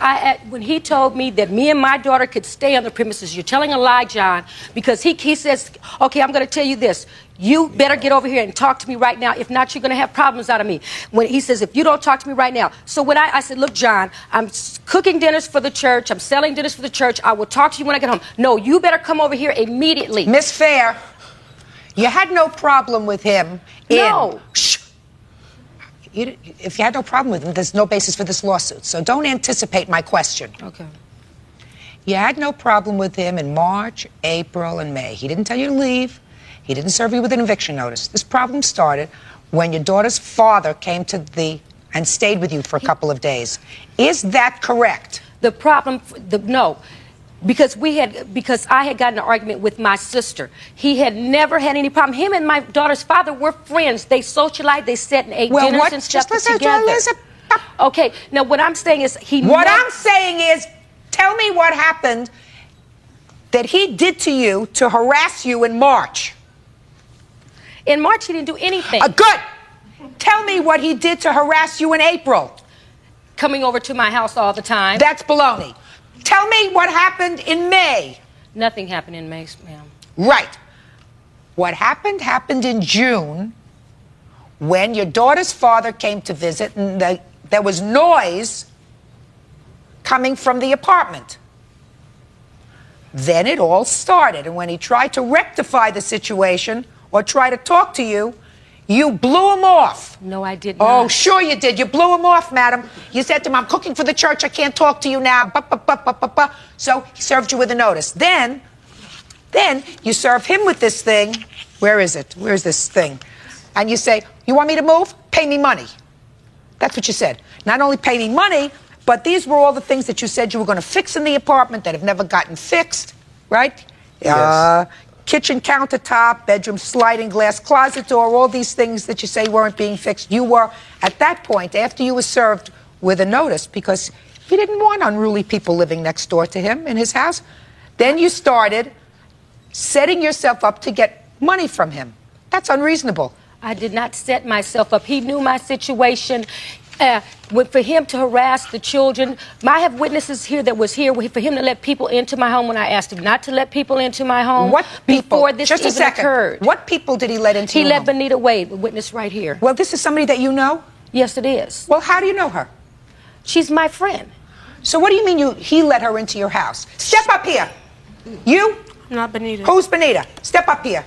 when he told me that me and my daughter could stay on the premises, you're telling a lie, John, because he says, okay, I'm going to tell you this. You better get over here and talk to me right now. If not, you're going to have problems out of me. When he says, if you don't talk to me right now. So when I said, look, John, I'm cooking dinners for the church. I'm selling dinners for the church. I will talk to you when I get home. No, you better come over here immediately. Miss Fair, you had no problem with him. No. If you had no problem with him, there's no basis for this lawsuit. So don't anticipate my question. Okay. You had no problem with him in March, April, and May. He didn't tell you to leave. He didn't serve you with an eviction notice. This problem started when your daughter's father came to and stayed with you for a couple of days. Is that correct? The problem, no. Because I had gotten an argument with my sister. He had never had any problem. Him and my daughter's father were friends. They socialized, they sat and ate dinners and stuff together. Okay, now what I'm saying is I'm saying is, tell me what happened that he did to you to harass you in March. In March, he didn't do anything. Good. Tell me what he did to harass you in April. Coming over to my house all the time. That's baloney. Tell me what happened in May. Nothing happened in May, ma'am. Right. What happened in June when your daughter's father came to visit and there was noise coming from the apartment. Then it all started, and when he tried to rectify the situation or try to talk to you, you blew him off. No, I did not. Oh, sure you did. You blew him off, madam. You said to him, I'm cooking for the church. I can't talk to you now. So he served you with a notice. Then you serve him with this thing. Where is it? Where's this thing? And you say, you want me to move? Pay me money. That's what you said. Not only pay me money, but these were all the things that you said you were going to fix in the apartment that have never gotten fixed, right? Yes. Kitchen countertop, bedroom sliding glass closet door, all these things that you say weren't being fixed. You were, at that point, after you were served with a notice, because he didn't want unruly people living next door to him in his house, then you started setting yourself up to get money from him. That's unreasonable. I did not set myself up. He knew my situation. For him to harass the children, I have witnesses here that was here for him to let people into my home when I asked him not to let people into my home. What people? Before this Just a even second. occurred. What people did he let into your home? He let Benita Wade, the witness right here. Well, this is somebody that you know? Yes, it is. Well, how do you know her? She's my friend. So what do you mean he let her into your house? Step up here. You? Not Benita. Who's Benita? Step up here.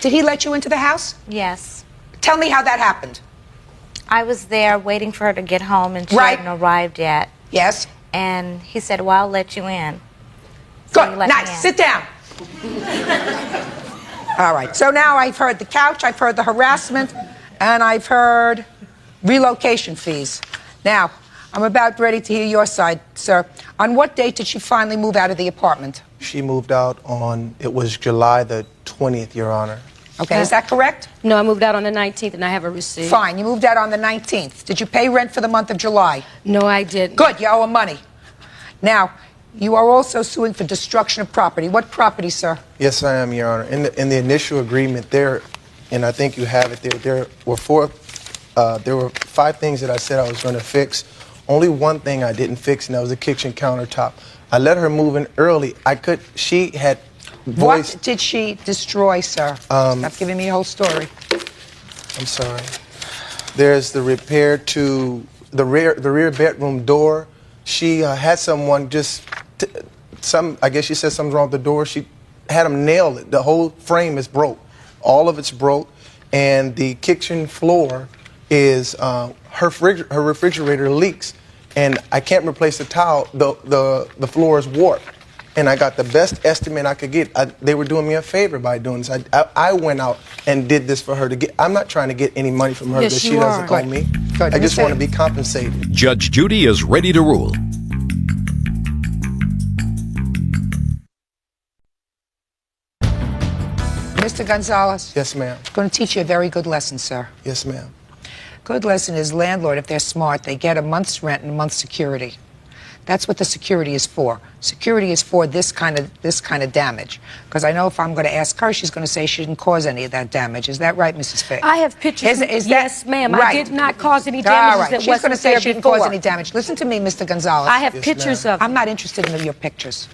Did he let you into the house? Yes. Tell me how that happened. I was there waiting for her to get home, and she hadn't arrived yet. Yes. And he said, well, I'll let you in. Good. Nice. Sit down. All right. So now I've heard the couch, I've heard the harassment, and I've heard relocation fees. Now, I'm about ready to hear your side, sir. On what date did she finally move out of the apartment? She moved out it was July the 20th, Your Honor. Okay, is that correct? No, I moved out on the 19th, and I have a receipt. Fine, you moved out on the 19th. Did you pay rent for the month of July? No, I didn't. Good, you owe him money. Now, you are also suing for destruction of property. What property, sir? Yes, I am, Your Honor. In the initial agreement there, and I think you have it there were 5 things that I said I was going to fix. Only one thing I didn't fix, and that was the kitchen countertop. I let her move in early. She had voiced... What did she destroy, sir? Stop giving me a whole story. I'm sorry. There's the repair to the rear bedroom door. She had someone I guess she said something's wrong with the door. She had them nail it. The whole frame is broke. All of it's broke. And the kitchen floor is her refrigerator leaks, and I can't replace the tile. The floor is warped, and I got the best estimate I could get. They were doing me a favor by doing this. I went out and did this for her to get. I'm not trying to get any money from her that she doesn't owe me. I just want to be compensated. Judge Judy is ready to rule. Mr. Gonzalez? Yes, ma'am. I'm going to teach you a very good lesson, sir. Yes, ma'am. Good lesson is landlord, if they're smart, they get a month's rent and a month's security. That's what the security is for. Security is for this kind of damage. Because I know if I'm going to ask her, she's going to say she didn't cause any of that damage. Is that right, Mrs. Fick? I have pictures. Yes, ma'am. Right. I did not cause any All damages right. that She's wasn't going to say there she didn't before. cause any damage. Listen to me, Mr. Gonzalez. I have pictures of. I'm not interested in your pictures.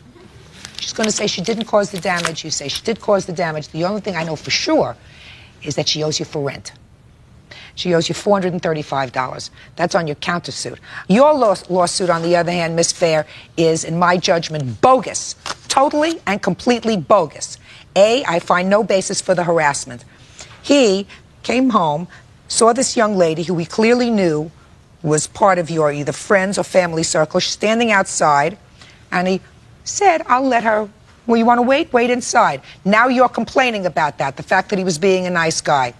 She's going to say she didn't cause the damage. You say she did cause the damage. The only thing I know for sure is that she owes you for rent. She owes you $435. That's on your countersuit. Your lawsuit, on the other hand, Miss Fair, is, in my judgment, bogus. Totally and completely bogus. A, I find no basis for the harassment. He came home, saw this young lady who he clearly knew was part of your either friends or family circle, standing outside, and he said, I'll let her, well, you want to wait? Wait inside. Now you're complaining about that, the fact that he was being a nice guy.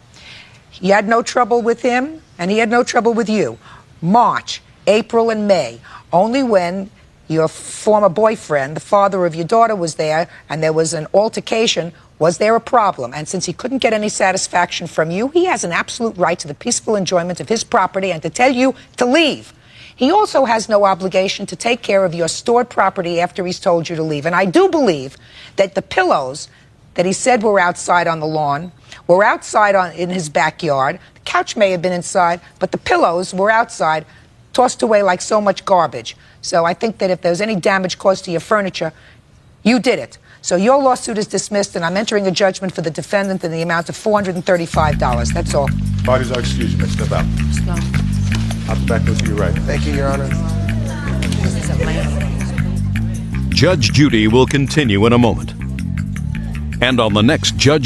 You had no trouble with him, and he had no trouble with you. March, April, and May. Only when your former boyfriend, the father of your daughter, was there, and there was an altercation, was there a problem. And since he couldn't get any satisfaction from you, he has an absolute right to the peaceful enjoyment of his property and to tell you to leave. He also has no obligation to take care of your stored property after he's told you to leave. And I do believe that the pillows that he said were outside on the lawn were outside in his backyard. The couch may have been inside, but the pillows were outside, tossed away like so much garbage. So I think that if there's any damage caused to your furniture, you did it. So your lawsuit is dismissed, and I'm entering a judgment for the defendant in the amount of $435. That's all. Parties are excused. Next step out. I'll be back to you right. Thank you, Your Honor. Judge Judy will continue in a moment. And on the next Judge